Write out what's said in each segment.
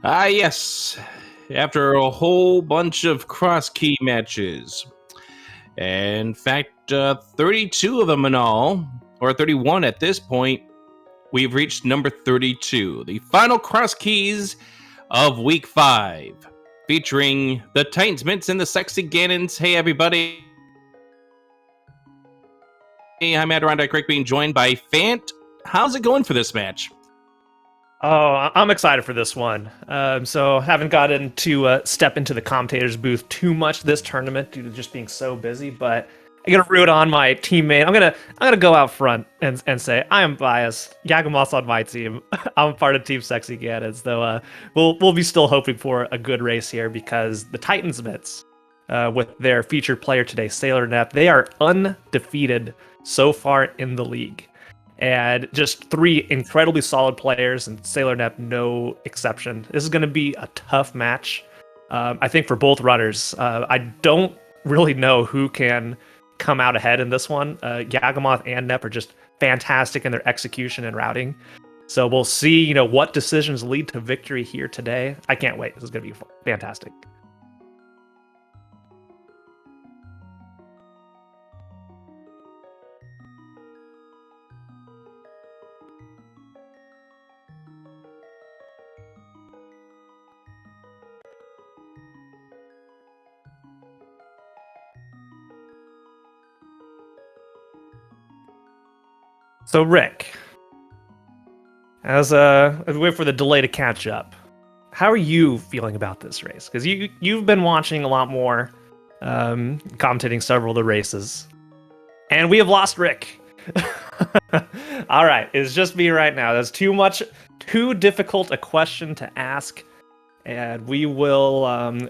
Yes. After a whole bunch of cross-key matches. In fact, 32 of them in all, or 31 at this point, we've reached number 32. The final cross keys of Week 5, featuring the Titans Mints and the Sexy Ganons. Hey, everybody. I'm Adirondack Rick, being joined by Fant. How's it going for this match? Oh, I'm excited for this one. So haven't gotten to step into the commentator's booth too much this tournament due to just being so busy, but I'm gonna root on my teammate. I'm gonna go out front and say I am biased. Yagamoth's on my team. I'm part of Team Sexy Ganons, though. We'll be still hoping for a good race here because the Titans Mitts, with their featured player today, Sailor Nep, they are undefeated so far in the league. And just three incredibly solid players, and Sailor Nep no exception. This is going to be a tough match, I think, for both runners. I don't really know who can come out ahead in this one. Yagamoth and Nep are just fantastic in their execution and routing. So we'll see, what decisions lead to victory here today. I can't wait. This is going to be fantastic. So Rick, as we wait for the delay to catch up, how are you feeling about this race? Because you've been watching a lot more, commentating several of the races, and we have lost Rick. All right, it's just me right now. That's too difficult a question to ask, and we will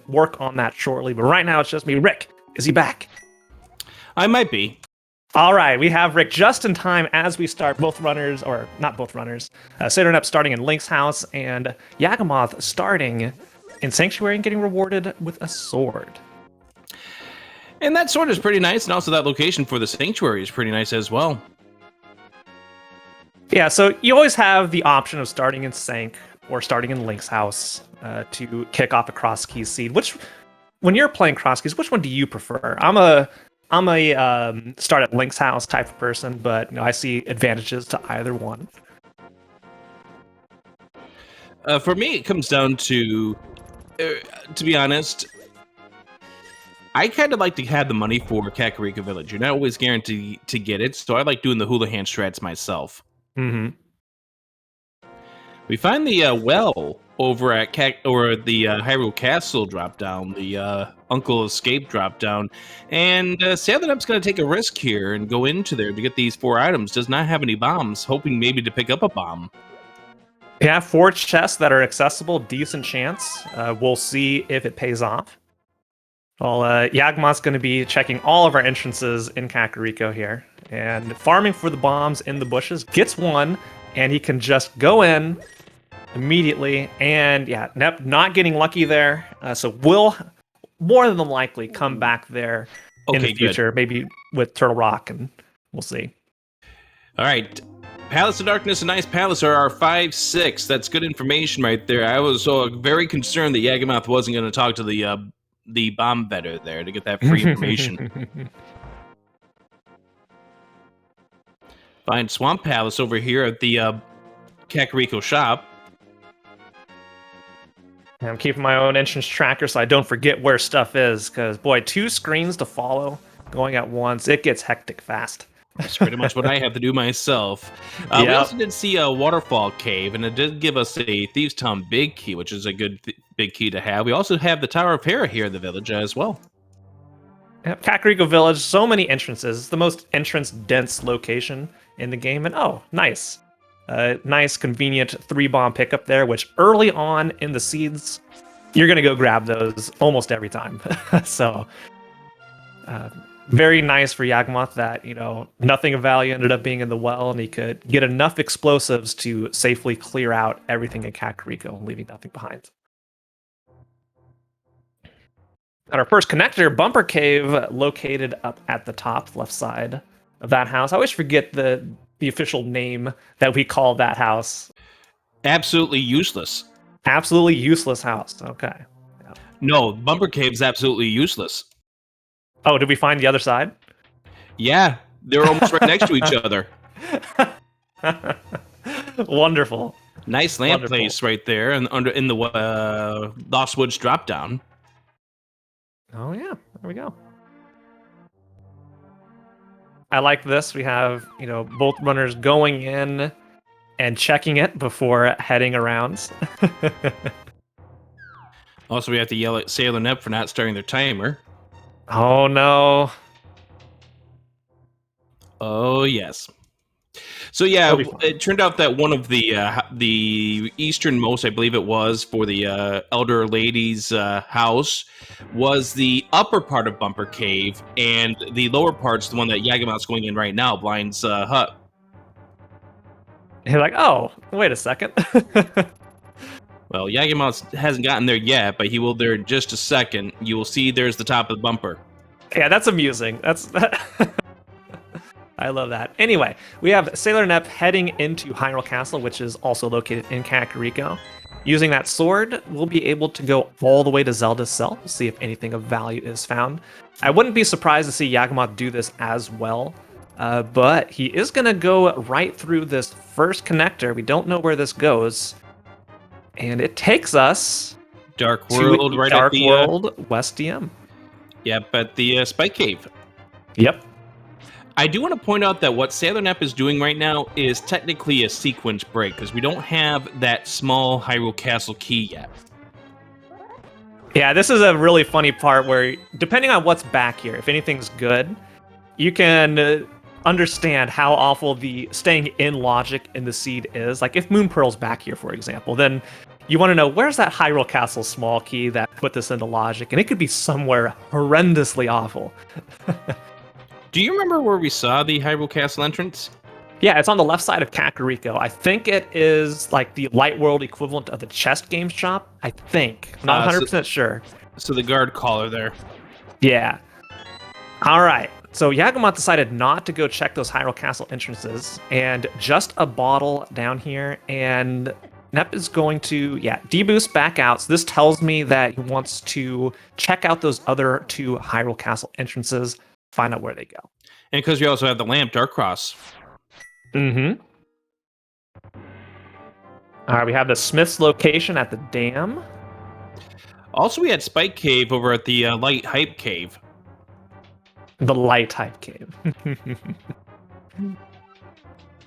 work on that shortly. But right now, it's just me. Rick, is he back? I might be. All right, we have Rick just in time as we start both runners, or not both runners. Sailor Nep starting in Link's house, and Yagamoth starting in Sanctuary and getting rewarded with a sword. And that sword is pretty nice, and also that location for the Sanctuary is pretty nice as well. Yeah, so you always have the option of starting in Sank or starting in Link's house to kick off a cross keys seed. When you're playing cross keys, which one do you prefer? I'm a start at Link's house type of person, but I see advantages to either one. For me, it comes down to be honest, I kind of like to have the money for Kakariko Village. You're not always guaranteed to get it, so I like doing the Houlihan strats myself. Mm-hmm. We find the well over at the Hyrule Castle drop down, the Uncle Escape drop down, and Sailor Nep's going to take a risk here and go into there to get these 4 items. Does not have any bombs, hoping maybe to pick up a bomb. Yeah, 4 chests that are accessible, decent chance. We'll see if it pays off. Well, Yagamoth's going to be checking all of our entrances in Kakariko here, and farming for the bombs in the bushes. Gets one, and he can just go in immediately, and yeah, Nep not getting lucky there, so will more than likely come back there in the future, maybe with Turtle Rock, and we'll see. All right, Palace of Darkness and Ice Palace are our 5-6. That's good information right there. I was very concerned that Yagamoth wasn't going to talk to the bomb vetter there to get that free information. Find Swamp Palace over here at the Kakariko shop. I'm keeping my own entrance tracker so I don't forget where stuff is, because, boy, 2 screens to follow going at once, it gets hectic fast. That's pretty much what I have to do myself. We also did see a waterfall cave, and it did give us a Thieves Town big key, which is a good big key to have. We also have the Tower of Hera here in the village as well. Yep, Kakariko Village, so many entrances. It's the most entrance-dense location in the game, and oh, nice. Nice, convenient 3-bomb pickup there, which early on in the seeds, you're going to go grab those almost every time. So, very nice for Yagamoth that, nothing of value ended up being in the well, and he could get enough explosives to safely clear out everything in Kakariko, leaving nothing behind. And our first connector, Bumper Cave, located up at the top left side of that house. I always forget the official name that we call that house. Absolutely useless. Absolutely useless house. Okay. No, Bumper Cave's absolutely useless. Oh, did we find the other side? Yeah, they're almost right next to each other. Wonderful. Nice lamp Wonderful. place right there, and in the Lost Woods drop down. Oh yeah, there we go. I like this. We have, both runners going in and checking it before heading around. Also, we have to yell at Sailor Nep for not starting their timer. Oh no. Oh yes. So yeah, That'll be fun. it turned out that one of the easternmost, I believe it was, for the elder lady's house, was the upper part of Bumper Cave, and the lower part's the one that Yagamot's going in right now, Blind's hut. You're like, oh, wait a second. Well, Yagamot hasn't gotten there yet, but he will there in just a second. You will see there's the top of the bumper. Yeah, that's amusing. I love that. Anyway, we have Sailor Nep heading into Hyrule Castle, which is also located in Kakariko. Using that sword, we'll be able to go all the way to Zelda's cell, see if anything of value is found. I wouldn't be surprised to see Yagamot do this as well, but he is going to go right through this first connector. We don't know where this goes, and it takes us Dark World, to right Dark at the World West DM. Yep, at the Spike Cave. Yep. I do want to point out that what Sailor Nep is doing right now is technically a sequence break, because we don't have that small Hyrule Castle key yet. Yeah, this is a really funny part where, depending on what's back here, if anything's good, you can understand how awful the staying in logic in the seed is. Like, if Moon Pearl's back here, for example, then you want to know, where's that Hyrule Castle small key that put this into logic? And it could be somewhere horrendously awful. Do you remember where we saw the Hyrule Castle entrance? Yeah, it's on the left side of Kakariko. I think it is like the Light World equivalent of the Chest Game Shop. I think. I'm not 100% sure. So the guard caller there. Yeah. All right. So Yagamot decided not to go check those Hyrule Castle entrances, and just a bottle down here, and Nep is going to, deboost back out. So this tells me that he wants to check out those other two Hyrule Castle entrances, find out where they go. And because we also have the lamp, Dark Cross. Mm-hmm. All right, we have the Smith's location at the dam. Also, we had Spike Cave over at the Light Hype Cave. The Light Hype Cave.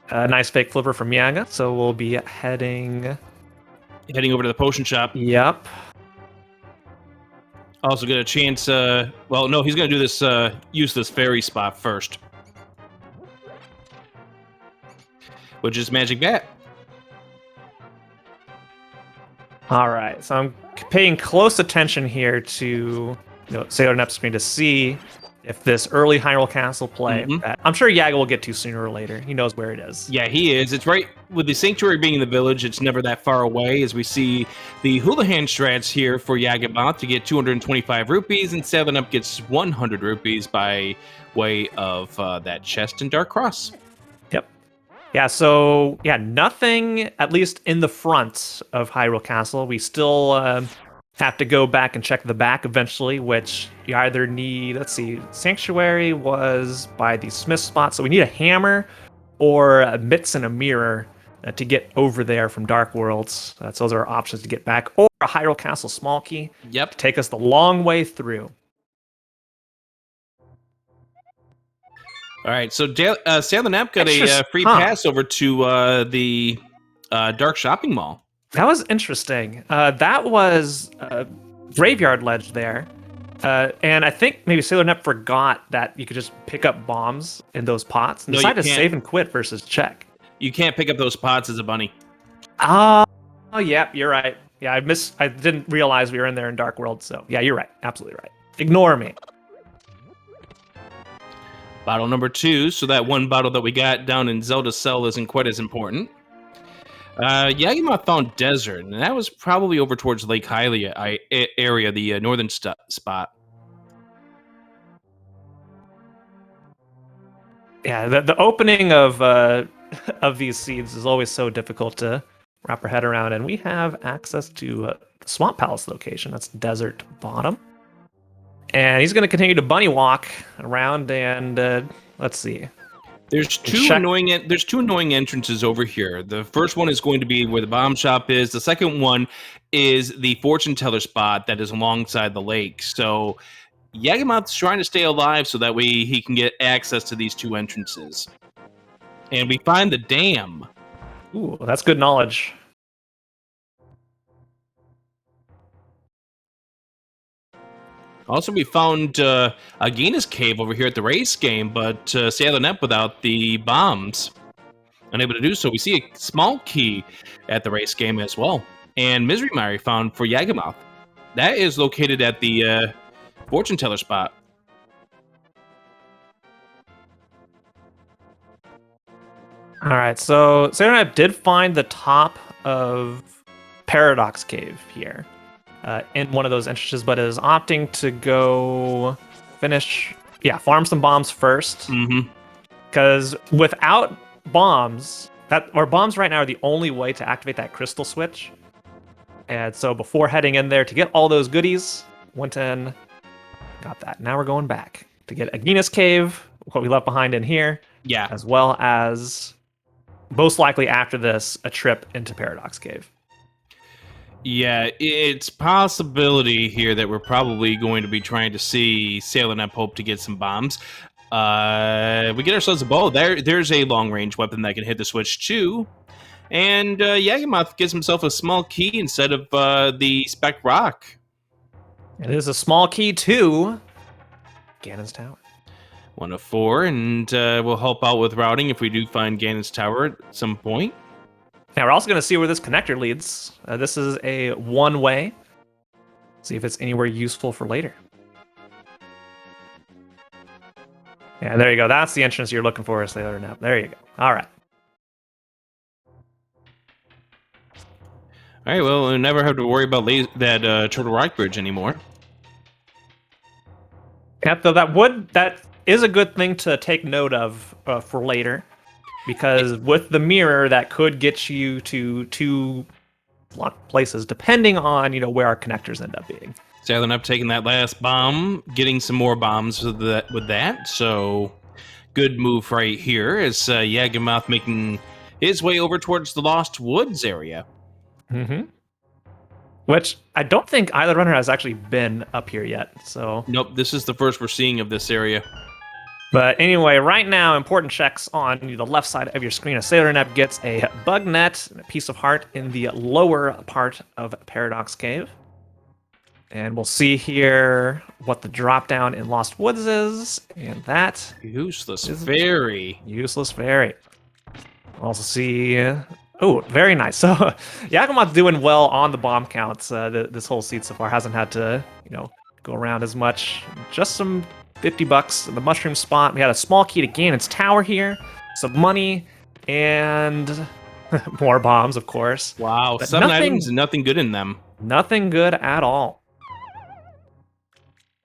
A nice fake flipper from Yaga, so we'll be heading over to the potion shop. Yep. Also get a chance, well, no, he's going to do this useless fairy spot first. Which is Magic Bat. All right, so I'm paying close attention here to Sailor Nep's screen to see if this early Hyrule Castle play, that I'm sure Yaga will get to sooner or later. He knows where it is. Yeah, he is. It's right, with the Sanctuary being in the village, it's never that far away, as we see the Houlihan strats here for Yagamot to get 225 rupees, and 7-Up gets 100 rupees by way of that chest and Dark Cross. Yep. Yeah, so, nothing, at least in the front of Hyrule Castle. We still have to go back and check the back eventually, which you either need, let's see, Sanctuary was by the Smith spot, so we need a hammer or a mitts and a mirror to get over there from Dark Worlds. So those are our options to get back, or a Hyrule Castle small key. Yep. To take us the long way through. All right, so Sailor Nap got a free pass over to the Dark Shopping Mall. That was interesting. That was Graveyard Ledge there. And I think maybe Sailor Nep forgot that you could just pick up bombs in those pots and decided to save and quit versus check. You can't pick up those pots as a bunny. Oh, yeah, you're right. Yeah, I didn't realize we were in there in Dark World, so yeah, you're right. Absolutely right. Ignore me. Bottle number 2, so that one bottle that we got down in Zelda's cell isn't quite as important. Yagamot found Desert, and that was probably over towards Lake Hylia area, the northern spot. Yeah, the opening of these seeds is always so difficult to wrap our head around, and we have access to the Swamp Palace location. That's Desert Bottom. And he's going to continue to bunny walk around, and let's see. There's two annoying entrances over here. The first one is going to be where the bomb shop is. The second one is the fortune teller spot that is alongside the lake. So Yagamoth's trying to stay alive so that way he can get access to these two entrances. And we find the dam. Ooh, that's good knowledge. Also, we found a Ganos cave over here at the race game, but Sailor Net without the bombs. Unable to do so. We see a small key at the race game as well. And Misery Mari found for Yagamoth. That is located at the fortune teller spot. All right, so Sailor Net did find the top of Paradox Cave here. In one of those entrances, but is opting to go farm some bombs first. Because without bombs, bombs right now are the only way to activate that crystal switch. And so before heading in there to get all those goodies, went in, got that. Now we're going back to get Agahnim Cave, what we left behind in here. Yeah. As well as, most likely after this, a trip into Paradox Cave. Yeah, it's possibility here that we're probably going to be trying to see Sailor Net Pope to get some bombs. We get ourselves a bow. There's a long-range weapon that can hit the switch too. And Yagamoth gets himself a small key instead of the Spec Rock. It is a small key to Ganon's Tower. 1 of 4, and we'll help out with routing if we do find Ganon's Tower at some point. Now we're also going to see where this connector leads. This is a one-way. See if it's anywhere useful for later. Yeah, there you go. That's the entrance you're looking for, Sailor Net. There you go. All right. All right, well, we'll never have to worry about that Turtle Rock Bridge anymore. Yeah, though that is a good thing to take note of for later. Because with the mirror, that could get you to two places, depending on where our connectors end up being. Sailor Net taking that last bomb, getting some more bombs with that. So good move right here as Yagamoth making his way over towards the Lost Woods area. Which I don't think either runner has actually been up here yet. So nope, this is the first we're seeing of this area. But anyway, right now, important checks on the left side of your screen. A Sailor Net gets a bug net and a piece of heart in the lower part of Paradox Cave. And we'll see here what the drop down in Lost Woods is. And that Useless Fairy. Useless Fairy. Also see... Oh, very nice. So Yagamoth's doing well on the bomb counts this whole seed so far. Hasn't had to, go around as much. Just some $50 in the mushroom spot. We had a small key to Ganon's Tower here, some money, and more bombs, of course. Wow, but 7 items and nothing good in them. Nothing good at all.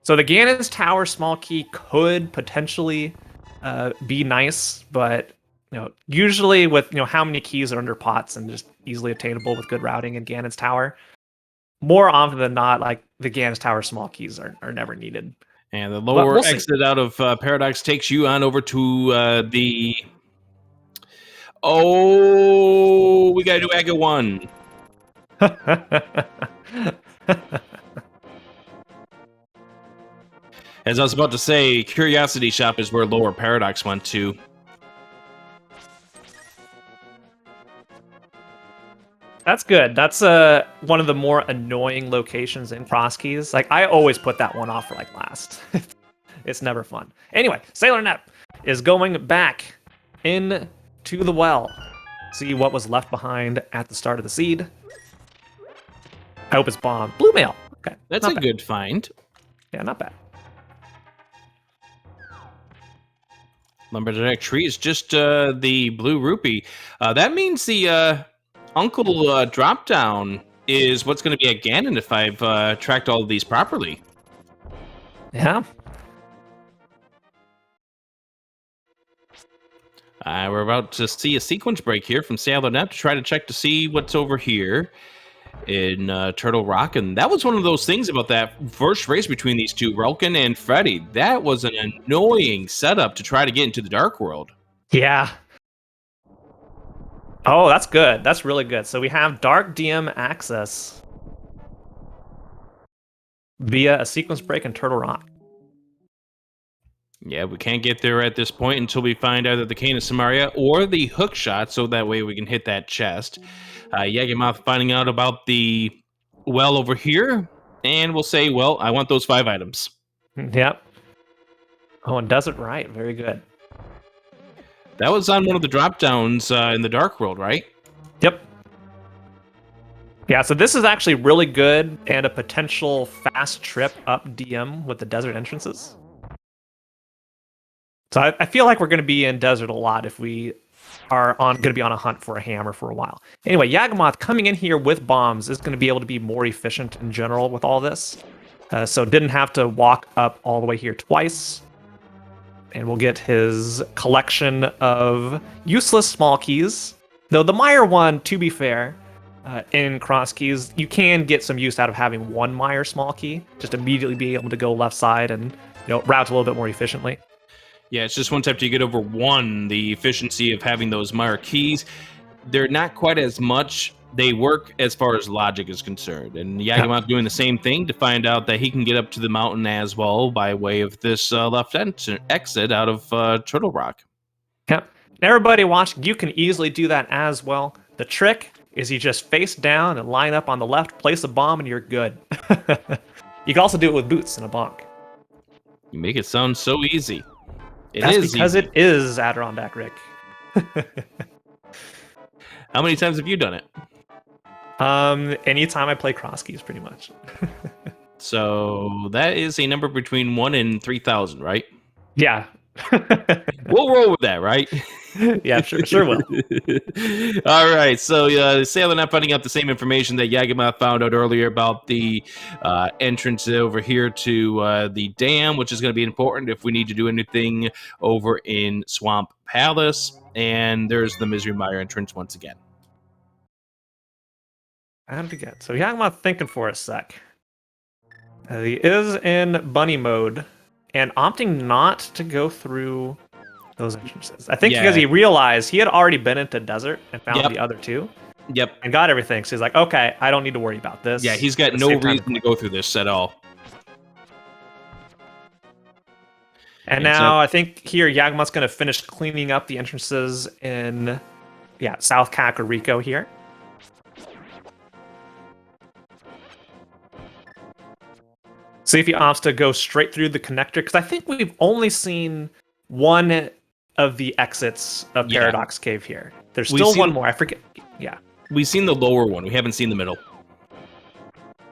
So the Ganon's Tower small key could potentially be nice, but usually with how many keys are under pots and just easily obtainable with good routing in Ganon's Tower, more often than not, like the Ganon's Tower small keys are never needed. And the lower exit out of Paradox takes you on over to the... Oh, we gotta do Aga 1. As I was about to say, Curiosity Shop is where lower Paradox went to. That's good. That's one of the more annoying locations in Cross Keys. Like, I always put that one off for last. It's never fun. Anyway, Sailor Net is going back into the well. See what was left behind at the start of the seed. I hope it's bomb. Blue mail. Okay. That's a good find. Yeah, not bad. Lumberjack tree is just the blue rupee. That means the Uncle drop down is what's going to be at Ganon if I've tracked all of these properly. Yeah. We're about to see a sequence break here from Sailor Nep to try to check to see what's over here in Turtle Rock. And that was one of those things about that first race between these two, Relkin and Freddy. That was an annoying setup to try to get into the Dark World. Yeah. Oh, that's good. That's really good. So we have Dark DM access via a sequence break in Turtle Rock. Yeah, we can't get there at this point until we find either the Cane of Samaria or the hookshot, so that way we can hit that chest. Yagamoth finding out about the well over here, and we'll say, well, I want those 5 items. Yep. Oh, and does it right. Very good. That was on one of the drop downs in the Dark World, right? Yep. Yeah, so this is actually really good and a potential fast trip up DM with the desert entrances. So I feel like we're going to be in desert a lot if we are going to be on a hunt for a hammer for a while. Anyway, Yagamoth coming in here with bombs is going to be able to be more efficient in general with all this. So didn't have to walk up all the way here twice. And we'll get his collection of useless small keys. Though the Meyer one, to be fair, in cross keys, you can get some use out of having one Meyer small key. Just immediately being able to go left side and route a little bit more efficiently. Yeah, it's just once after you get over 1, the efficiency of having those Meyer keys, they're not quite as much. They work as far as logic is concerned. And Yagamoth doing the same thing to find out that he can get up to the mountain as well by way of this left exit out of Turtle Rock. Yep. And everybody watching, you can easily do that as well. The trick is you just face down and line up on the left, place a bomb, and you're good. You can also do it with boots and a bonk. You make it sound so easy. That's because it is Adirondack Rick. How many times have you done it? Anytime I play cross keys, pretty much. So that is a number between 1 and 3,000, right? Yeah. We'll roll with that, right? Yeah, sure will. All right, so Sailor not finding out the same information that Yagamoth found out earlier about the entrance over here to the dam, which is going to be important if we need to do anything over in Swamp Palace. And there's the Misery Mire entrance once again. And again, so Yagamoth thinking for a sec. He is in bunny mode and opting not to go through those entrances. I think because he realized he had already been into desert and found the other 2. Yep. And got everything. So he's like, okay, I don't need to worry about this. Yeah, he's got no reason to go through this at all. And now I think here Yagamoth's going to finish cleaning up the entrances in South Kakariko here. See if he opts to go straight through the connector, because I think we've only seen one of the exits of Paradox Cave here. There's still one more. I forget. Yeah. We've seen the lower one. We haven't seen the middle.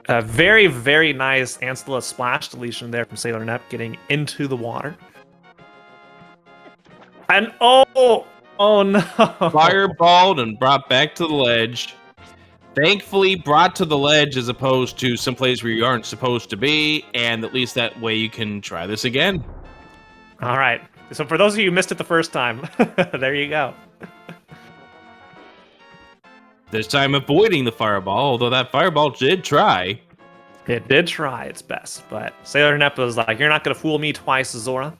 Very, very nice Ancilla splash deletion there from Sailor Nep getting into the water. And oh no. Fireballed and brought back to the ledge. Thankfully brought to the ledge as opposed to someplace where you aren't supposed to be, and at least that way you can try this again. All right. So for those of you who missed it the first time, there you go. This time avoiding the fireball, although that fireball did try. It did try its best, but Sailor Nep was like, you're not going to fool me twice, Zora.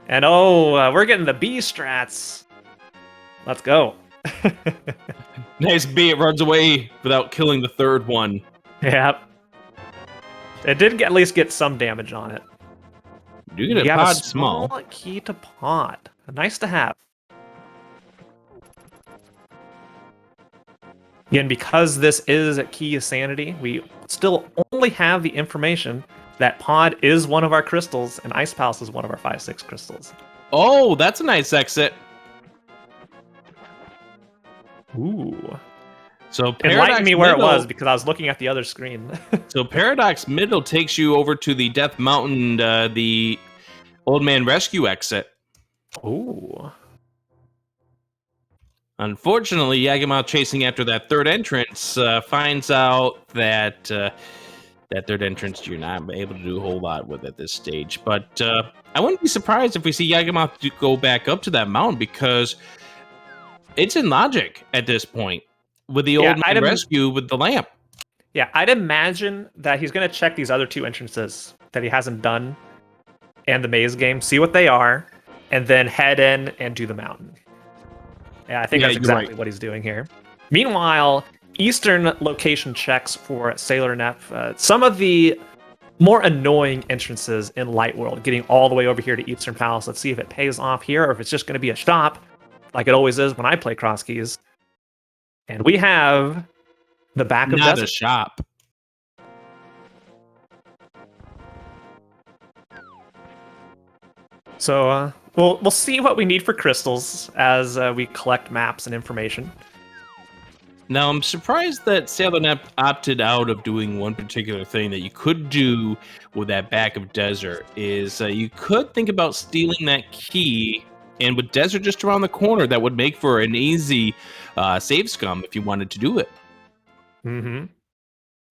And we're getting the B strats. Let's go. Nice B, it runs away without killing the third one. Yep. It did at least get some damage on it. You get a pod small. Key to pod. Nice to have. Again, because this is a key of sanity, we still only have the information that pod is one of our crystals and Ice Palace is one of our 5-6 crystals. Oh, that's a nice exit. Ooh. So enlighten me where it was, because I was looking at the other screen. So Paradox Middle takes you over to the Death Mountain, the Old Man Rescue exit. Ooh. Unfortunately, Yagamoth chasing after that third entrance finds out that that third entrance, you're not able to do a whole lot with at this stage. But I wouldn't be surprised if we see Yagamoth go back up to that mountain, because it's in logic at this point with the old man rescue with the lamp. Yeah, I'd imagine that he's going to check these other two entrances that he hasn't done and the maze game, see what they are, and then head in and do the mountain. Yeah, I think that's exactly what he's doing here. Meanwhile, Eastern location checks for Sailor Nep. Some of the more annoying entrances in Light World, getting all the way over here to Eastern Palace. Let's see if it pays off here, or if it's just going to be a stop, like it always is when I play Cross Keys. And we have the back of Not Desert. a shop. So we'll see what we need for crystals as we collect maps and information. Now, I'm surprised that Sailor Nep opted out of doing one particular thing that you could do with that back of Desert. Is you could think about stealing that key, and with Desert just around the corner, that would make for an easy save scum if you wanted to do it. Mm-hmm.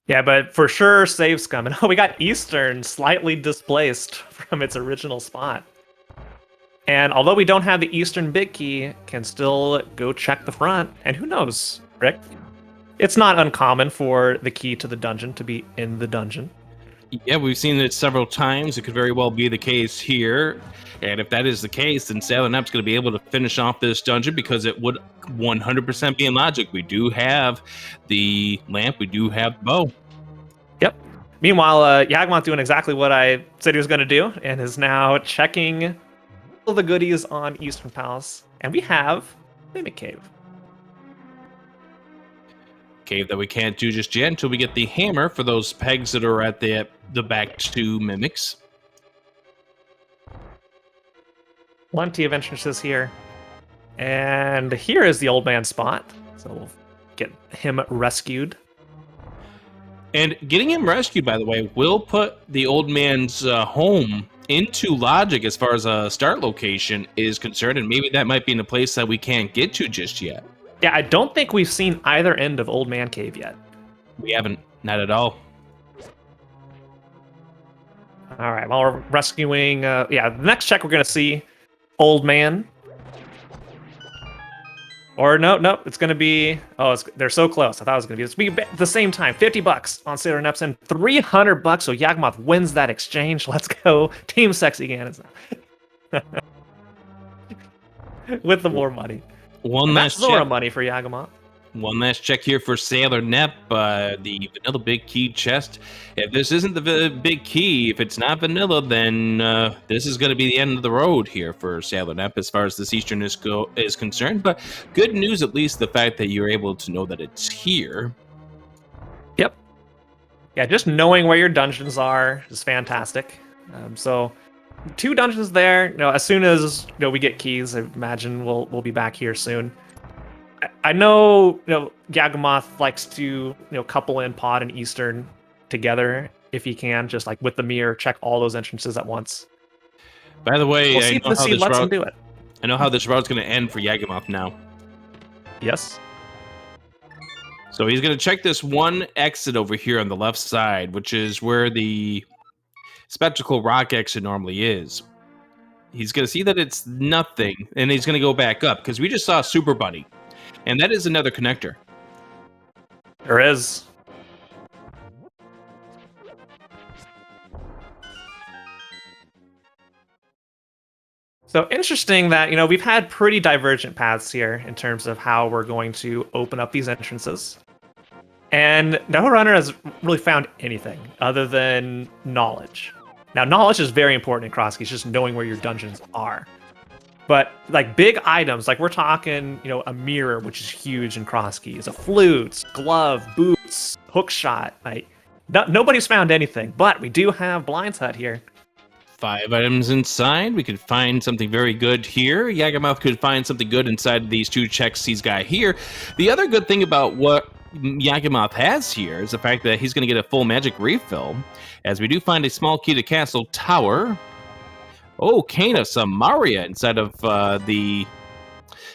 Yeah, but for sure, save scum. And we got Eastern slightly displaced from its original spot. And although we don't have the Eastern big key, can still go check the front. And who knows, Rick? It's not uncommon for the key to the dungeon to be in the dungeon. Yeah, we've seen it several times. It could very well be the case here. And if that is the case, then Sailor Nep's going to be able to finish off this dungeon, because it would 100% be in logic. We do have the lamp. We do have the bow. Yep. Meanwhile, Yagamoth doing exactly what I said he was going to do, and is now checking all the goodies on Eastern Palace. And we have Mimic Cave. Cave that we can't do just yet until we get the hammer for those pegs that are at the back two mimics. Plenty of entrances here. And here is the old man spot. So we'll get him rescued. And getting him rescued, by the way, will put the old man's home into logic as far as a start location is concerned. And maybe that might be in a place that we can't get to just yet. Yeah, I don't think we've seen either end of Old Man Cave yet. We haven't. Not at all. All right, while we're rescuing... the next check we're going to see Old Man. Or no, it's going to be... Oh, they're so close. I thought it was going to be... At the same time, $50 on Sailor Nep's and $300, so Yagamoth wins that exchange. Let's go. Team Sexy Ganons. With the more money. One last check. Money for Yagamoth. One last check here for Sailor Nep, the vanilla big key chest. If this isn't the big key, if it's not vanilla, then this is going to be the end of the road here for Sailor Nep as far as this Eastern is concerned. But good news, at least the fact that you're able to know that it's here. Yep. Yeah, just knowing where your dungeons are is fantastic. So 2 dungeons there. As soon as we get keys, I imagine we'll be back here soon. I know Yagamoth likes to couple in PoD and Eastern together if he can, just like with the mirror, check all those entrances at once. By the way, we'll see if the lets him do it. I know how this route's going to end for Yagamoth now. Yes. So he's going to check this one exit over here on the left side, which is where the Spectacle Rock exit normally is. He's going to see that it's nothing, and he's going to go back up, because we just saw Super Bunny, and that is another connector. There is. So interesting that, we've had pretty divergent paths here in terms of how we're going to open up these entrances. And no runner has really found anything other than knowledge. Now, knowledge is very important in Cross Keys, just knowing where your dungeons are. But like big items, like we're talking, a mirror, which is huge in Cross Keys, a flute, glove, boots, hookshot. Like nobody's found anything, but we do have Blind's Hut here. 5 items inside. We could find something very good here. Yagamoth could find something good inside of these 2 checks he's got here. The other good thing about what Yagamoth has here is the fact that he's going to get a full magic refill, as we do find a small key to Castle Tower. Oh, Kana Samaria inside of the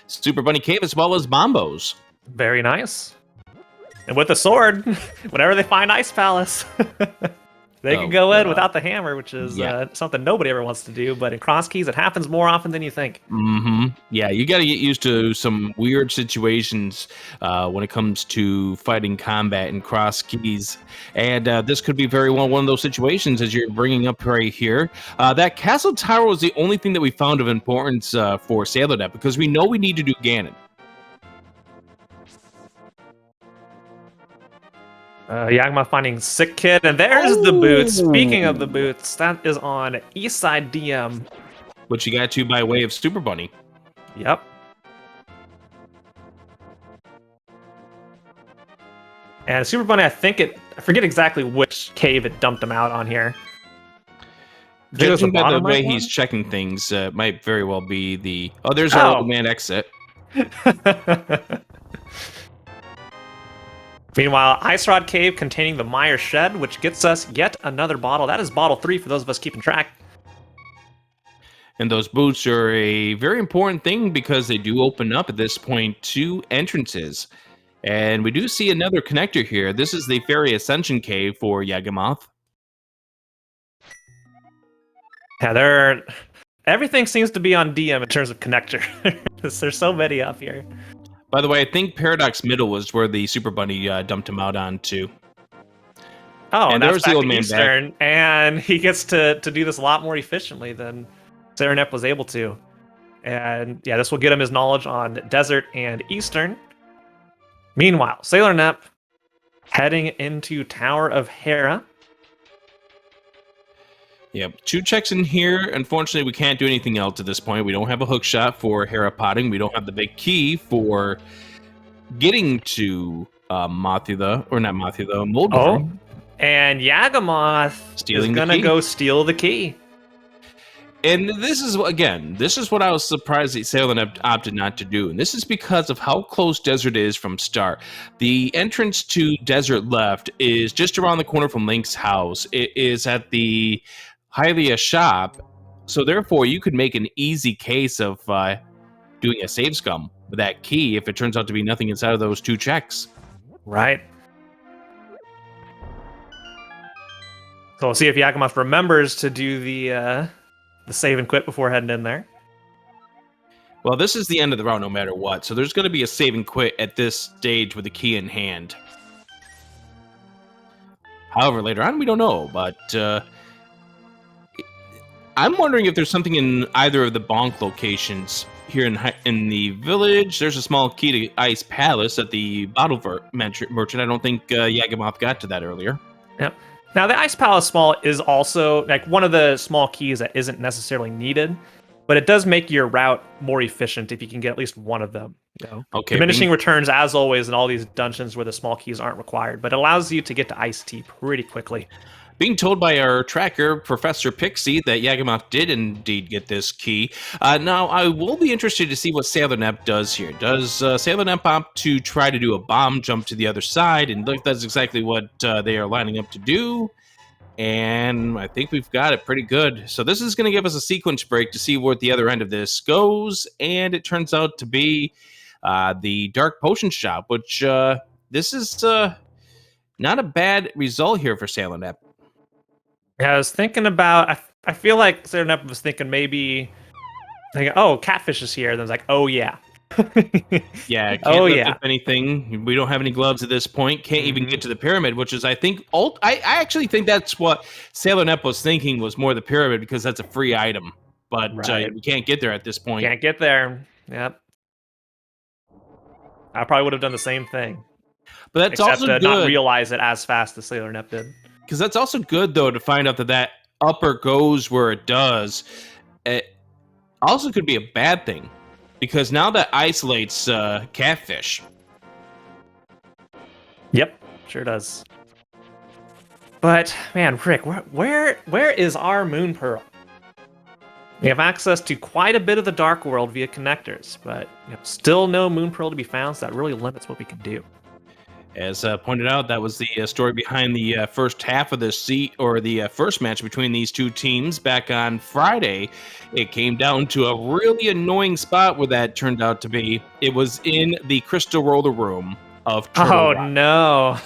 Super Bunny Cave, as well as Bombos. Very nice. And with the sword, whenever they find Ice Palace, they can go in without the hammer, which is something nobody ever wants to do. But in cross keys, it happens more often than you think. Yeah, you got to get used to some weird situations when it comes to fighting combat and cross keys. And this could be very well one of those situations, as you're bringing up right here. That castle tower was the only thing that we found of importance for Sailor Net, because we know we need to do Ganon. Yagma finding Sick Kid, and there's the boots. Speaking of the boots, that is on East Side DM. Which you got to by way of Super Bunny. Yep. And Super Bunny, I forget exactly which cave it dumped him out on here. Judging by the way he's checking things, might very well be the... Oh, there's our old man exit. Meanwhile, Ice Rod Cave containing the Meyer Shed, which gets us yet another bottle. That is bottle 3 for those of us keeping track. And those boots are a very important thing because they do open up at this point 2 entrances. And we do see another connector here. This is the Fairy Ascension Cave for Yagamoth. Yeah, everything seems to be on DM in terms of connector. There's so many up here. By the way, I think Paradox Middle was where the Super Bunny dumped him out on too. Oh, and there's the old man Eastern, back. And he gets to do this a lot more efficiently than Sailor was able to. And yeah, this will get him his knowledge on Desert and Eastern. Meanwhile, Sailor Nep heading into Tower of Hera. Yep, 2 checks in here. Unfortunately, we can't do anything else at this point. We don't have a hookshot for Hera potting. We don't have the big key for getting to Mothula, or not Mothula, Moldor. Oh, and Yagamoth is going to go steal the key. And this is what I was surprised that Sailor Net opted not to do. And this is because of how close Desert is from start. The entrance to Desert left is just around the corner from Link's house. It is at the Hylia shop, so therefore you could make an easy case of doing a save scum with that key if it turns out to be nothing inside of those 2 checks. Right. So we'll see if Yagamoth remembers to do the save and quit before heading in there. Well, this is the end of the round no matter what, so there's going to be a save and quit at this stage with the key in hand. However, later on, we don't know, but... I'm wondering if there's something in either of the bonk locations here in the village. There's a small key to Ice Palace at the bottle merchant. I don't think Yagamoth got to that earlier. Yep. Now, the Ice Palace small is also like one of the small keys that isn't necessarily needed, but it does make your route more efficient if you can get at least one of them. You know? Okay. Diminishing returns, as always, in all these dungeons where the small keys aren't required, but it allows you to get to Ice Tea pretty quickly. Being told by our tracker, Professor Pixie, that Yagamoth did indeed get this key. Now, I will be interested to see what Sailor Nep does here. Does Sailor Nep opt to try to do a bomb jump to the other side? And look, that's exactly what they are lining up to do. And I think we've got it pretty good. So this is going to give us a sequence break to see where the other end of this goes. And it turns out to be the Dark Potion Shop, which this is not a bad result here for Sailor Nep. Yeah, I was thinking about... I feel like Sailor Nep was thinking maybe... oh, Catfish is here. And I was like, oh, yeah. Yeah, can't lift up anything. We don't have any gloves at this point. Can't even get to the pyramid, which is, I think... I actually think that's what Sailor Nep was thinking was more the pyramid, because that's a free item. But we can't get there at this point. Can't get there. Yep. I probably would have done the same thing. But that's also good. Not realize it as fast as Sailor Nep did. Because that's also good, though, to find out that upper goes where it does. It also could be a bad thing, because now that isolates Catfish. Yep, sure does. But, man, Rick, where is our Moon Pearl? We have access to quite a bit of the Dark World via connectors, but still no Moon Pearl to be found, so that really limits what we can do. As pointed out, that was the story behind the first half of the first match between these 2 teams back on Friday. It came down to a really annoying spot where that turned out to be. It was in the Crystal Roller Room, of Turtle Oh Rock. no.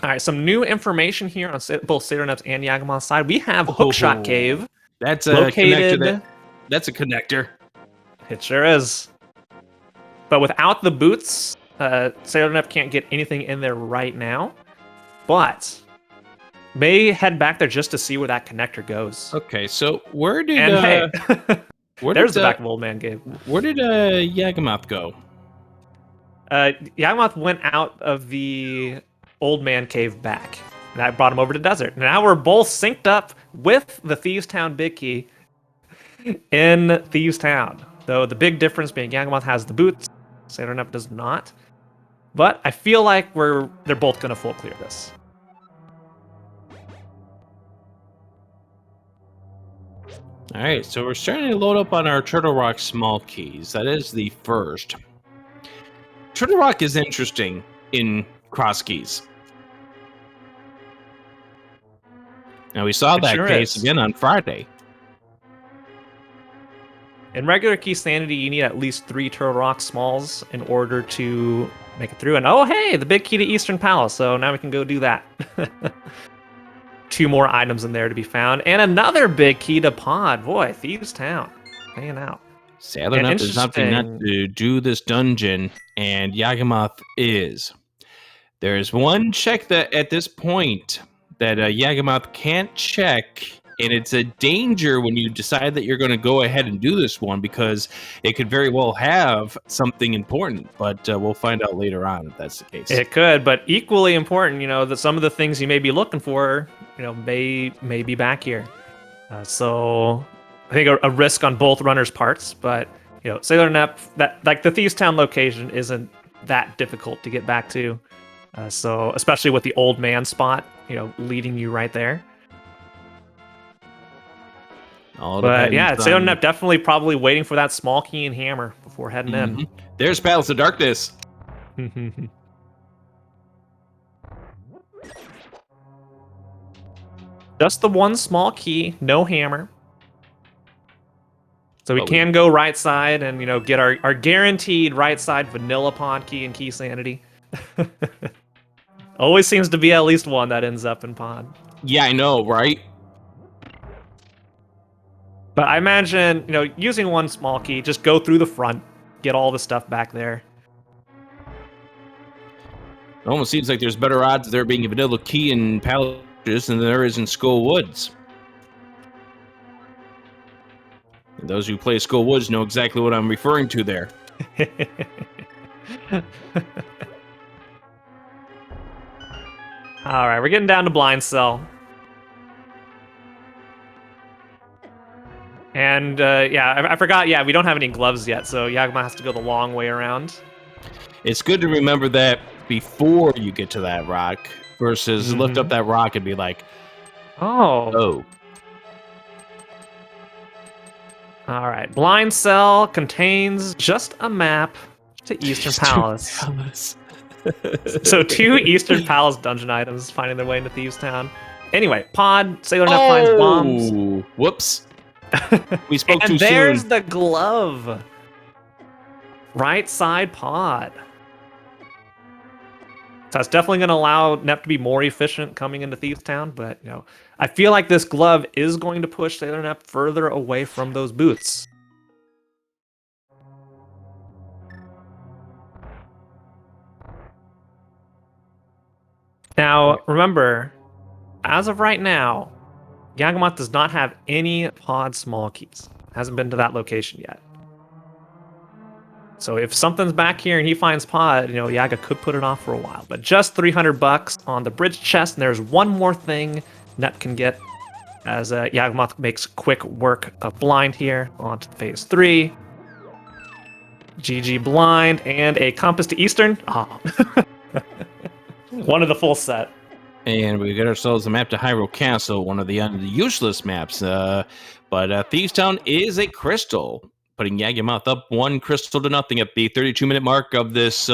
All right, some new information here on both Sailor Nep's and Yagamoth's side. We have Hookshot Cave. That's a located. connector. That's a connector. It sure is. But without the boots, Sailor Nep can't get anything in there right now. But may head back there just to see where that connector goes. Okay, so where did And hey, there's the back of Old Man Cave. Where did Yagamoth go? Yagamoth went out of the Old Man Cave back. And that brought him over to Desert. Now we're both synced up with the Thieves Town Big Key in Thieves Town. Though the big difference being Yagamoth has the boots, Sailor Nep does not. But I feel like they're both gonna full clear this. All right, so we're starting to load up on our Turtle Rock small keys. That is the first. Turtle Rock is interesting in cross keys. Now we saw that case again on Friday. In regular key sanity, you need at least 3 Turtle Rock smalls in order to make it through. And oh hey, the big key to Eastern Palace. So now we can go do that. 2 more items in there to be found. And another big key to PoD. Boy, Thieves Town. Hanging out. Sailor Nep is opting not to do this dungeon, and Yagamoth is. There's one check that at this point that Yagamoth can't check, and it's a danger when you decide that you're going to go ahead and do this one, because it could very well have something important, but we'll find out later on if that's the case. It could, but equally important, that some of the things you may be looking for, may be back here. So I think a risk on both runners' parts, but Sailor Nep, that like the Thieves Town location isn't that difficult to get back to. So especially with the old man spot, leading you right there. But yeah, Sailor Nep definitely probably waiting for that small key and hammer before heading in. There's Battles of Darkness. Just the one small key, no hammer. So we can go right side and get our guaranteed right side vanilla PoD key and key sanity. Always seems to be at least one that ends up in PoD. Yeah, I know, right? But I imagine, using one small key, just go through the front, get all the stuff back there. It almost seems like there's better odds of there being a vanilla key in Palaces than there is in Skull Woods. And those who play Skull Woods know exactly what I'm referring to there. All right, we're getting down to Blind Cell. And yeah, I forgot. Yeah, we don't have any gloves yet, so Yagma has to go the long way around. It's good to remember that before you get to that rock versus lift up that rock and be like, oh. All right, Blind Cell contains just a map to Eastern Palace. So 2 Eastern Palace dungeon items finding their way into Thieves Town. Anyway, PoD, Sailor Nep finds bombs. Whoops. We spoke too soon. And there's the glove. Right side PoD. So it's definitely going to allow Nep to be more efficient coming into Thieves Town, but I feel like this glove is going to push Sailor Nep further away from those boots. Now, remember, as of right now, Yagamoth does not have any PoD small keys. Hasn't been to that location yet. So if something's back here and he finds PoD, Yaga could put it off for a while. But just $300 on the bridge chest, and there's one more thing Nep can get as Yagamoth makes quick work of blind here onto phase 3. GG blind and a compass to Eastern. Oh. One of the full set. And we get ourselves a map to Hyrule Castle, one of the useless maps. But Thieves Town is a crystal, putting Yagamoth up 1 crystal to nothing at the 32-minute mark of this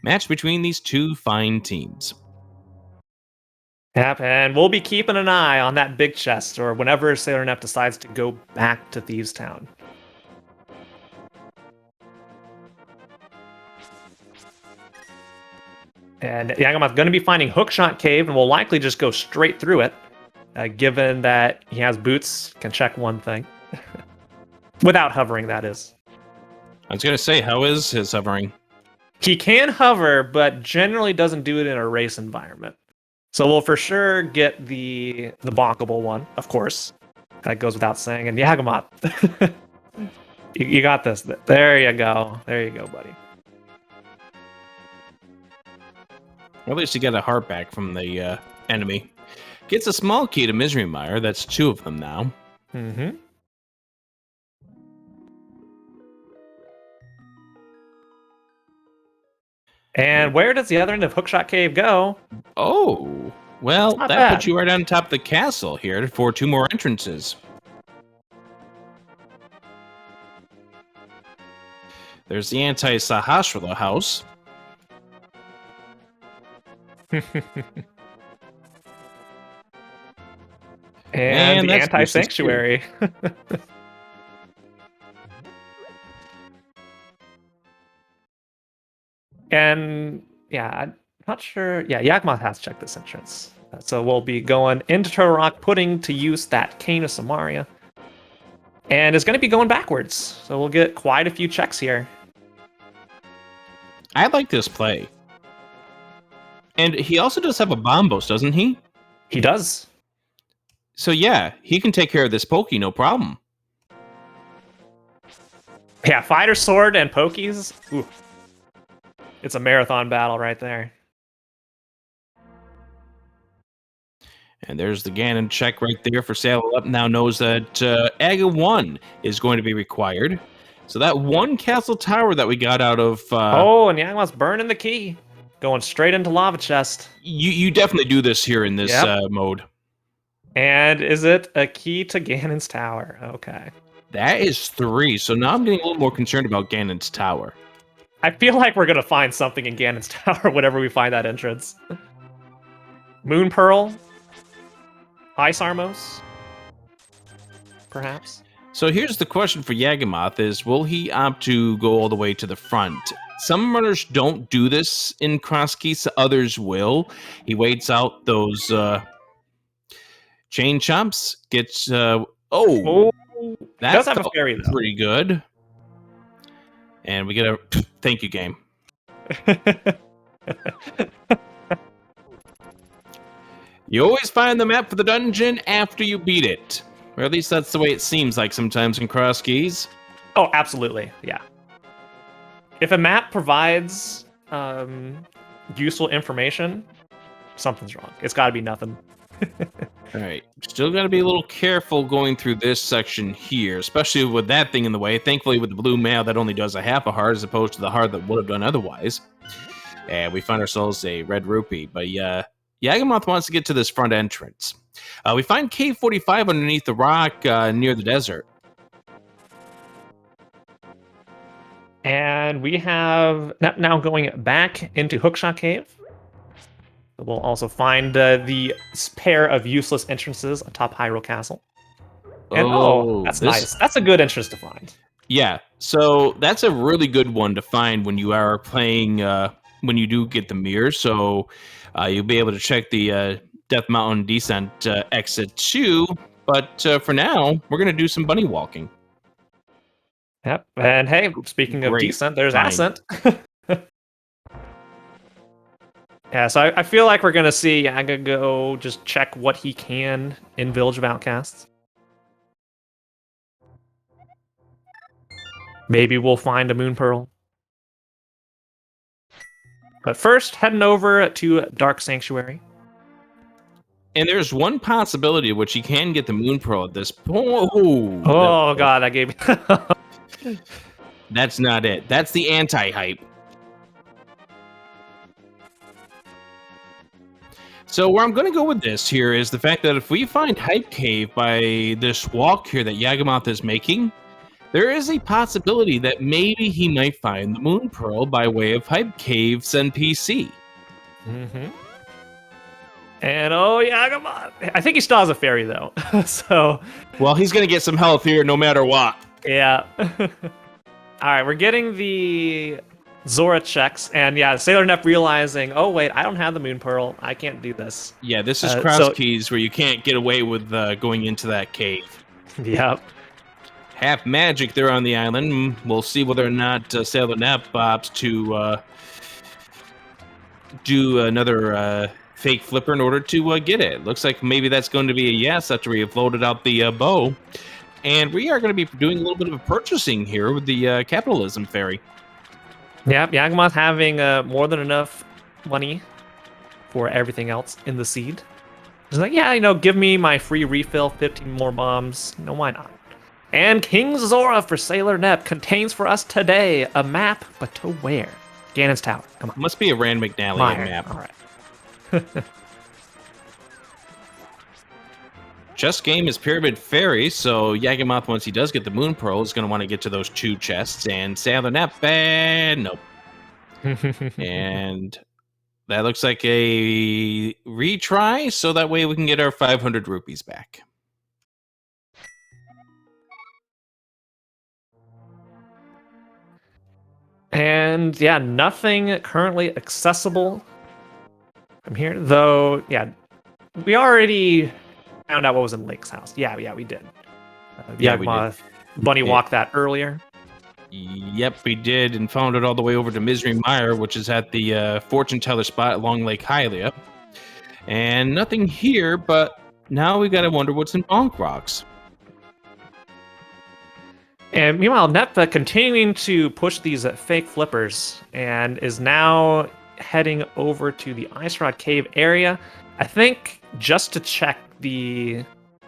match between these 2 fine teams. Yep, and we'll be keeping an eye on that big chest, or whenever Sailor Nep decides to go back to Thieves Town. And Yagamoth's going to be finding Hookshot Cave and will likely just go straight through it, given that he has boots, can check one thing. Without hovering, that is. I was going to say, how is his hovering? He can hover, but generally doesn't do it in a race environment. So we'll for sure get the bonkable one, of course. That goes without saying. And Yagamoth, you got this. There you go. There you go, buddy. At least you get a heart back from the enemy. Gets a small key to Misery Mire. That's 2 of them now. Mm-hmm. And where does the other end of Hookshot Cave go? Oh, well, Not that bad. puts you right on top of the castle here for 2 more entrances. There's the anti-Sahasrara house. And the that's anti-sanctuary. And yeah, I'm not sure. Yeah, Yagamoth has checked this entrance. So we'll be going into Turtle Rock, putting to use that Cane of Samaria. And it's going to be going backwards. So we'll get quite a few checks here. I like this play. And he also does have a bombos, doesn't he? He does. So yeah, he can take care of this pokey, no problem. Yeah, fighter sword and pokies. Ooh. It's a marathon battle right there. And there's the Ganon check right there for Saddle Up. Now knows that Aga 1 is going to be required. So that one castle tower that we got out of... oh, and Yagamoth's burning the key. Going straight into Lava Chest. You definitely do this here in this mode. And is it a key to Ganon's tower? Okay. That is 3. So now I'm getting a little more concerned about Ganon's tower. I feel like we're going to find something in Ganon's tower whenever we find that entrance. Moon Pearl? Ice Armos? Perhaps? So here's the question for Yagamoth is, will he opt to go all the way to the front? Some runners don't do this in cross keys, others will. He waits out those chain chomps, gets... that does have a fairy, though. Pretty good. And we get a... Thank you, game. You always find the map for the dungeon after you beat it. Or at least that's the way it seems like sometimes in cross keys. Oh, absolutely. Yeah. If a map provides useful information, something's wrong. It's got to be nothing. All right. Still got to be a little careful going through this section here, especially with that thing in the way. Thankfully, with the blue mail, that only does a half a heart as opposed to the heart that would have done otherwise. And we find ourselves a red rupee. But Yagamoth wants to get to this front entrance. We find Cave 45 underneath the rock near the desert. And we have now going back into Hookshot Cave. We'll also find the pair of useless entrances atop Hyrule Castle. And that's nice. That's a good entrance to find. Yeah, so that's a really good one to find when you are playing, when you do get the mirror. So you'll be able to check the Death Mountain Descent exit too. But for now, we're going to do some bunny walking. Yep. And hey, speaking of descent, there's ascent. Yeah, so I feel like we're going to see Yaga go just check what he can in Village of Outcasts. Maybe we'll find a Moon Pearl. But first, heading over to Dark Sanctuary. And there's one possibility of which he can get the Moon Pearl at this point. Oh, God, I gave... That's not it. That's the anti-hype. So where I'm going to go with this here is the fact that if we find Hype Cave by this walk here that Yagamoth is making, there is a possibility that maybe he might find the Moon Pearl by way of Hype Cave's NPC. Mm-hmm. And Yagamoth. I think he still has a fairy, though. So, well, he's going to get some health here no matter what. Yeah. All right, we're getting the Zora checks, and yeah, Sailor Nep realizing, oh wait, I don't have the Moon Pearl. I can't do this. Yeah, this is cross keys where you can't get away with going into that cave. Yep. Half magic there on the island. We'll see whether or not Sailor Nep opts to do another fake flipper in order to get it. Looks like maybe that's going to be a yes after we have loaded out the bow. And we are going to be doing a little bit of a purchasing here with the capitalism fairy. Yep, Yagamoth having more than enough money for everything else in the seed. He's like, yeah, give me my free refill, 15 more bombs. Why not? And King Zora for Sailor Nep contains for us today a map, but to where? Ganon's Tower. Come on. Must be a Rand McNally map. All right. Chess game is Pyramid Fairy, so Yagamoth, once he does get the Moon Pearl, is going to want to get to those 2 chests, and Sailor Nep, nope. And that looks like a retry, so that way we can get our 500 rupees back. And yeah, nothing currently accessible from here, though. Yeah, we already found out what was in Lake's house. Yeah, we did. Yagamoth bunny walked that earlier. Yep, we did, and found it all the way over to Misery Mire, which is at the fortune teller spot along Lake Hylia. And nothing here, but now we gotta wonder what's in Bonk Rocks. And meanwhile, Nepta continuing to push these fake flippers and is now heading over to the Ice Rod Cave area. I think just to check the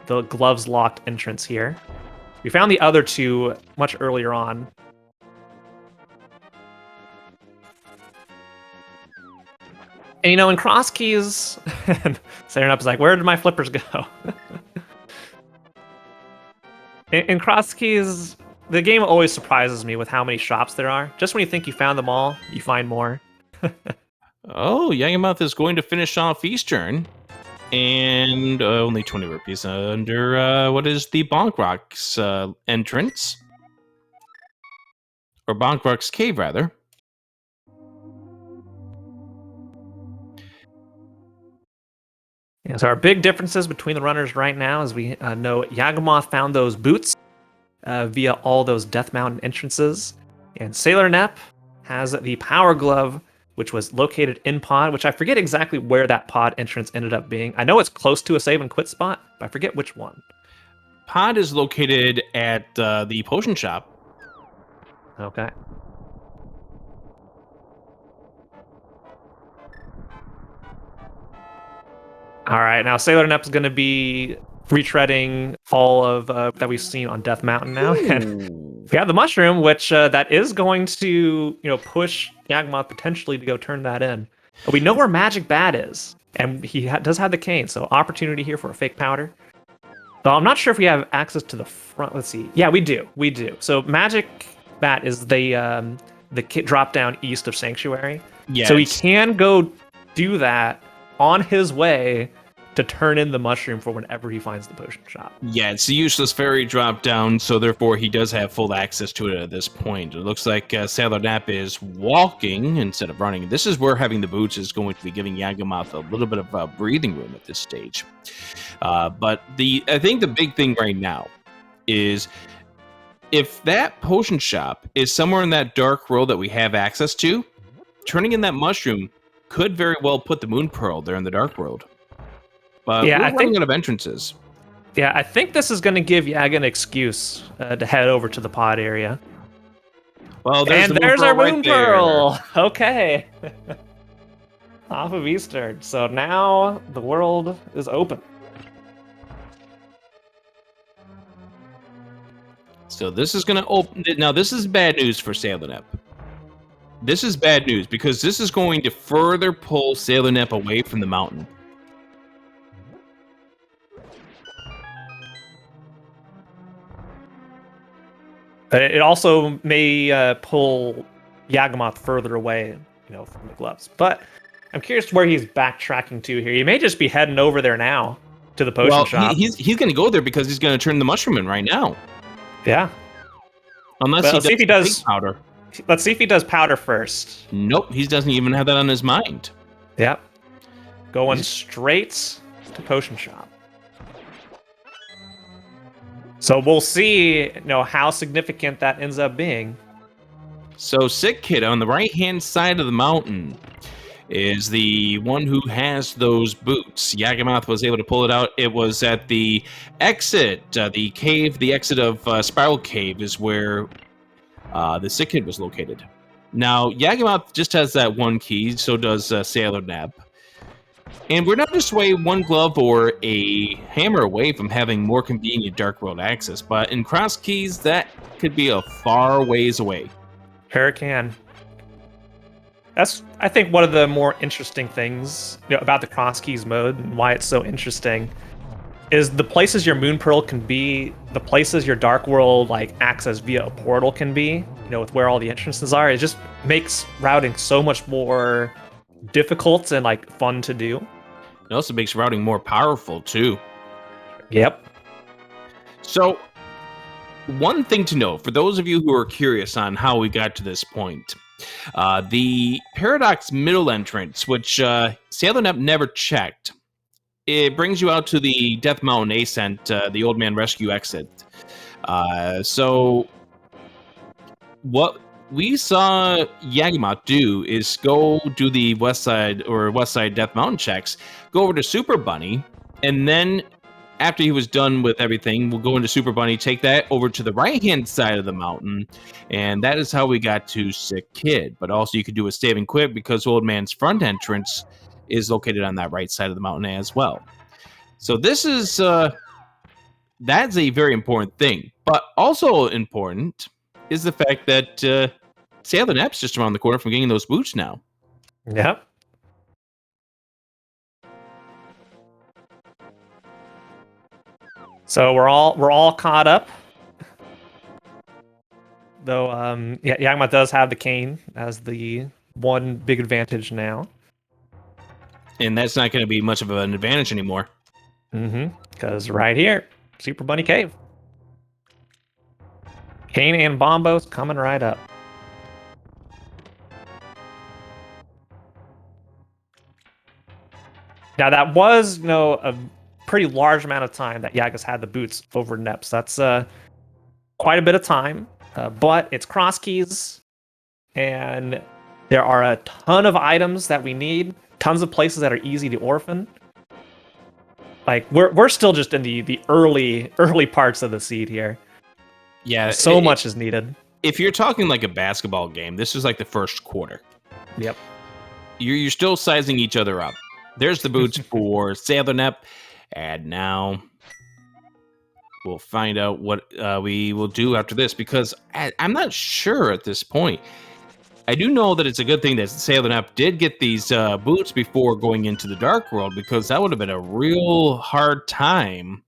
gloves locked entrance here. We found the other 2 much earlier on. And in cross keys, Sailor Nep is like, where did my flippers go? in cross keys, the game always surprises me with how many shops there are. Just when you think you found them all, you find more. Oh, Yagamoth is going to finish off Eastern. And only 20 rupees under, what is the Bonk Rocks entrance? Or Bonk Rocks cave, rather. Yeah, so our big differences between the runners right now is we know Yagamoth found those boots via all those Death Mountain entrances. And Sailor Nep has the Power Glove, which was located in PoD, which I forget exactly where that PoD entrance ended up being. I know it's close to a save and quit spot, but I forget which one. PoD is located at the potion shop. Okay. All right, now Sailor Nep is going to be retreading all of that we've seen on Death Mountain now. And we have the mushroom, which that is going to push Yagamoth potentially to go turn that in. But we know where Magic Bat is, and he does have the cane, so opportunity here for a fake powder. Though I'm not sure if we have access to the front. Let's see. Yeah, we do. We do. So Magic Bat is the drop down east of Sanctuary. Yes. So he can go do that on his way to turn in the mushroom for whenever he finds the potion shop. Yeah, it's a useless fairy drop down, so therefore he does have full access to it at this point. It looks like Sailor Nep is walking instead of running. This is where having the boots is going to be giving Yagamoth a little bit of breathing room at this stage. But I think the big thing right now is if that potion shop is somewhere in that dark world that we have access to, turning in that mushroom could very well put the Moon Pearl there in the dark world. But yeah, we're running out of entrances. Yeah, I think this is going to give Yaga an excuse to head over to the PoD area. Well, there's our Moon Pearl. Okay. Off of Eastern. So now the world is open. So this is going to open. Now, this is bad news for Sailor Nep. This is bad news because this is going to further pull Sailor Nep away from the mountain. It also may pull Yagamoth further away, from the gloves. But I'm curious where he's backtracking to here. He may just be heading over there now to the potion shop. He's going to go there because he's going to turn the mushroom in right now. Yeah. Unless see if he does powder. Let's see if he does powder first. Nope, he doesn't even have that on his mind. Yep. Going straight to potion shop. So we'll see, how significant that ends up being. So Sick Kid on the right-hand side of the mountain is the one who has those boots. Yagamoth was able to pull it out. It was at the exit, the cave, the exit of Spiral Cave is where the Sick Kid was located. Now, Yagamoth just has that one key, so does Sailor Nap. And we're not just one glove or a hammer away from having more convenient Dark World access, but in Cross Keys, that could be a far ways away. Sure can. That's, I think, one of the more interesting things about the Cross Keys mode and why it's so interesting is the places your Moon Pearl can be, the places your Dark World access via a portal can be, with where all the entrances are. It just makes routing so much more difficult and fun to do. It also makes routing more powerful too. Yep. So, one thing to know for those of you who are curious on how we got to this point, the Paradox middle entrance, which Sailor Nep never checked, it brings you out to the Death Mountain Ascent, the Old Man Rescue exit. So, what we saw Yagamoth do is go do the West Side Death Mountain checks, go over to Super Bunny, and then after he was done with everything, we'll go into Super Bunny, take that over to the right-hand side of the mountain, and that is how we got to Sick Kid. But also you could do a save and quit because Old Man's front entrance is located on that right side of the mountain as well. So this is, that's a very important thing. But also important is the fact that Sailor Nep's just around the corner from getting those boots now. Yep. So we're all caught up. Though Yagamoth does have the cane as the one big advantage now. And that's not going to be much of an advantage anymore. Because right here, Super Bunny Cave. Cane and Bombos coming right up. Now that was, a pretty large amount of time that Yagas had the boots over Neps. That's quite a bit of time, but it's Cross Keys, and there are a ton of items that we need, tons of places that are easy to orphan. We're still just in the early parts of the seed here. Yeah, so much is needed. If you're talking like a basketball game, this is like the first quarter. Yep. You're still sizing each other up. There's the boots for Sailor Nep, and now we'll find out what we will do after this, because I'm not sure at this point. I do know that it's a good thing that Sailor Nep did get these boots before going into the Dark World, because that would have been a real hard time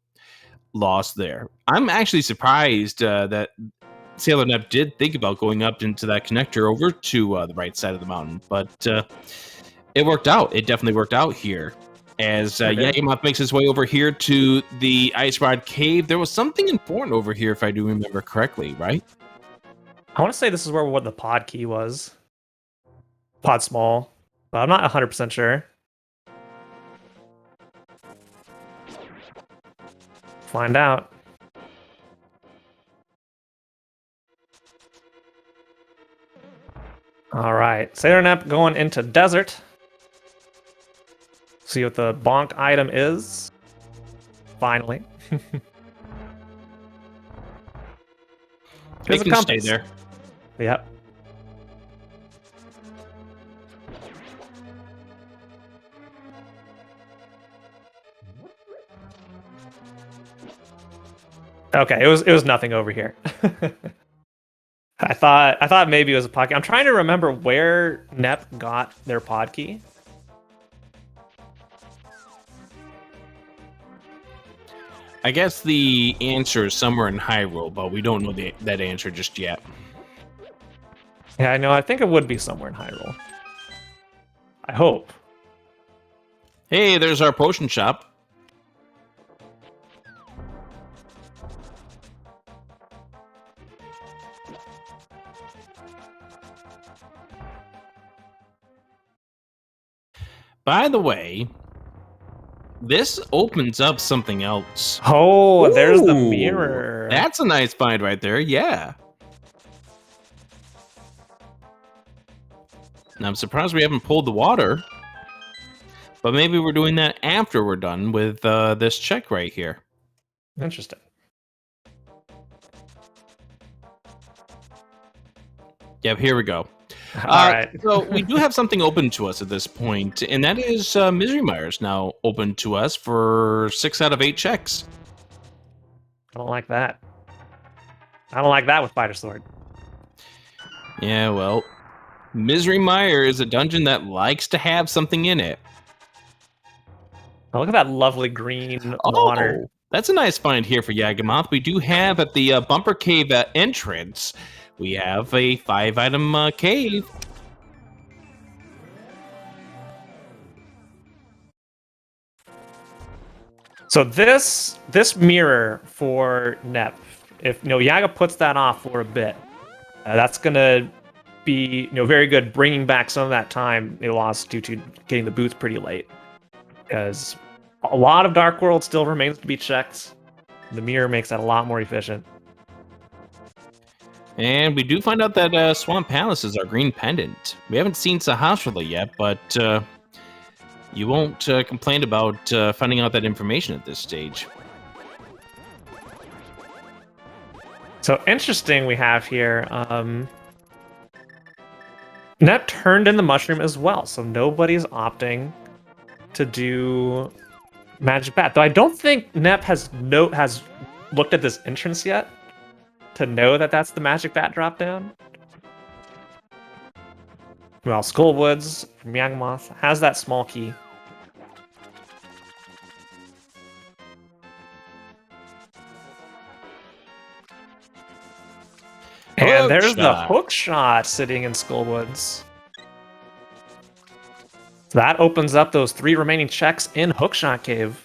lost there. I'm actually surprised that Sailor Nep did think about going up into that connector over to the right side of the mountain, but it worked out. It definitely worked out here. As Yagamoth makes his way over here to the Ice Rod Cave, there was something important over here, if I do remember correctly, right? I want to say this is where the pod key was. Pod small, but I'm not 100% sure. Find out. All right, Sailor Nep going into desert. See what the bonk item is. Finally. They can stay there. Yep. Okay, it was nothing over here. I thought maybe it was a pod key. I'm trying to remember where Nep got their pod key. I guess the answer is somewhere in Hyrule, but we don't know that answer just yet. Yeah, I know. I think it would be somewhere in Hyrule. I hope. Hey, there's our potion shop. By the way, this opens up something else. Oh, there's the Ooh, mirror. That's a nice find right there, yeah. Now, I'm surprised we haven't pulled the water. But maybe we're doing that after we're done with this check right here. Interesting. Yep, here we go. All right. So we do have something open to us at this point, and that is Misery Mire's now open to us for 6 out of 8 checks. I don't like that. I don't like that with Fighter Sword. Yeah, well, Misery Mire is a dungeon that likes to have something in it. Oh, look at that lovely green water. That's a nice find here for Yagamoth. We do have at the Bumper Cave entrance, we have a 5-item cave. So this mirror for Nep, if Yaga puts that off for a bit, that's gonna be very good, bringing back some of that time they lost due to getting the booth pretty late, because a lot of Dark World still remains to be checked. The mirror makes that a lot more efficient. And we do find out that Swamp Palace is our green pendant. We haven't seen Sahasrahla yet, but you won't complain about finding out that information at this stage. So interesting we have here. Nep turned in the mushroom as well, so nobody's opting to do Magic Bat. Though I don't think Nep has looked at this entrance yet to know that that's the Magic Bat drop down. Well, Skullwoods from Yagamoth has that small key. And there's the hook shot sitting in Skullwoods. So that opens up those 3 remaining checks in Hookshot Cave.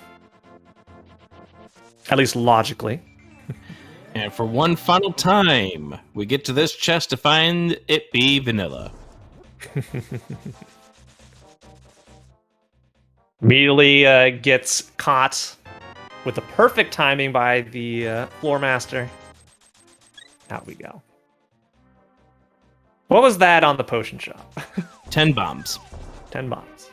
At least logically. And for one final time, we get to this chest to find it be vanilla. Immediately gets caught with the perfect timing by the floor master. Out we go. What was that on the potion shop? 10 bombs. 10 bombs.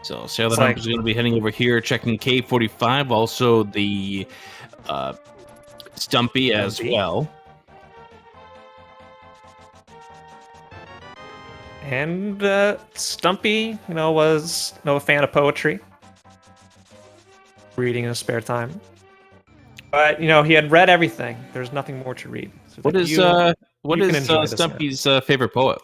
So Sailor Hump is going to be heading over here, checking K45, also the Stumpy as well. And Stumpy, was a fan of poetry, reading in his spare time. But he had read everything. There's nothing more to read. So what is Stumpy's favorite poet?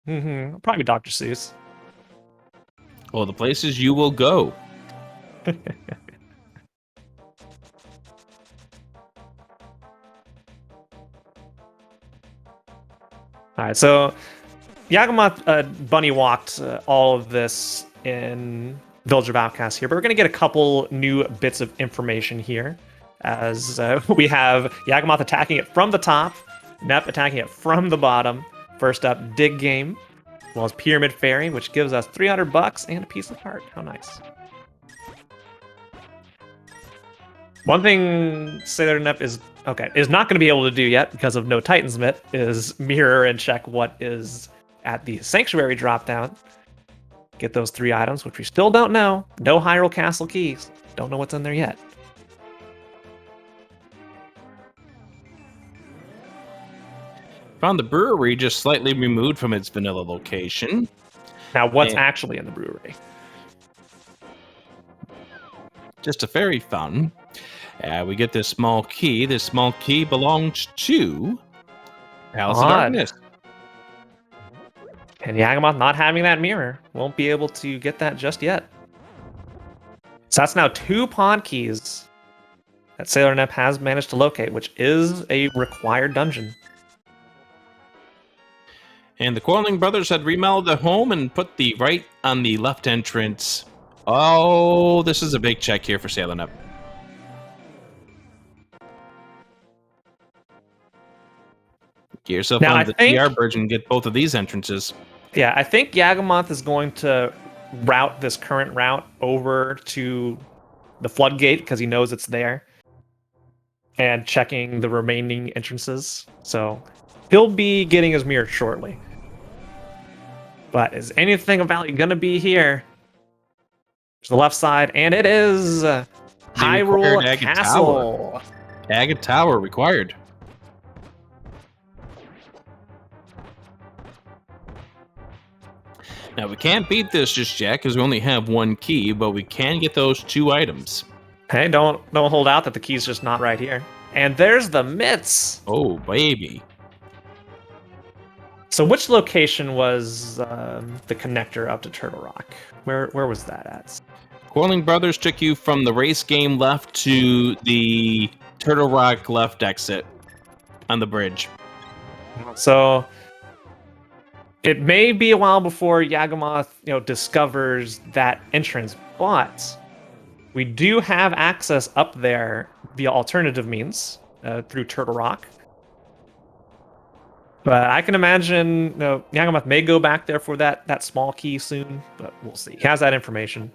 Probably Dr. Seuss. Well, the places you will go. All right, so Yagamoth bunny walked all of this in Village of Outcasts here, but we're going to get a couple new bits of information here, as we have Yagamoth attacking it from the top, Nep attacking it from the bottom. First up, Dig Game, as well as Pyramid Fairy, which gives us $300 and a piece of heart. How nice. One thing Sailor Nep is not going to be able to do yet because of no Titan's Mitt is mirror and check what is at the Sanctuary dropdown. Get those 3 items, which we still don't know. No Hyrule Castle keys. Don't know what's in there yet. Found the brewery just slightly removed from its vanilla location. Now, what's actually in the brewery? Just a fairy fountain. We get this small key. This small key belongs to Palace of Darkness. And Yagamoth not having that mirror won't be able to get that just yet. So that's now 2 PoD keys that Sailor Nep has managed to locate, which is a required dungeon. And the Quarreling Brothers had remodeled their home and put the right on the left entrance. Oh, this is a big check here for Sailor Nep. Get yourself Now, onto the TR bridge and get both of these entrances. Yeah, I think Yagamoth is going to route this current route over to the floodgate because he knows it's there, and checking the remaining entrances. So he'll be getting his mirror shortly. But is anything of value going to be here? To the left side, and it is Hyrule Castle. Agate Tower required. Now, we can't beat this just yet because we only have one key, but we can get those 2 items. Hey, don't hold out that the key's just not right here. And there's the mitts. Oh, baby. So which location was the connector up to Turtle Rock? Where was that at? Quarling Brothers took you from the race game left to the Turtle Rock left exit on the bridge. So it may be a while before Yagamoth, discovers that entrance, but we do have access up there via alternative means through Turtle Rock. But I can imagine Yagamoth may go back there for that small key soon, but we'll see. He has that information.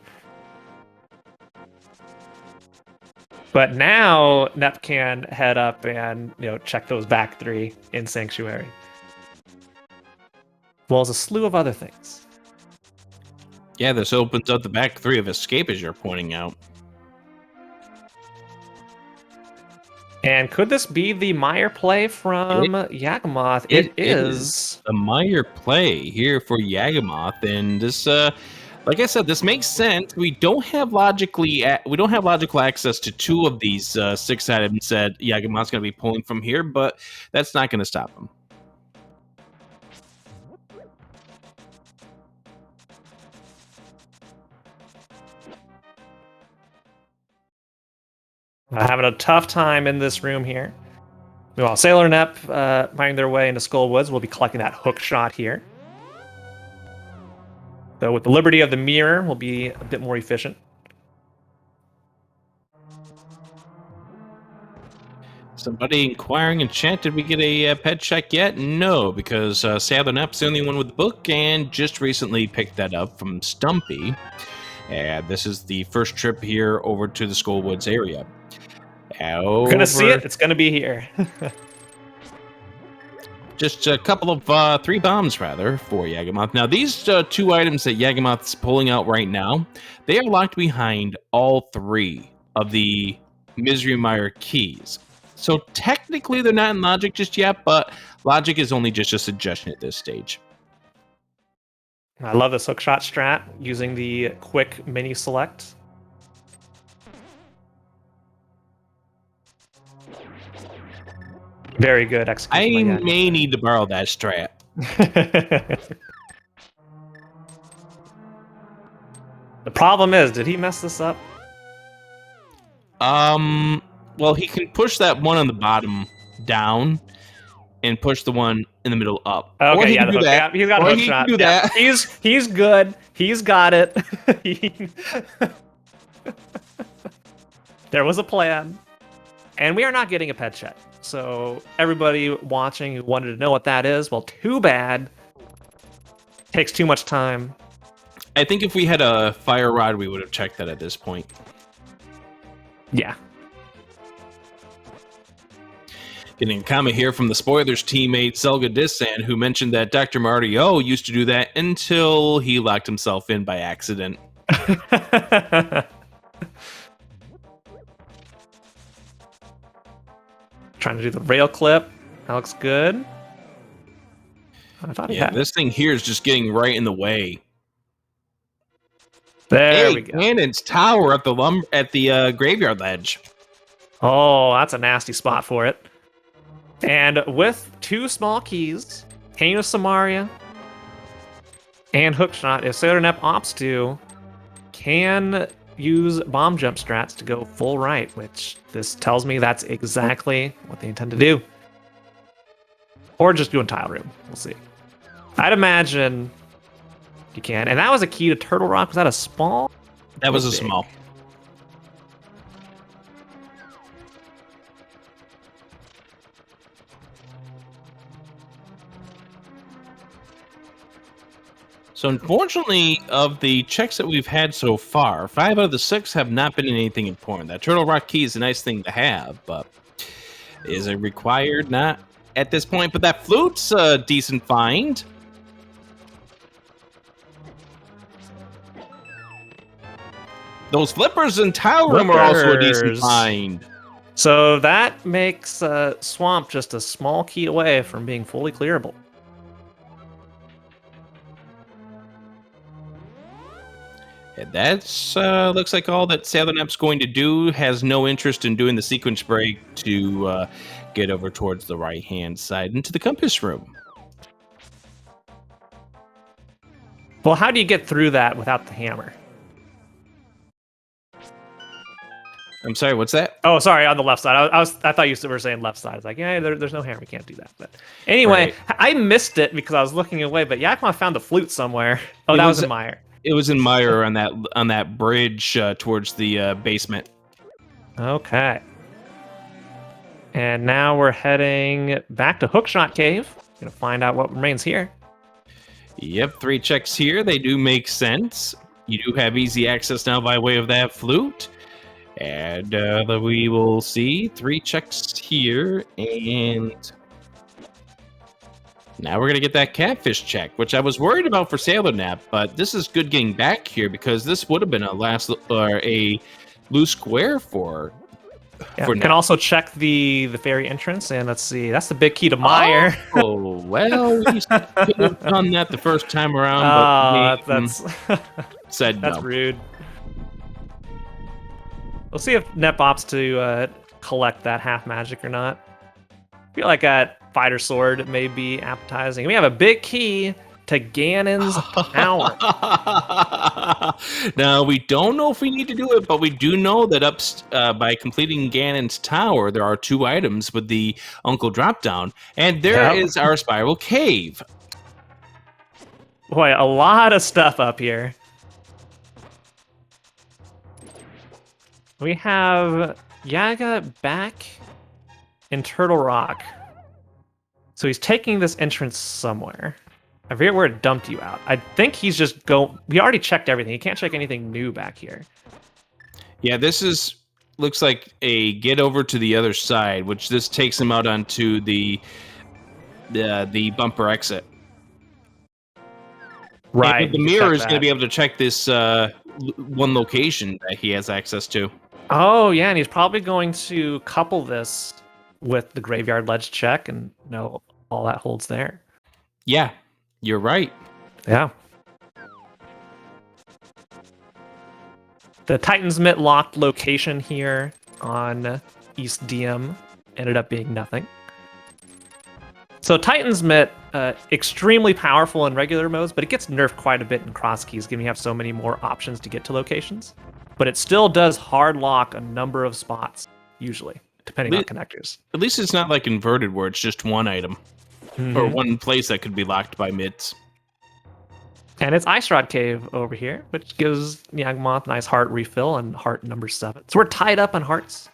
But now Nep can head up and check those back 3 in Sanctuary. Well, as a slew of other things. Yeah, this opens up the back 3 of escape, as you're pointing out. And could this be the Meyer play from Yagamoth? It is the Meyer play here for Yagamoth, and this, like I said, this makes sense. We don't have logical access to 2 of these 6 items that Yagamoth's going to be pulling from here, but that's not going to stop him. having a tough time in this room here. While Sailor and Nep finding their way into Skull Woods, we'll be collecting that hook shot here. Though with the liberty of the mirror, we'll be a bit more efficient. Somebody inquiring in chat, did we get a pet check yet? No, because Sailor Nep's the only one with the book and just recently picked that up from Stumpy. And this is the first trip here over to the Skull Woods area. We're going to see it. It's going to be here. Just a couple of 3 bombs, rather, for Yagamoth. Now, these 2 items that Yagamoth's pulling out right now, they are locked behind all 3 of the Misery Mire keys. So technically, they're not in logic just yet, but logic is only just a suggestion at this stage. I love this hookshot strat, using the quick mini select. Very good execution. I may need to borrow that strat. The problem is, did he mess this up? Well, he can push that one on the bottom down and push the one in the middle up. Okay, or he yeah, can do that. He's got a hook shot. Do that. He's good. He's got it. There was a plan. And we are not getting a pet check. So everybody watching who wanted to know what that is, well, too bad. Takes too much time. I think if we had a fire rod, we would have checked that at this point. Yeah. Getting a comment here from the Spoilers teammate, Selga Dissan, who mentioned that Dr. Mario used to do that until he locked himself in by accident. Trying to do the rail clip. That looks good. I thought this thing here is just getting right in the way. There we go. Ganon's tower at the graveyard ledge. Oh, that's a nasty spot for it. And with 2 small keys, Cane of Samaria and Hookshot, if Sailor Nep opts to, can use bomb jump strats to go full right, which this tells me that's exactly what they intend to do. Or just doing tile room. We'll see. I'd imagine you can. And that was a key to Turtle Rock. Was that a small? That was a small. So unfortunately, of the checks that we've had so far, 5 out of the 6 have not been in anything important. That Turtle Rock key is a nice thing to have, but is it required? Not at this point, but that flute's a decent find. Those flippers in Tile Room are also a decent find. So that makes Swamp just a small key away from being fully clearable. And that's looks like all that Sailor Nep's going to do. Has no interest in doing the sequence break to get over towards the right-hand side into the compass room. Well, how do you get through that without the hammer? I'm sorry, what's that? Oh, sorry, on the left side. I thought you were saying left side. It's like, yeah, there's no hammer. We can't do that. But anyway, Right. I missed it because I was looking away. But Yakima found the flute somewhere. Oh, that was in Meyer. It was in Meyer on that bridge towards the basement. Okay. And now we're heading back to Hookshot Cave. Gonna find out what remains here. Yep, 3 checks here. They do make sense. You do have easy access now by way of that flute. And we will see 3 checks here. And now we're going to get that catfish check, which I was worried about for Sailor Nap. But this is good getting back here because this would have been a loose square for Can also check the fairy entrance. And let's see. That's the big key to Meyer. Oh, well, we could have done that the first time around. But that's said that's no. rude. We'll see if Nep opts to collect that half magic or not. I feel like that fighter sword may be appetizing. We have a big key to Ganon's tower. Now, we don't know if we need to do it, but we do know that by completing Ganon's tower, there are 2 items with the Uncle drop down, and there is our spiral cave. Boy, a lot of stuff up here. We have Yaga back in Turtle Rock. So he's taking this entrance somewhere. I forget where it dumped you out. I think he's just we already checked everything. He can't check anything new back here. Yeah, this looks like a get over to the other side, which this takes him out onto the bumper exit. Right. And the mirror is going to be able to check this one location that he has access to. Oh, yeah, and he's probably going to couple this with the graveyard ledge check and know all that holds there. Yeah, you're right. Yeah. The Titan's Mitt locked location here on East DM ended up being nothing. So Titan's Mitt, extremely powerful in regular modes, but it gets nerfed quite a bit in cross keys, given you have so many more options to get to locations. But it still does hard lock a number of spots, usually, depending on connectors. At least it's not like inverted, where it's just one item or one place that could be locked by mitts. And it's Ice Rod Cave over here, which gives Yagmoth a nice heart refill and heart number 7. So we're tied up on hearts.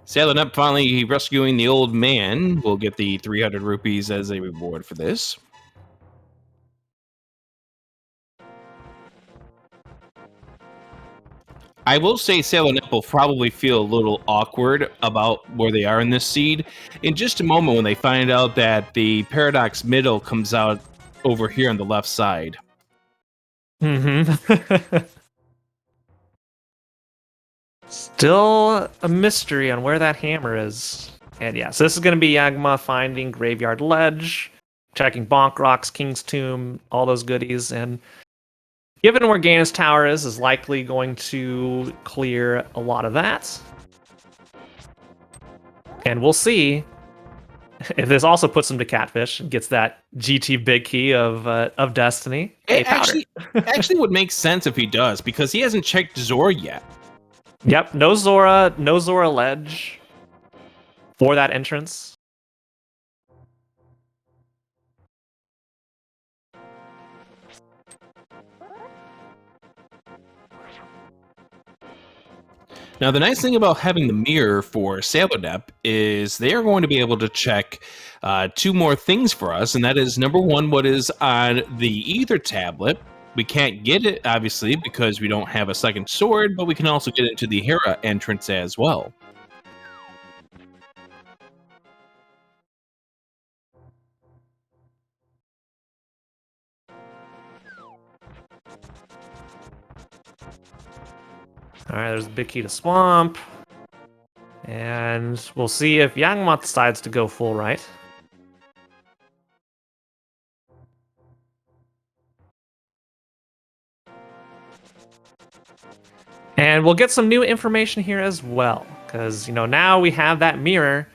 Sailor Nep finally rescuing the old man. We'll get the 300 rupees as a reward for this. I will say Sailor Nep will probably feel a little awkward about where they are in this seed in just a moment when they find out that the Paradox Middle comes out over here on the left side. Still a mystery on where that hammer is. And yeah, so this is going to be Yagma finding Graveyard Ledge, checking Bonk Rocks, King's Tomb, all those goodies, and given where Ganon's Tower is likely going to clear a lot of that. And we'll see if this also puts him to Catfish and gets that GT big key of Destiny. It actually would make sense if he does, because he hasn't checked Zora yet. Yep, no Zora ledge for that entrance. Now, the nice thing about having the mirror for Sailor Nep is they are going to be able to check two more things for us, and that is number one, what is on the Ether tablet. We can't get it, obviously, because we don't have a second sword, but we can also get into the Hera entrance as well. All right, there's the big key to swamp. And we'll see if Yangmoth decides to go full right. And we'll get some new information here as well. Because, now we have that mirror.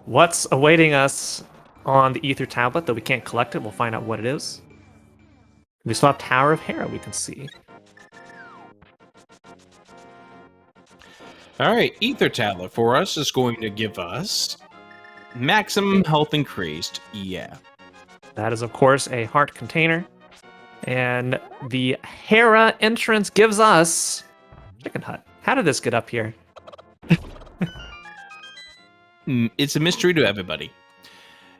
What's awaiting us on the Ether tablet, though we can't collect it. We'll find out what it is. We still have Tower of Hera we can see. All right, Ether tablet for us is going to give us maximum health increased. Yeah. That is, of course, a heart container. And the Hera entrance gives us Chicken Hut. How did this get up here? It's a mystery to everybody.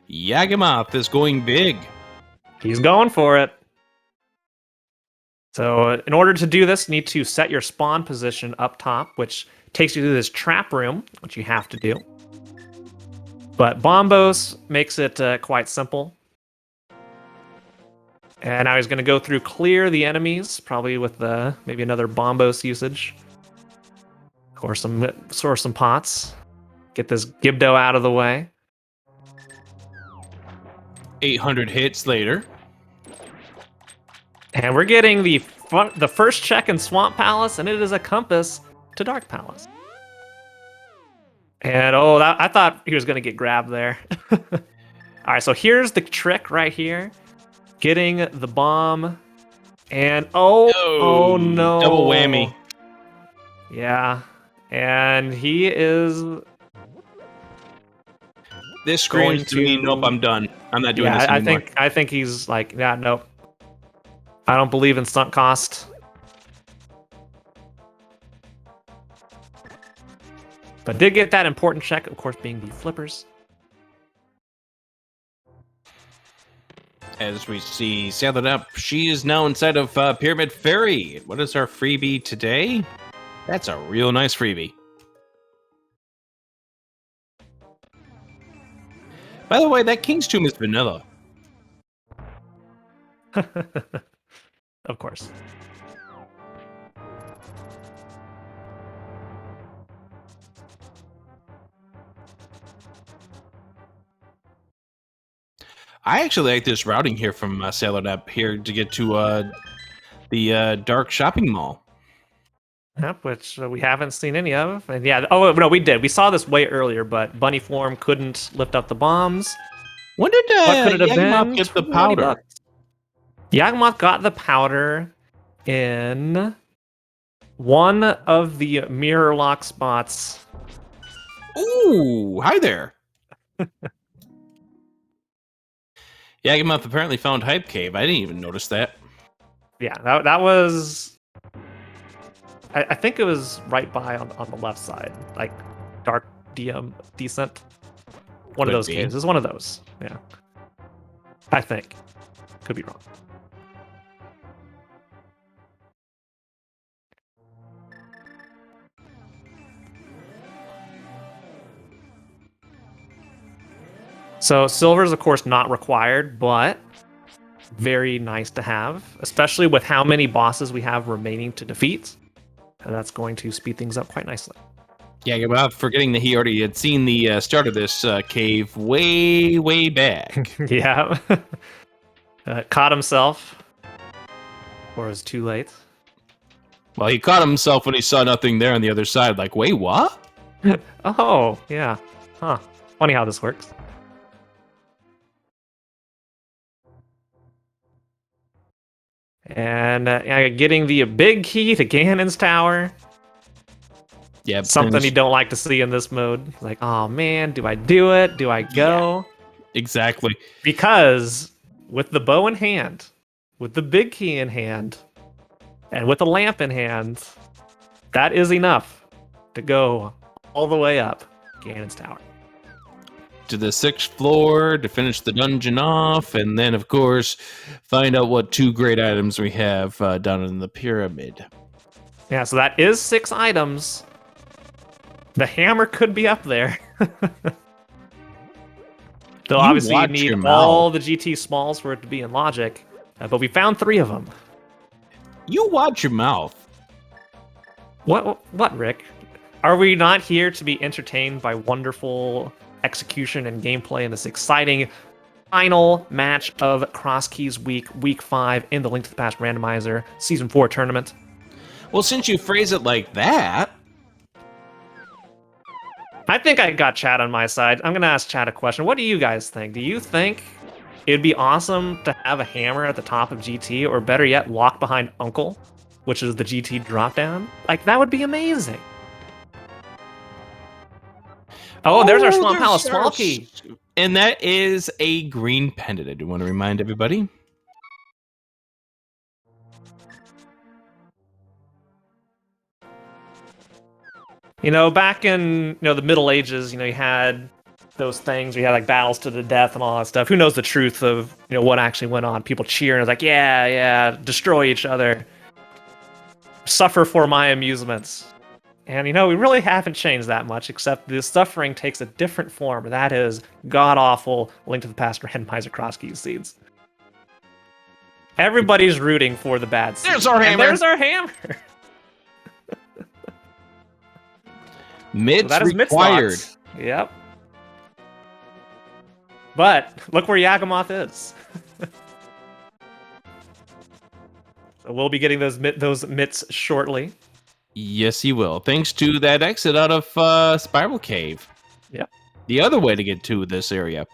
Yagamoth is going big. He's going for it. So in order to do this, you need to set your spawn position up top, which takes you to this trap room, which you have to do. But Bombos makes it quite simple. And now he's going to go through clear the enemies, probably with maybe another Bombos usage. Or some pots. Get this Gibdo out of the way. 800 hits later. And we're getting the first check in Swamp Palace, and it is a compass to Dark Palace. And I thought he was going to get grabbed there. All right, so here's the trick right here. Getting the bomb. And oh no. Double whammy. Yeah. And he is... This screams to me, nope, I'm done. I'm not doing this anymore. I think he's like, yeah, nope. I don't believe in sunk cost. But did get that important check, of course, being the flippers. As we see Sailor Up, she is now inside of Pyramid Ferry. What is our freebie today? That's a real nice freebie. By the way, that King's Tomb is vanilla. Of course. I actually like this routing here from Sailor Up here to get to the Dark Shopping Mall. Yep, which we haven't seen any of. And yeah, no, we did. We saw this way earlier, but Bunny Form couldn't lift up the bombs. When did what could it have Yagamoth been? get the powder? Yagamoth got the powder in one of the mirror lock spots. Ooh, hi there. Yagamoth apparently found Hype Cave. I didn't even notice that. Yeah, that was... I think it was right by on the left side, like Dark Descent. One of those caves. It was one of those. Yeah. I think. Could be wrong. So silver is of course not required, but very nice to have, especially with how many bosses we have remaining to defeat. And that's going to speed things up quite nicely. Yeah, without forgetting that he already had seen the start of this cave way back. Yeah. Caught himself. Or is too late. Well, he caught himself when he saw nothing there on the other side. Like, wait, what? Oh, yeah. Huh. Funny how this works. And getting the big key to Ganon's tower. Yeah, something you don't like to see in this mode. Like, oh man, do I do it? Do I go? Yeah, exactly. Because with the bow in hand, with the big key in hand, and with the lamp in hand, that is enough to go all the way up Ganon's tower. to the 6th floor to finish the dungeon off, and then, of course, find out what 2 great items we have down in the pyramid. Yeah, so that is 6 items. The hammer could be up there. They'll obviously need all the GT smalls for it to be in logic, but we found 3 of them. You watch your mouth. What, Rick? Are we not here to be entertained by wonderful execution and gameplay in this exciting final match of Cross Keys Week 5 in the Link to the Past Randomizer Season 4 tournament? Well, since you phrase it like that... I think I got Chad on my side. I'm going to ask Chad a question. What do you guys think? Do you think it'd be awesome to have a hammer at the top of GT, or better yet, lock behind Uncle, which is the GT dropdown? Like, that would be amazing. Oh, there's our Swamp Palace small key. And that is a green pendant. I do want to remind everybody. You know, back in the Middle Ages, you had those things where you had like battles to the death and all that stuff. Who knows the truth of what actually went on? People cheering, it's like, yeah, destroy each other, suffer for my amusements. And we really haven't changed that much, except the suffering takes a different form. That is god-awful Link to the Past Randomizer Cross Keys seeds. Everybody's rooting for the bad seeds. There's our hammer. And there's our hammer. Mitts so required. Yep. But look where Yagamoth is. So we'll be getting those mitts shortly. Yes, he will. Thanks to that exit out of Spiral Cave. Yep. The other way to get to this area.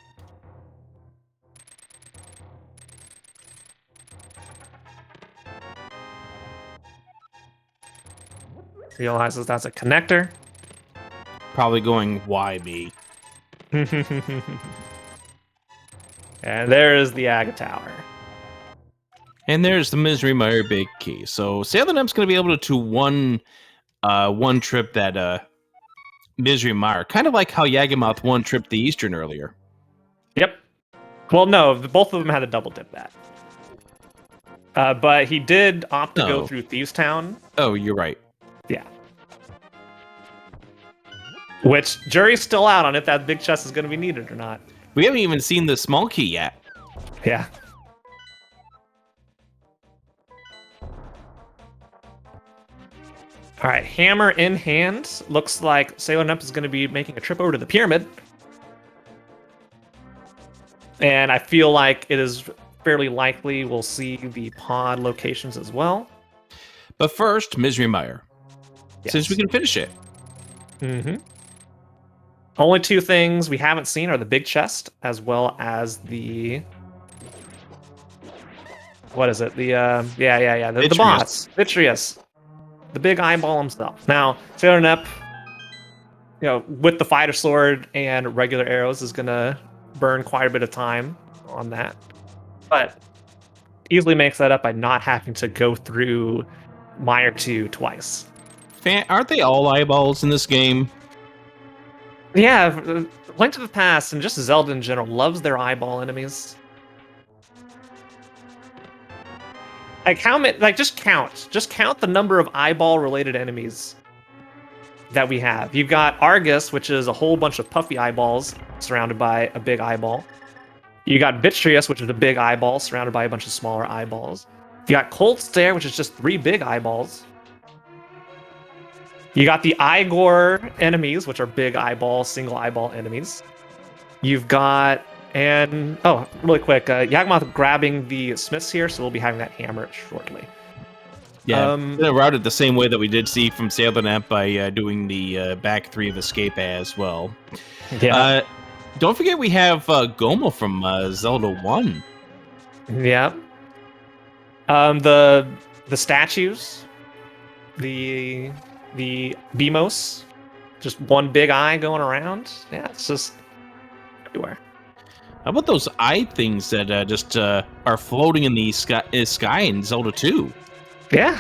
Realizes that's a connector. Probably going, why me? And there is the Aga Tower. And there's the Misery Mire Big Key. So Sailor Nemp's going to be able to one trip that Misery Mire. Kind of like how Yagamoth one tripped the Eastern earlier. Yep. Well, no, both of them had a double dip that. But he did opt to go through Thieves Town. Oh, you're right. Yeah. Which, jury's still out on if that big chest is going to be needed or not. We haven't even seen the small key yet. Yeah. All right, hammer in hand. Looks like Sailor Nemp is going to be making a trip over to the pyramid. And I feel like it is fairly likely we'll see the pod locations as well. But first, Misery Mire. Yes. Since we can finish it. Mm-hmm. Only 2 things we haven't seen are the big chest, as well as the... What is it? The the boss. Vitreous. The big eyeball himself. Now, Sailor Nep, with the fighter sword and regular arrows, is gonna burn quite a bit of time on that, but easily makes that up by not having to go through Mire 2 twice. Aren't they all eyeballs in this game? Yeah, Link to the Past and just Zelda in general loves their eyeball enemies. Like how many? Like just count the number of eyeball-related enemies that we have. You've got Argus, which is a whole bunch of puffy eyeballs surrounded by a big eyeball. You got Vitreous, which is a big eyeball surrounded by a bunch of smaller eyeballs. You got Cold Stare, which is just 3 big eyeballs. You got the Igor enemies, which are big eyeball, single eyeball enemies. You've got, and really quick, Yagamoth grabbing the smiths here, so we'll be having that hammer shortly. Yeah, routed the same way that we did see from Sailor Nemp by doing the back 3 of Escape as well. Yeah. Don't forget we have Gomo from Zelda 1. Yeah. The statues, the Beamos, just one big eye going around. Yeah, it's just everywhere. How about those eye things that just are floating in the sky in Zelda 2? Yeah.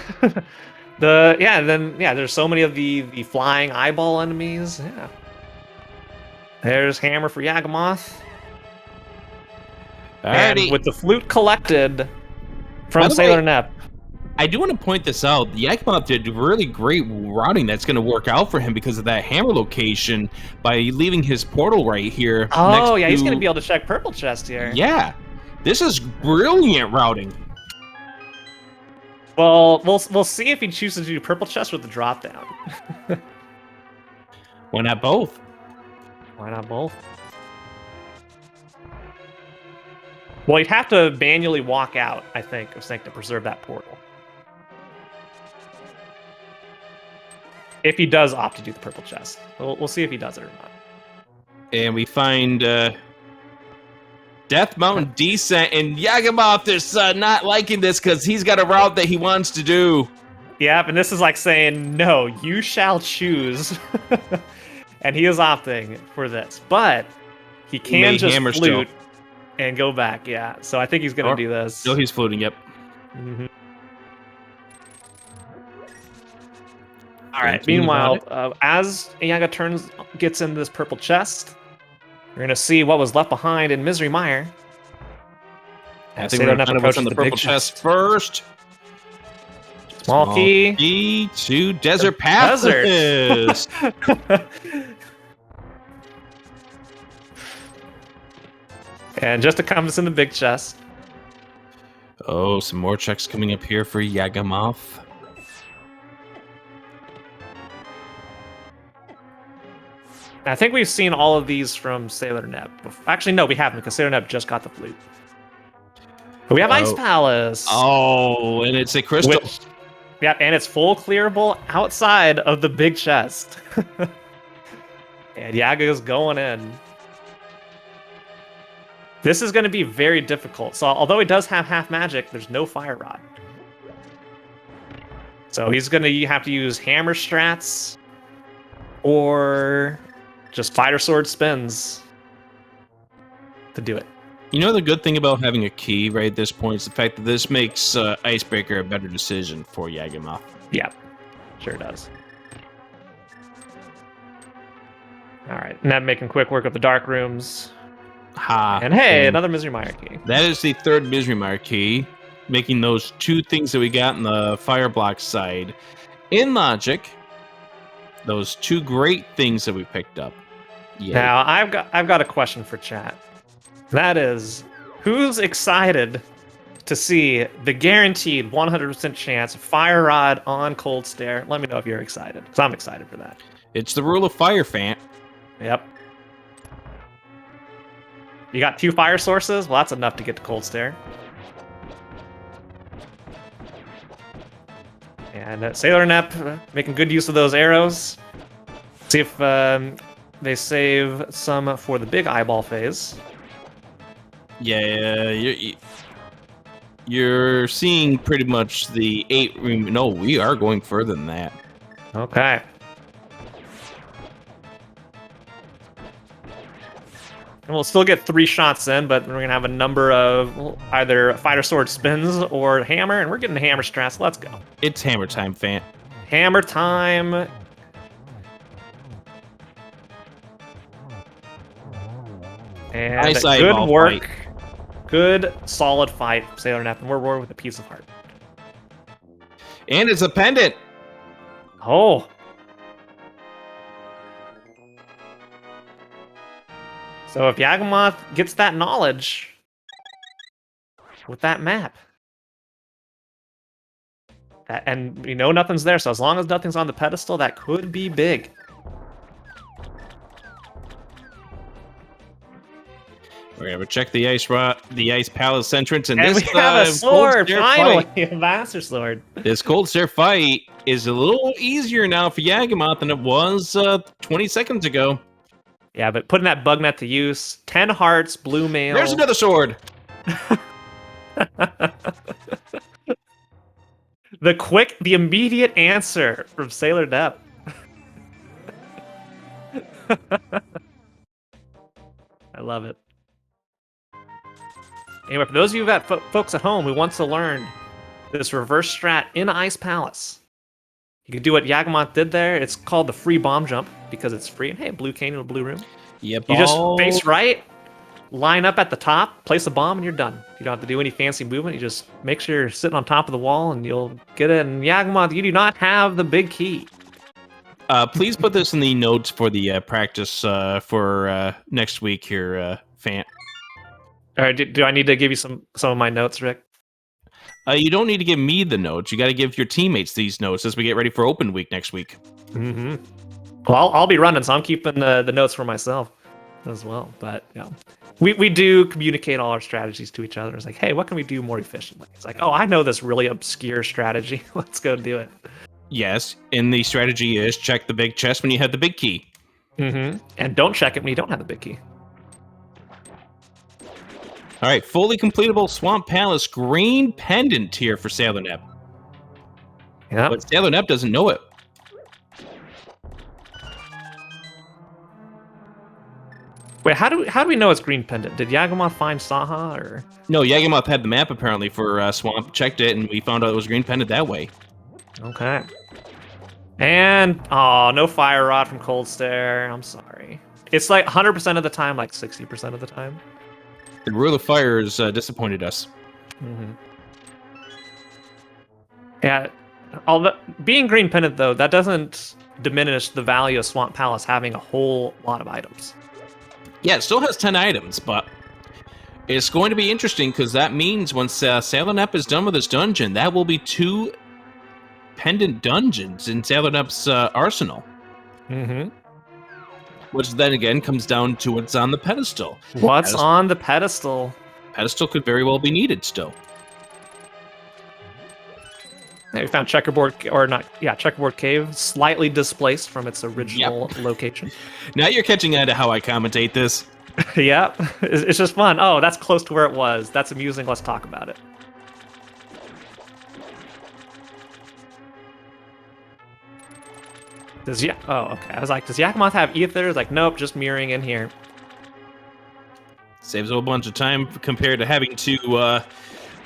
There's so many of the flying eyeball enemies. Yeah. There's hammer for Yagamoth. Alrighty. And with the flute collected By from the Sailor way, Nep. I do want to point this out. The Yagamoth did really great routing that's going to work out for him because of that hammer location by leaving his portal right here. Oh, next yeah, to... he's going to be able to check purple chest here. Yeah, this is brilliant routing. Well, we'll see if he chooses to do purple chest with the drop down. Why not both? Why not both? Well, he'd have to manually walk out, I think, of Sync to preserve that portal. If he does opt to do the purple chest. We'll see if he does it or not. And we find Death Mountain Descent, and Yagamoth is not liking this because he's got a route that he wants to do. Yep, and this is like saying, no, you shall choose. And he is opting for this. But he can just hammer flute still. and go back, yeah. So I think he's going to do this. No, he's fluting, yep. Mm-hmm. All right. Meanwhile, as Yaga gets into this purple chest, we're gonna see what was left behind in Misery Mire. I think we're gonna focus on the purple chest first. Small key to Desert Pathless. And just to come us in the big chest. Oh, some more checks coming up here for Yagamoth. I think we've seen all of these from Sailor Nep. Actually, no, we haven't, because Sailor Nep just got the flute. But we have Ice Palace. Oh, and it's a crystal. Yeah, and it's full clearable outside of the big chest. And Yaga's going in. This is going to be very difficult. So although he does have half magic, there's no fire rod. So he's going to have to use hammer strats or just fighter sword spins to do it. You know the good thing about having a key right at this point is the fact that this makes Icebreaker a better decision for Yagamoth. Yeah, sure does. All right, Neb making quick work of the dark rooms. Ha! And hey, another Misery Mire key. That is the third Misery Mire key, making those two things that we got in the fire block side. In logic, those two great things that we picked up. Yeah. Now I've got a question for chat. That is, who's excited to see the guaranteed 100% chance fire rod on Cold Stare? Let me know if you're excited, because I'm excited for that. It's the rule of fire, fan. Yep. You got 2 fire sources? Well, that's enough to get to Cold Stare. And Sailor Nep making good use of those arrows. See if they save some for the big eyeball phase. Yeah, you're seeing pretty much the 8 room. No, we are going further than that. Okay. And we'll still get 3 shots in, but we're going to have a number of either fighter sword spins or hammer, and we're getting hammer strats. Let's go. It's hammer time, fan. Hammer time. And nice good work. Fight. Good, solid fight, Sailor Nep, and we're roaring with a piece of heart. And it's a pendant. Oh. So if Yagamoth gets that knowledge with that map, and we know nothing's there, so as long as nothing's on the pedestal, that could be big. We're gonna check the ice palace entrance, and And this we have a sword, finally, fight, a master sword. This Cold Stare fight is a little easier now for Yagamoth than it was 20 seconds ago. Yeah, but putting that bug net to use, 10 hearts, blue mail. There's another sword. The immediate answer from Sailor Nep. I love it. Anyway, for those of you that folks at home who want to learn this reverse strat in Ice Palace, you can do what Yagamoth did there. It's called the free bomb jump because it's free. And hey, blue cane in a blue room. Yep. You just face right, line up at the top, place a bomb, and you're done. You don't have to do any fancy movement. You just make sure you're sitting on top of the wall, and you'll get it. And Yagamoth, you do not have the big key. Please put this in the notes for the practice for next week here, Fant. All right, do I need to give you some of my notes, Rick? You don't need to give me the notes. You got to give your teammates these notes as we get ready for open week next week. Mm-hmm. Well, I'll be running, so I'm keeping the notes for myself as well. But yeah, we do communicate all our strategies to each other. It's like, hey, what can we do more efficiently? It's like, oh, I know this really obscure strategy. Let's go do it. Yes, and the strategy is check the big chest when you have the big key. Mm-hmm. And don't check it when you don't have the big key. All right, fully completable Swamp Palace green pendant here for Sailor Nep. Yeah, But Sailor Nep doesn't know it. Wait, how do we know it's green pendant? Did Yagamoth find Saha or? No, Yagamoth had the map apparently for Swamp, checked it, and we found out it was green pendant that way. Okay. And no fire rod from Cold Stare. I'm sorry. It's like 100% of the time, like 60% of the time. The Rule of Fire has disappointed us. Mm-hmm. Yeah, being green pendant though, that doesn't diminish the value of Swamp Palace having a whole lot of items. Yeah, it still has 10 items, but it's going to be interesting because that means once Sailor Nep is done with this dungeon, that will be 2 pendant dungeons in Sailor Nep's arsenal. Mm-hmm. Which then again comes down to what's on the pedestal. What's on the pedestal? Pedestal could very well be needed still. Yeah, we found checkerboard cave, slightly displaced from its original location. Now you're catching on to how I commentate this. Yeah, it's just fun. Oh, that's close to where it was. That's amusing. Let's talk about it. Okay. I was like, does Yagamoth have ether? It's like, nope, just mirroring in here. Saves a whole bunch of time compared to having to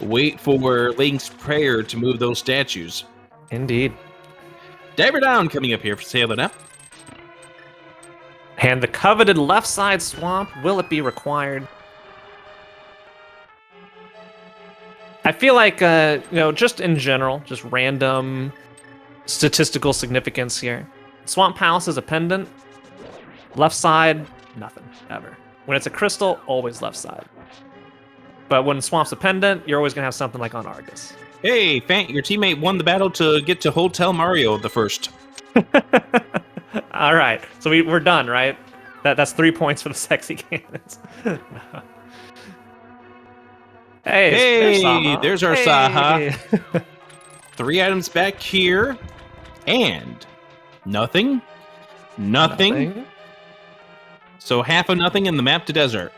wait for Link's prayer to move those statues. Indeed. Diver Down coming up here for Sailor Nep. And the coveted left side swamp, will it be required? I feel like, just in general, just random statistical significance here. Swamp Palace is a pendant. Left side, nothing, ever. When it's a crystal, always left side. But when Swamp's a pendant, you're always going to have something like on Argus. Hey, Fant, your teammate won the battle to get to Hotel Mario the first. All right, so we're done, right? That's 3 points for the sexy Ganons. Hey, there's our Hey. Saha. 3 items back here. And nothing. So half of nothing in the map to desert.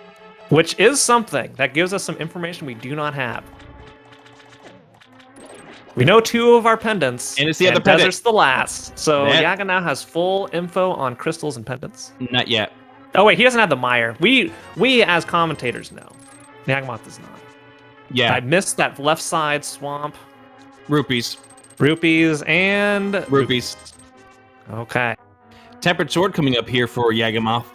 Which is something that gives us some information we do not have. We know 2 of our pendants. And it's the other pendant. Desert's the last. So That- Yaga now has full info on crystals and pendants. Not yet. Oh wait, he doesn't have the mire. We as commentators know. Yagamoth does not. Yeah. I missed that left side swamp. Rupees. Rupees and... Rupees. Okay. Tempered Sword coming up here for Yagamoth.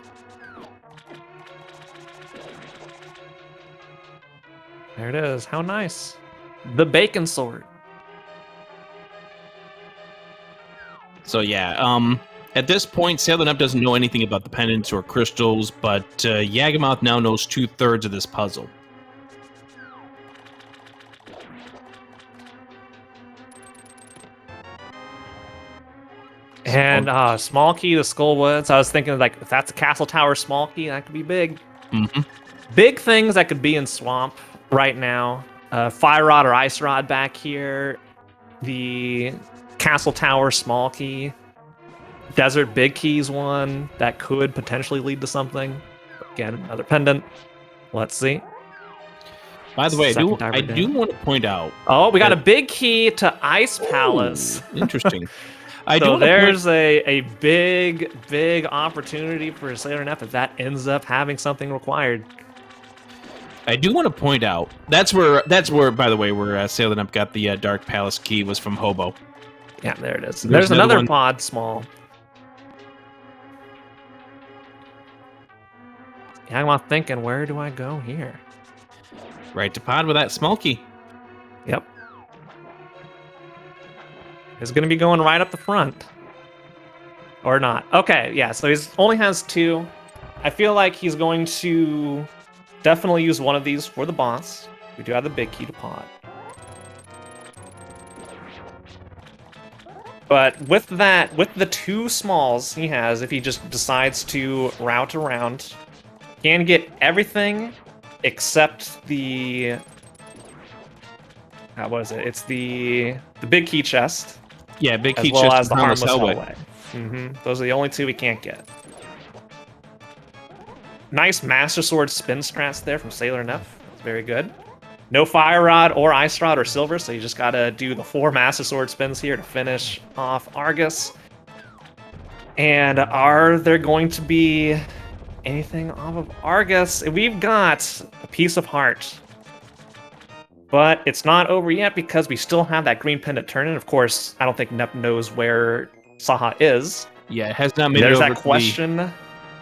There it is. How nice. The Bacon Sword. So yeah, at this point, Sailor Nep doesn't know anything about the pendants or crystals, but Yagamoth now knows 2/3 of this puzzle. And small key to Skullwoods. I was thinking, like, if that's a Castle Tower small key, that could be big. Mm-hmm. Big things that could be in Swamp right now. Fire Rod or Ice Rod back here. The Castle Tower small key. Desert big keys one that could potentially lead to something. Again, another pendant. Let's see. By the way, I Second do want to point out. Oh, we got a big key to Ice Palace. Ooh, interesting. So there's a big opportunity for Sailor Nep if that ends up having something required. I do want to point out that's where by the way where Sailor Nep got the Dark Palace key was from Hobo. Yeah, there it is. There's another pod small. Yagamoth thinking, where do I go here? Right to pod with that small key. Yep. He's going to be going right up the front. Or not. Okay, yeah, so he's only has 2. I feel like he's going to definitely use one of these for the boss. We do have the big key to pod. But with that, with the 2 smalls he has, if he just decides to route around, he can get everything except the... what is it? It's the big key chest. Yeah, big as key well chest as the and harmless hellway. hellway. Those are the only 2 we can't get. Nice Master Sword spin strats there from Sailor Neff. That's very good. No Fire Rod or Ice Rod or Silver, so you just gotta do the 4 Master Sword spins here to finish off Argus. And are there going to be anything off of Argus? We've got a Piece of Heart. But it's not over yet because we still have that green pendant turn-in. Of course, I don't think Nep knows where Saha is. Yeah, it has not made it There's over that question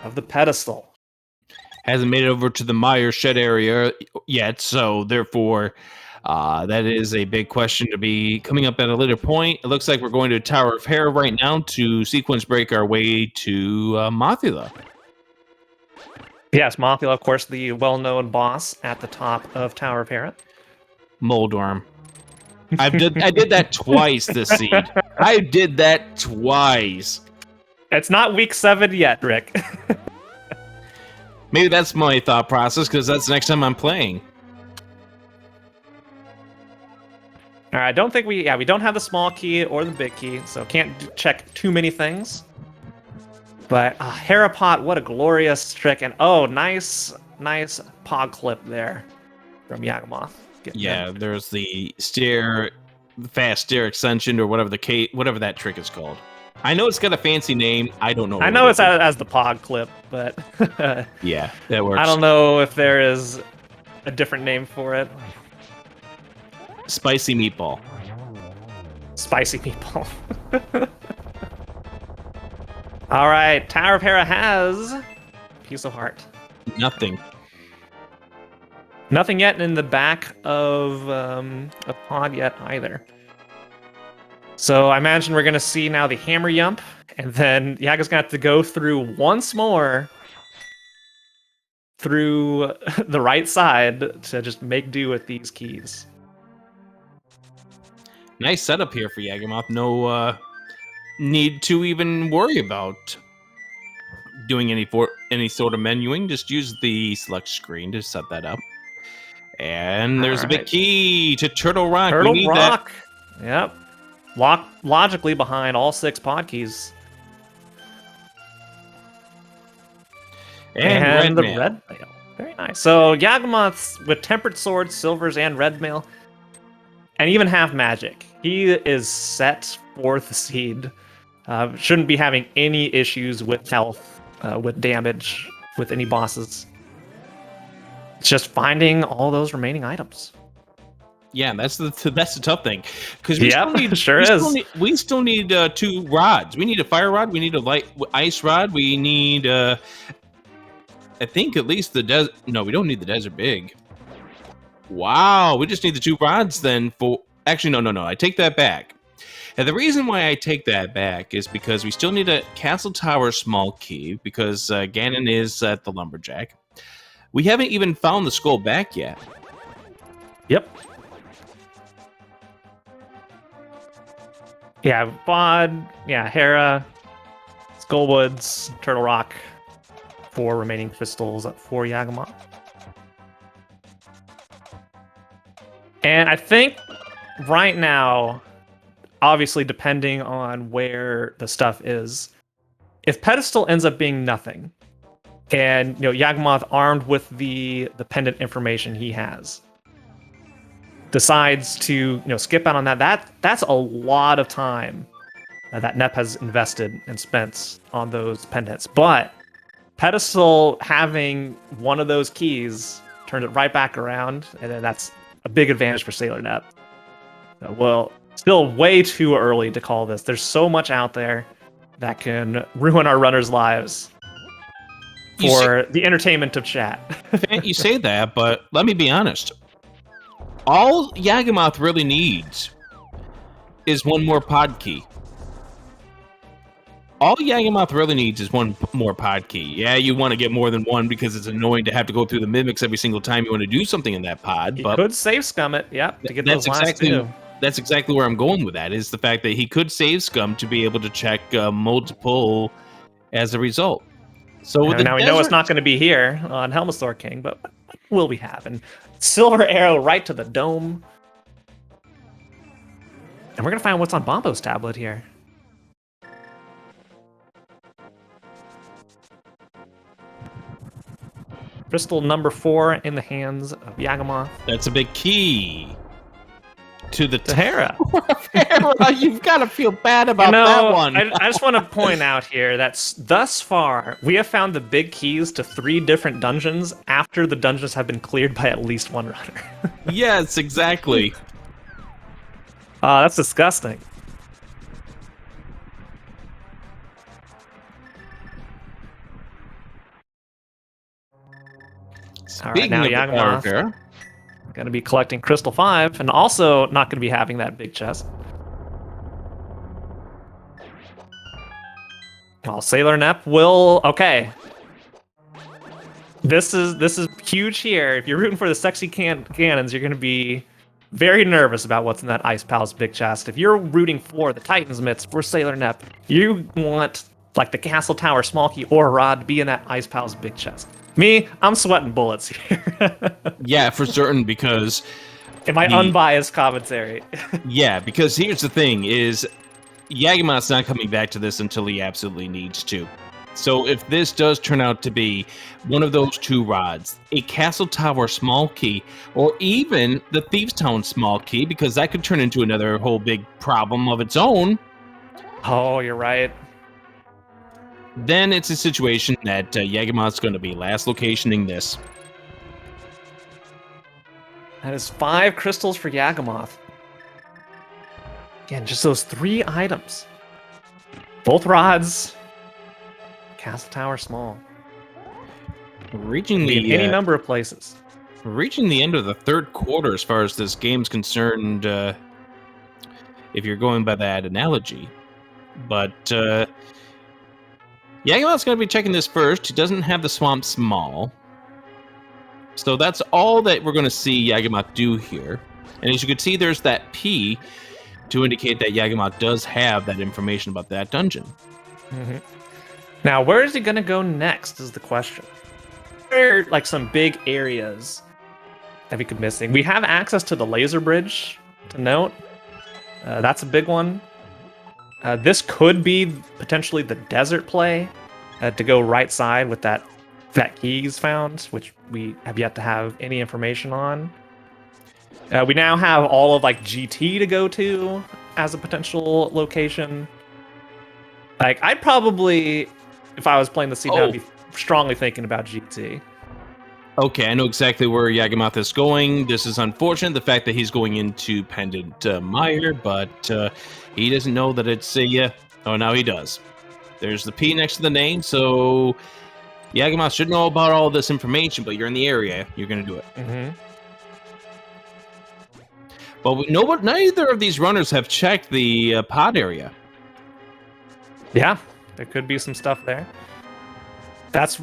of the pedestal. Hasn't made it over to the Meyer shed area yet, so therefore that is a big question to be coming up at a later point. It looks like we're going to Tower of Hera right now to sequence break our way to Mothula. Yes, Mothula, of course, the well-known boss at the top of Tower of Hera. Moldworm. I did that twice this seed. I did that twice. It's not week 7 yet, Rick. Maybe that's my thought process, because that's the next time I'm playing. All right, I don't think we don't have the small key or the big key, so can't check too many things. But Hera pot, what a glorious trick. And oh, nice pod clip there from Yagamoth. Yeah, there's the fast stair extension, or whatever that trick is called. I know it's got a fancy name. I don't know. I know it's as the pod clip, but yeah, that works. I don't know if there is a different name for it. Spicy meatball. Spicy meatball. All right, Tower of Hera has Piece of Heart. Nothing yet in the back of a pod yet either. So I imagine we're going to see now the Hammer Yump, and then Yaga's going to have to go through once more through the right side to just make do with these keys. Nice setup here for Yagamoth. No need to even worry about doing any sort of menuing. Just use the select screen to set that up. And there's a big key to Turtle Rock. Turtle we need Rock. That. Yep. Logically behind all 6 pod keys. And the red mail. Very nice. So Yagamoth's with tempered swords, silvers, and red mail, and even half magic. He is set for the seed. Shouldn't be having any issues with health, with damage, with any bosses. It's just finding all those remaining items. Yeah, that's the tough thing, because we still need 2 rods. We need a fire rod. We need a light ice rod. We need I think at least the desert. No, we don't need the desert big. Wow, we just need the 2 rods then. For actually, no. I take that back. And the reason why I take that back is because we still need a Castle Tower small key, because Ganon is at the Lumberjack. We haven't even found the skull back yet. Yep. Yeah, Bod, Hera, Skullwoods, Turtle Rock, 4 remaining crystals for Yagamoth. And I think right now, obviously depending on where the stuff is, if Pedestal ends up being nothing, and Yagamoth, armed with the pendant information he has, decides to skip out on that's a lot of time that Nep has invested and spent on those pendants. But Pedestal having one of those keys turned it right back around, and then that's a big advantage for Sailor Nep. Well, still way too early to call this. There's so much out there that can ruin our runners' lives. for the entertainment of chat. You say that, but let me be honest. All Yagamoth really needs is one more pod key. All Yagamoth really needs is one more pod key. Yeah, you want to get more than one because it's annoying to have to go through the mimics every single time you want to do something in that pod. He but could save scum it, to get those last two. That's exactly where I'm going with that, is the fact that he could save scum to be able to check multiple as a result. So now we know it's not going to be here on Helmasaur King, but what will we have? And silver arrow right to the dome. And we're going to find what's on Bombo's tablet here. Crystal number 4 in the hands of Yagamoth. That's a big key to Hera. Hera. You've got to feel bad about that one. I just want to point out here that thus far, we have found the big keys to 3 different dungeons after the dungeons have been cleared by at least one runner. Yes, exactly. That's disgusting. All right, now Yagamoth going to be collecting Crystal 5, and also not going to be having that big chest. Well, Sailor Nep will... Okay. This is huge here. If you're rooting for the sexy Ganons, you're going to be very nervous about what's in that Ice Pal's big chest. If you're rooting for the Titan's Mitts, for Sailor Nep, you want like the Castle Tower small key or rod to be in that Ice Pal's big chest. Me, I'm sweating bullets here. Yeah, for certain, because... In my unbiased commentary. Yeah, because here's the thing, is Yagamoth's not coming back to this until he absolutely needs to. So if this does turn out to be one of those 2 rods, a Castle Tower small key, or even the Thieves Town small key, because that could turn into another whole big problem of its own. Oh, you're right. Then it's a situation that Yagamoth's going to be last locationing this. That is 5 crystals for Yagamoth. Again, just those 3 items. Both rods. Castle Tower small. Reaching any number of places. Reaching the end of the 3rd quarter as far as this game's concerned, if you're going by that analogy. But Yagamoth's going to be checking this first. He doesn't have the Swamp Small. So that's all that we're going to see Yagamoth do here. And as you can see, there's that P to indicate that Yagamoth does have that information about that dungeon. Mm-hmm. Now, where is he going to go next is the question. There are like some big areas that we could missing. We have access to the laser bridge, to note. That's a big one. This could be potentially the desert play to go right side with that key he's found, which we have yet to have any information on. We now have all of like GT to go to as a potential location. Like, I'd probably, if I was playing the seed, I'd be strongly thinking about GT. Okay, I know exactly where Yagamoth is going. This is unfortunate, the fact that he's going into Pendant Mire, but he doesn't know that it's a... oh, now he does. There's the P next to the name, so Yagamoth should know about all this information, but you're in the area, you're going to do it. Mm-hmm. But we know what neither of these runners have checked the pod area. Yeah, there could be some stuff there.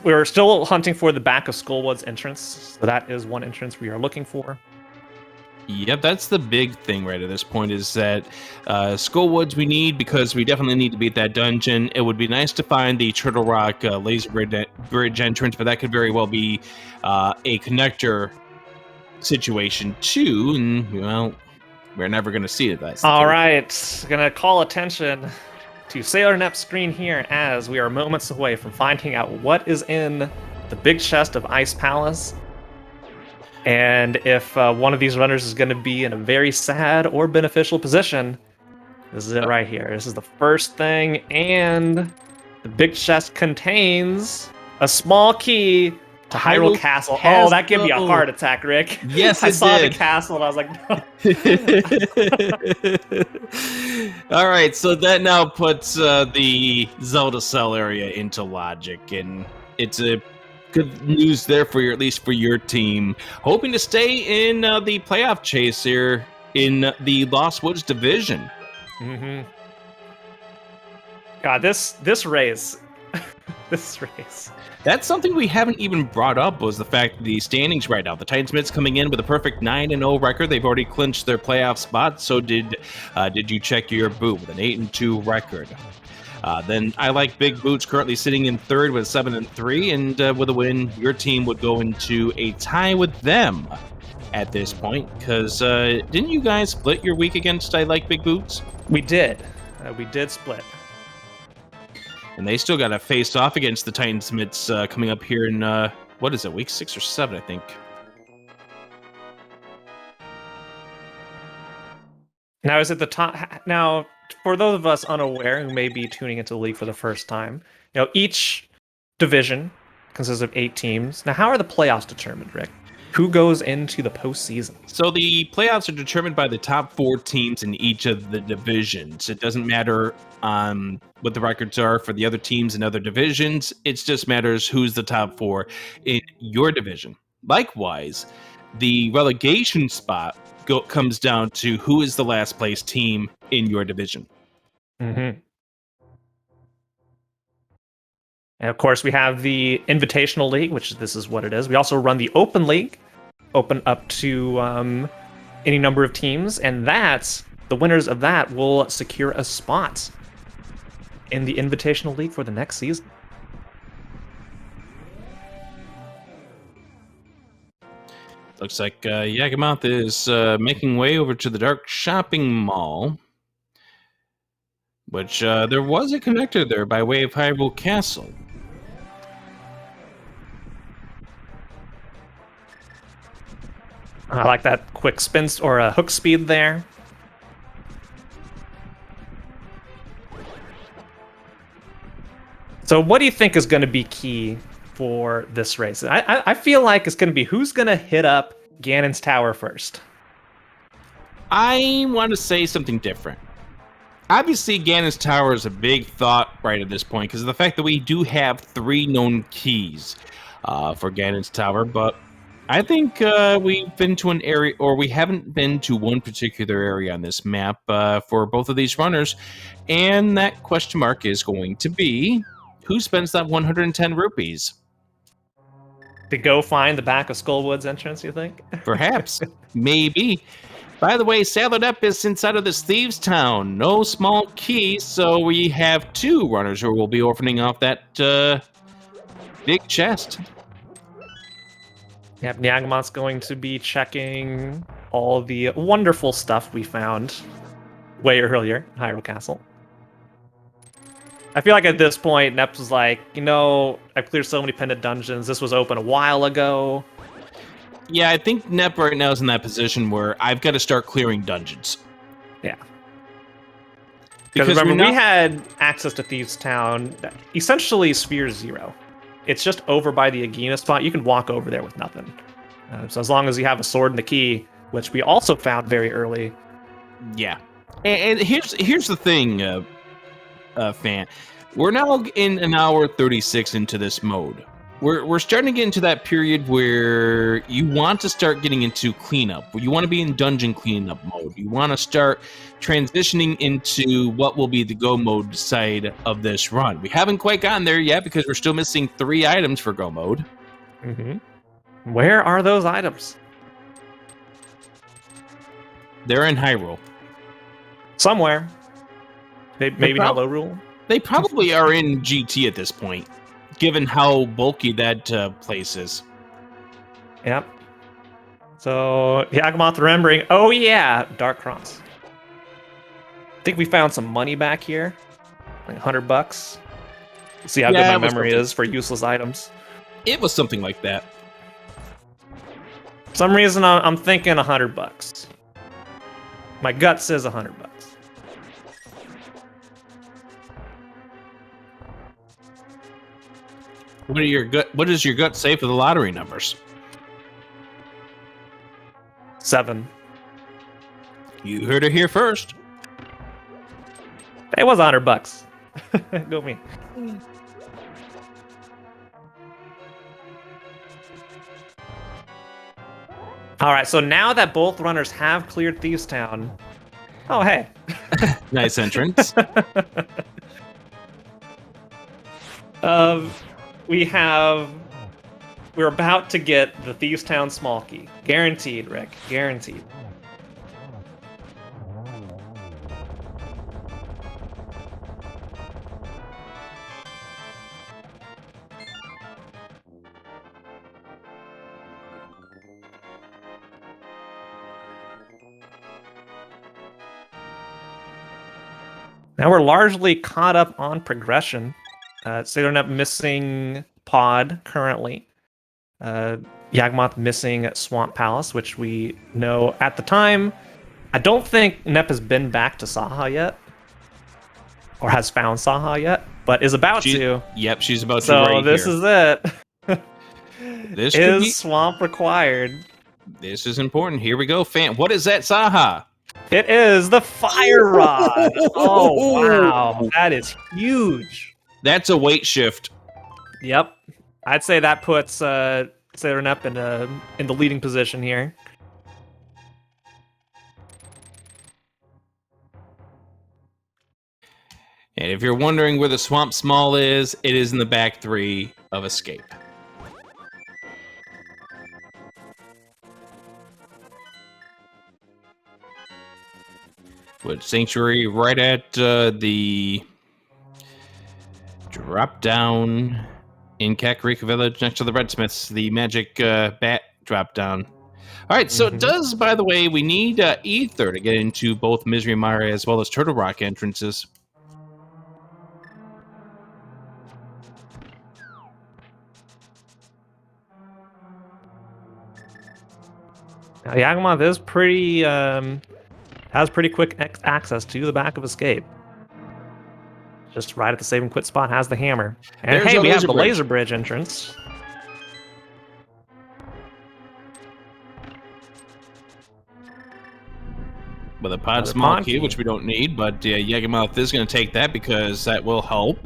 We're still hunting for the back of Skullwood's entrance, so that is one entrance we are looking for. Yep, that's the big thing right at this point, is that Skullwoods we need, because we definitely need to beat that dungeon. It would be nice to find the Turtle Rock laser bridge entrance, but that could very well be a connector situation too, and, well, we're never going to see it. All right, gonna call attention to Sailor Nep's screen here, as we are moments away from finding out what is in the big chest of Ice Palace. And if one of these runners is going to be in a very sad or beneficial position, this is it right here. This is the first thing, and the big chest contains a small key to Hyrule Castle. Oh, that gave me a heart attack, Rick. Yes, I saw the castle and I was like, no. All right, so that now puts the Zelda Cell area into logic, and it's a good news there for at least for your team. Hoping to stay in the playoff chase here in the Lost Woods division. Mm-hmm. God, this race, this race. That's something we haven't even brought up was the fact that the standings right now. The Titans coming in with a perfect 9-0 record. They've already clinched their playoff spot. So did you check your boot with an 8-2 record? Then I like Big Boots currently sitting in third with 7-3, and with a win, your team would go into a tie with them at this point. Because didn't you guys split your week against I Like Big Boots? We did. We did split. And they still got to face off against the Titans coming up here in, what is it, week 6 or 7, I think. Now, is it the top? Now, for those of us unaware who may be tuning into the league for the first time, each division consists of 8 teams. Now, how are the playoffs determined, Rick? Who goes into the postseason? So the playoffs are determined by the top 4 teams in each of the divisions. It doesn't matter what the records are for the other teams in other divisions. It just matters who's the top 4 in your division. Likewise, the relegation spot comes down to who is the last place team in your division. Mm-hmm. And of course, we have the Invitational League, which this is what it is. We also run the Open League, open up to any number of teams, and the winners of that will secure a spot in the Invitational League for the next season. Looks like Yagamoth is making way over to the Dark Shopping Mall, which there was a connector there by way of Hyrule Castle. I like that quick spin or a hook speed there. So what do you think is going to be key for this race? I feel like it's going to be who's going to hit up Ganon's tower first. I want to say something different. Obviously, Ganon's tower is a big thought right at this point because of the fact that we do have 3 known keys for Ganon's tower, but I think we've been to an area, or we haven't been to one particular area on this map for both of these runners, and that question mark is going to be who spends that 110 rupees? To go find the back of Skullwood's entrance, you think? Perhaps. Maybe. By the way, Saddled Up is inside of this Thieves Town. No small key, so we have 2 runners who will be orphaning off that big chest. Yep, Nyagamoth's going to be checking all the wonderful stuff we found way earlier in Hyrule Castle. I feel like at this point, Neps was like, I've cleared so many pendant dungeons. This was open a while ago. Yeah, I think Nep right now is in that position where I've got to start clearing dungeons. Yeah. Because remember, we had access to Thieves Town, essentially Sphere 0. It's just over by the Agahnim spot. You can walk over there with nothing. So as long as you have a sword and the key, which we also found very early. Yeah. And here's the thing, fan. We're now in an hour 36 into this mode. We're starting to get into that period where you want to start getting into cleanup. You want to be in dungeon cleanup mode. You want to start transitioning into what will be the go mode side of this run. We haven't quite gotten there yet because we're still missing 3 items for go mode. Mm-hmm. Where are those items? They're in Hyrule. Somewhere. Maybe not Hyrule. They probably are in GT at this point, given how bulky that place is. Yep. So, Yagamoth remembering, oh yeah, Dark Cross. I think we found some money back here. Like $100. See how good my memory is for useless items. It was something like that. For some reason, I'm thinking $100. My gut says $100. What does your gut say for the lottery numbers? 7. You heard it here first. It was $100. Go me. All right, so now that both runners have cleared Thieves Town, oh hey, Nice entrance. We're about to get the Thieves Town small key, guaranteed, Rick, guaranteed. Now we're largely caught up on progression. So they don't have missing Pod currently. Yawgmoth missing Swamp Palace, which we know at the time. I don't think Nep has been back to Saha yet, or has found Saha yet, but is about to. Yep, she's about to. So right this here. is it. This could be... Swamp required. This is important. Here we go, fam. What is that, Saha? It is the Fire Rod. Oh wow, that is huge. That's a weight shift. Yep, I'd say that puts Sailor Nep in the leading position here. And if you're wondering where the Swamp Small is, it is in the back 3 of Escape. With Sanctuary right at the drop down in Kakariko Village next to the Redsmiths, the magic bat drop down. All right, so it does, by the way, we need Ether to get into both Misery Mire as well as Turtle Rock entrances. Now, Yawgmoth is pretty has pretty quick access to the back of Escape. Just right at the save and quit spot has the hammer. And There's hey, a we have laser the bridge. laser bridge entrance. With a pod Another small pod key, key. which we don't need, but Yawgmoth is going to take that because that will help.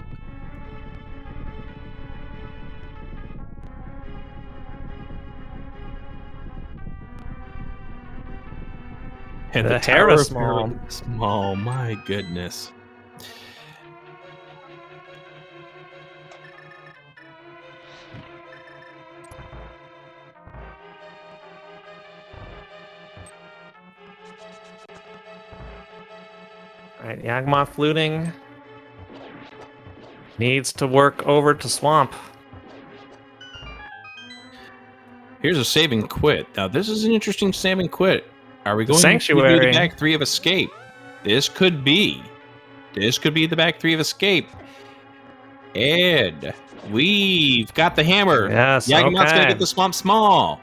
And The Tower Hera of small. Hera small, my goodness. All right, Yawgmoth fluting. Needs to work over to Swamp. Here's a save and quit. Now, this is an interesting save and quit. Are we going to do Sanctuary. the back 3 of Escape? This could be. This could be the back 3 of Escape. And we've got the hammer. Yes, Yawgmoth's going to okay. get the Swamp Small.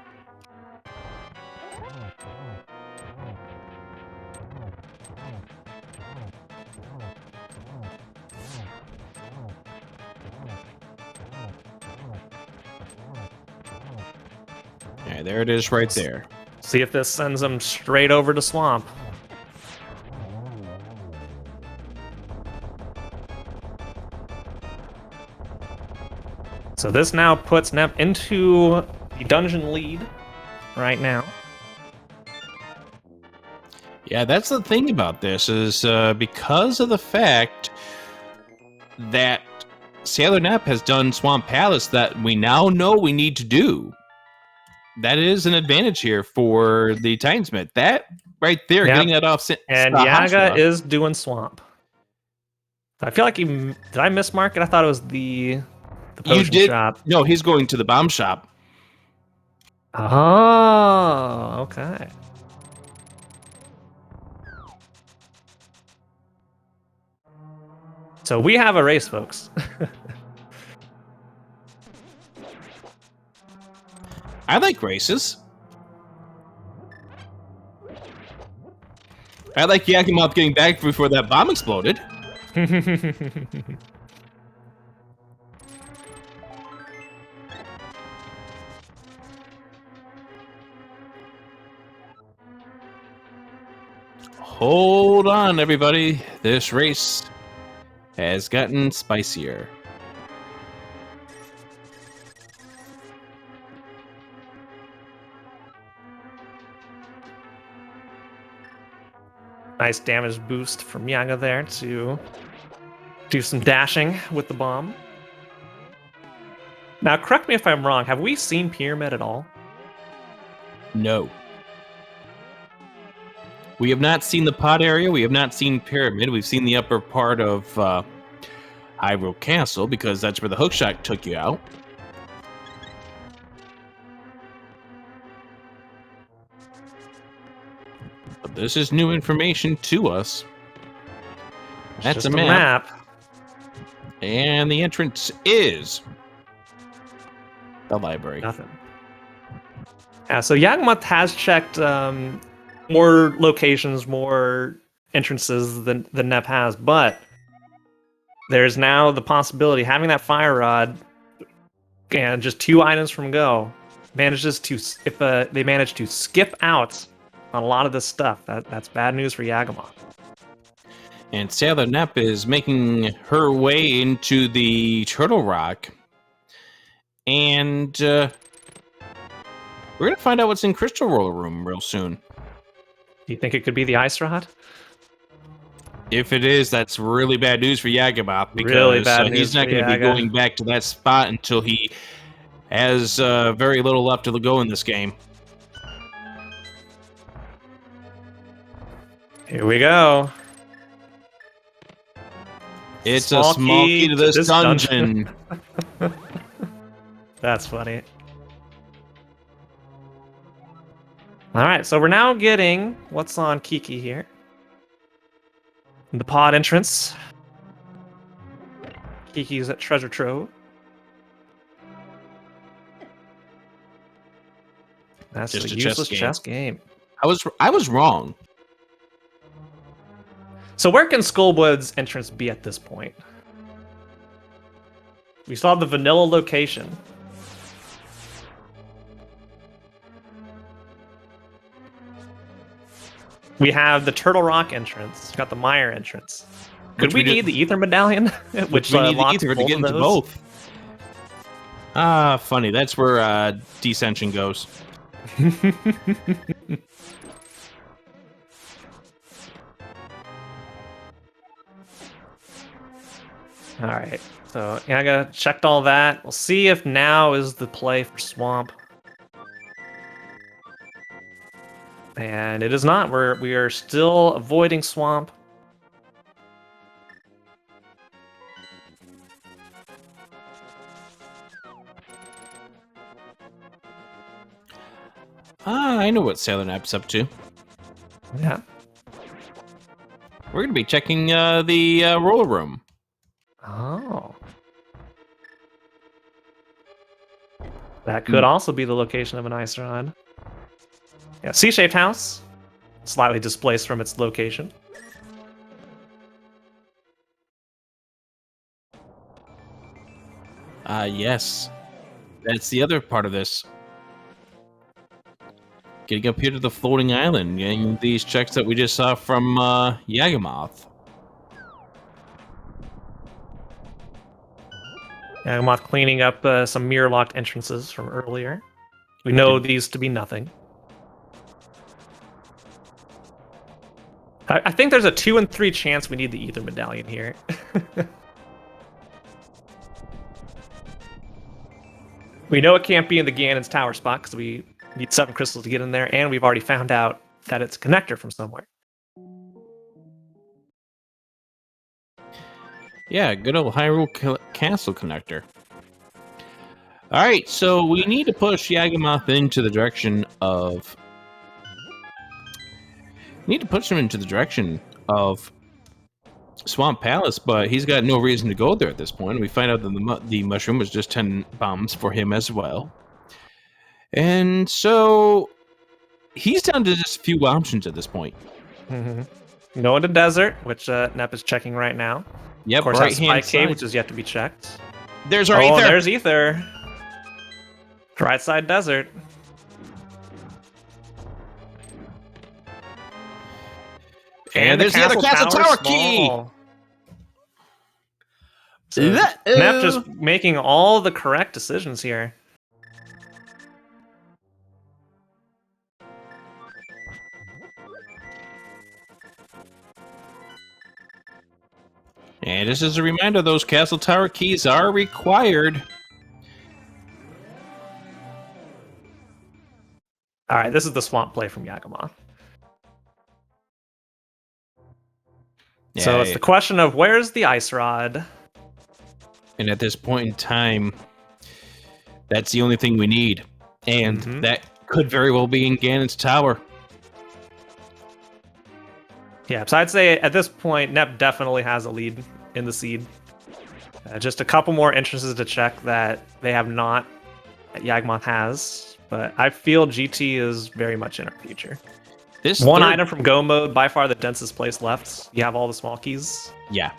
Yeah, there it is right there. See if this sends him straight over to Swamp. So this now puts Nep into the dungeon lead right now. Yeah, that's the thing about this is because of the fact that Sailor Nep has done Swamp Palace that we now know we need to do. That is an advantage here for the Tinesmith. That right there, Yep. getting that off. And Sahasra. Yaga is doing Swamp. I feel like did I mismark it? I thought it was the potion shop. No, he's going to the bomb shop. Oh, okay. So we have a race, folks. I like races. I like Yawgmoth getting back before that bomb exploded. Hold on, everybody. This race has gotten spicier. Nice damage boost from Yaga there to do some dashing with the bomb. Now, correct me if I'm wrong. Have we seen Pyramid at all? No. We have not seen the pod area. We have not seen Pyramid. We've seen the upper part of Hyrule Castle because that's where the hookshot took you out. But this is new information to us. That's just a map. And the entrance is the library. Nothing. Yeah, so Yagmoth has checked more locations, more entrances than Nep has, but there's now the possibility having that fire rod and just 2 items from go manages to if they manage to skip out on a lot of this stuff. That's bad news for Yagamoth. And Sailor Nep is making her way into the Turtle Rock. And we're going to find out what's in Crystal Roller Room real soon. Do you think it could be the Ice Rod? If it is, that's really bad news for Yagamoth because Really bad he's not going to be going back to that spot until he has very little left to go in this game. Here we go. It's a small key to this dungeon. That's funny. Alright, so we're now getting what's on Kiki here. The pod entrance. Kiki's at Treasure Trove. That's Just a a useless chess chess game. I was wrong. So where can Skullblood's entrance be at this point? We saw the vanilla location. We have the Turtle Rock entrance. Got the Mire entrance. Could we need the Ether Medallion? Which we need the Ether to get into both. Ah, funny. That's where Descension goes. Alright, so Yaga checked all that. We'll see if now is the play for Swamp. And it is not. We are still avoiding Swamp. Ah, I know what Sailor Nap's up to. Yeah. We're going to be checking the roller room. Oh. That could also be the location of an ice rod. Yeah, C-shaped house. Slightly displaced from its location. Yes. That's the other part of this. Getting up here to the floating island, getting these checks that we just saw from Yagamoth. Yagamoth cleaning up some mirror-locked entrances from earlier. We know these to be nothing. I think there's a 2 in 3 chance we need the Ether Medallion here. We know it can't be in the Ganon's tower spot because we need 7 crystals to get in there, and we've already found out that it's a connector from somewhere. Yeah, good old Hyrule Castle connector. Alright, so we need to push Yagamoth into the direction of... We need to push him into the direction of Swamp Palace, but he's got no reason to go there at this point. We find out that the mushroom was just 10 bombs for him as well. And so he's down to just a few options at this point. Mm-hmm. Go into desert, which Nep is checking right now. Yep, of course, right has Spike Cave, which is yet to be checked. There's our Ether. There's Ether. Right side desert. And there's the other castle tower key. So Nep just making all the correct decisions here. And just as a reminder, those castle tower keys are required. All right, this is the swamp play from Yagamoth. Yeah, So it's the question of where's the ice rod? and at this point in time, that's the only thing we need. And that could very well be in Ganon's tower. Yeah, so I'd say at this point, Nep definitely has a lead in the seed. Just a couple more entrances to check that they have not, that Yagamoth has. But I feel GT is very much in our future. This One item from Go mode, by far the densest place left. You have all the small keys. Yeah.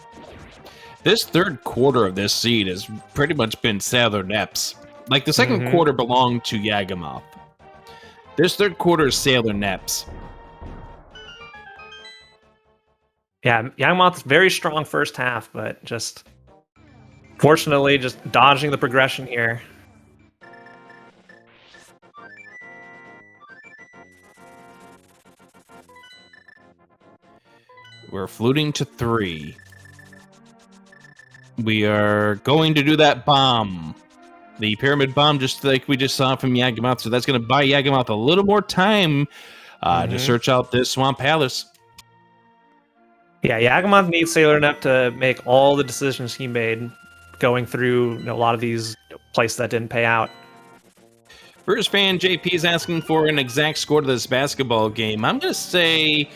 This third quarter of this seed has pretty much been Sailor Nep's. Like, the second quarter belonged to Yagamoth. This third quarter is Sailor Nep's. Yeah, Yagamoth's very strong first half, but just fortunately just dodging the progression here. We're fluting to 3. We are going to do that bomb. The pyramid bomb, just like we just saw from Yagamoth. So that's going to buy Yagamoth a little more time to search out this Swamp Palace. Yeah, Yagamoth needs Sailor Nep to make all the decisions he made going through a lot of these places that didn't pay out. First fan JP is asking for an exact score to this basketball game. I'm going to say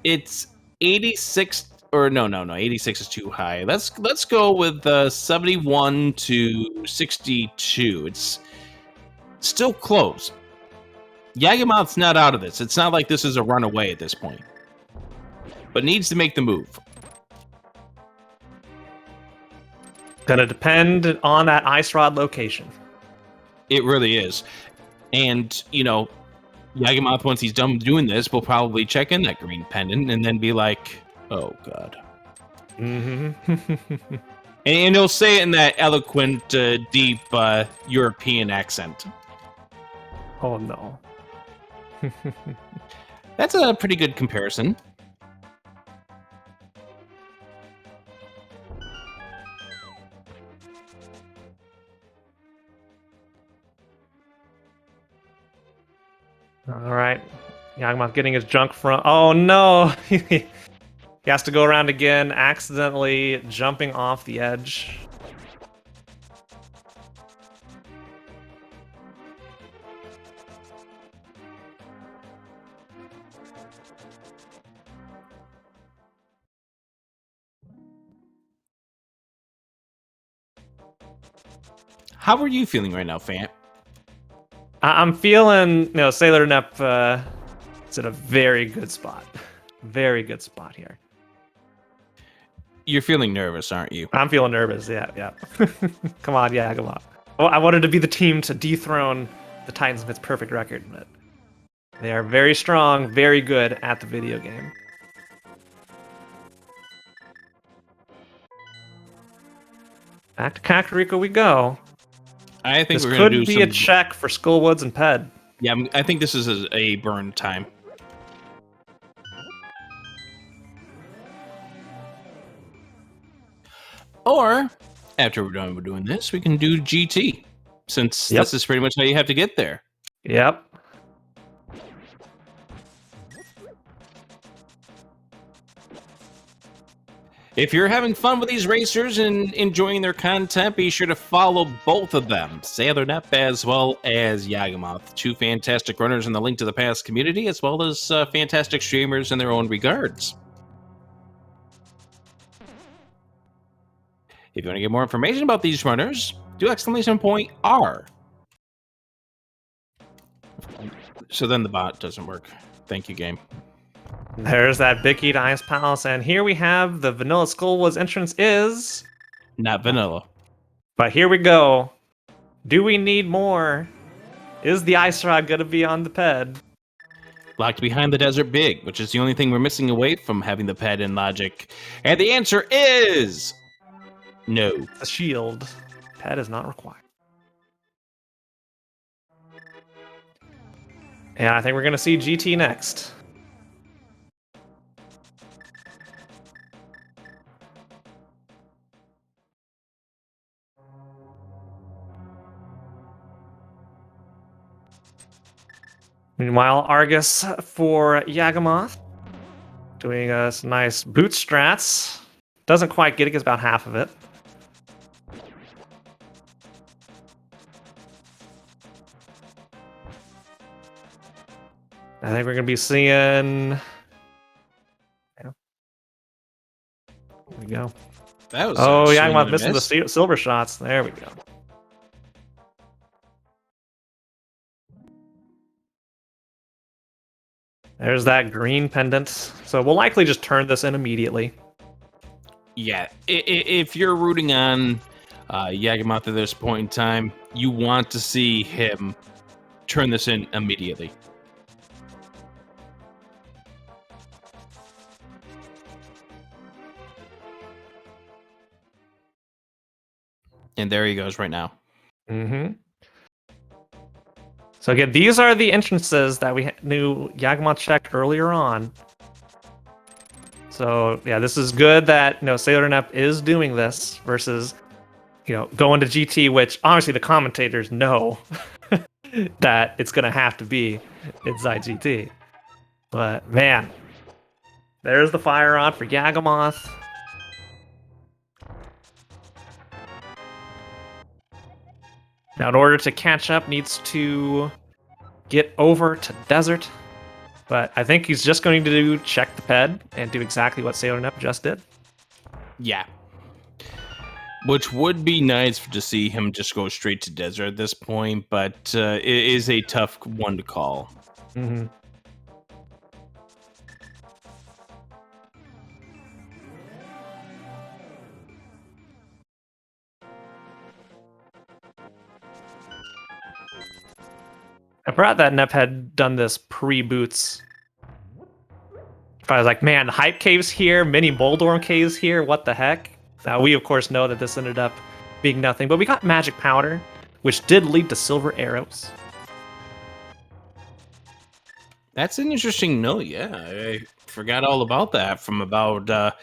it's 86, or no, 86 is too high. Let's go with 71 to 62. It's still close. Yagamoth's not out of this. It's not like this is a runaway at this point, but needs to make the move. Gonna depend on that ice rod location. It really is. And, you know, Yagamoth, once he's done doing this, will probably check in that green pendant and then be like, oh, God. And he'll say it in that eloquent, deep European accent. Oh, no. That's a pretty good comparison. All right. Yagamoth getting his junk from... Oh, no! He has to go around again, accidentally jumping off the edge. How are you feeling right now, Fant? I'm feeling, Sailor Nep is in a very good spot. Very good spot here. You're feeling nervous, aren't you? I'm feeling nervous, yeah. Come on, Yagamoth. Well, I wanted to be the team to dethrone the Titans of its perfect record, but they are very strong, very good at the video game. Back to Kakariko we go. I think This we're going to do could be a check for Skullwoods and PED. Yeah, I think this is a burn time. Or, after we're done with doing this, we can do GT, since this is pretty much how you have to get there. Yep. If you're having fun with these racers and enjoying their content, be sure to follow both of them, Sailor Nep as well as Yagamoth, two fantastic runners in the Link to the Past community, as well as fantastic streamers in their own regards. If you want to get more information about these runners, do !R. So then the bot doesn't work. Thank you, game. There's that Big Heat Ice Palace, and here we have the Vanilla Skullwoods entrance is... Not vanilla. But here we go. Do we need more? Is the Ice Rod going to be on the PED? Locked behind the Desert Big, which is the only thing we're missing away from having the PED in Logic. And the answer is... no. A shield. PED is not required. And I think we're going to see GT next. Meanwhile, Argus for Yagamoth. Doing some nice boot strats. Doesn't quite get it, gets about half of it. I think we're going to be seeing... There we go. That was Oh, swing Yagamoth and a missing miss. the silver shots. There we go. There's that green pendant. So we'll likely just turn this in immediately. Yeah, if you're rooting on Yagamoth at this point in time, you want to see him turn this in immediately. And there he goes right now. Mm-hmm. So again, these are the entrances that we knew Yagamoth checked earlier on. So yeah, this is good that Sailor Nep is doing this versus going to GT, which obviously the commentators know that it's gonna have to be inside GT. But man, there's the fire on for Yagamoth. Now, in order to catch up, needs to get over to Desert. But I think he's just going to check the PED and do exactly what Sailor Nep just did. Yeah. Which would be nice to see him just go straight to Desert at this point, but it is a tough one to call. Mm-hmm. I forgot that Nep had done this pre-boots. I was like, man, the Hype Cave's here, Mini Moldorm Cave's here, what the heck? Now, we of course know that this ended up being nothing, but we got Magic Powder, which did lead to Silver Arrows. That's an interesting note, yeah. I forgot all about that from about,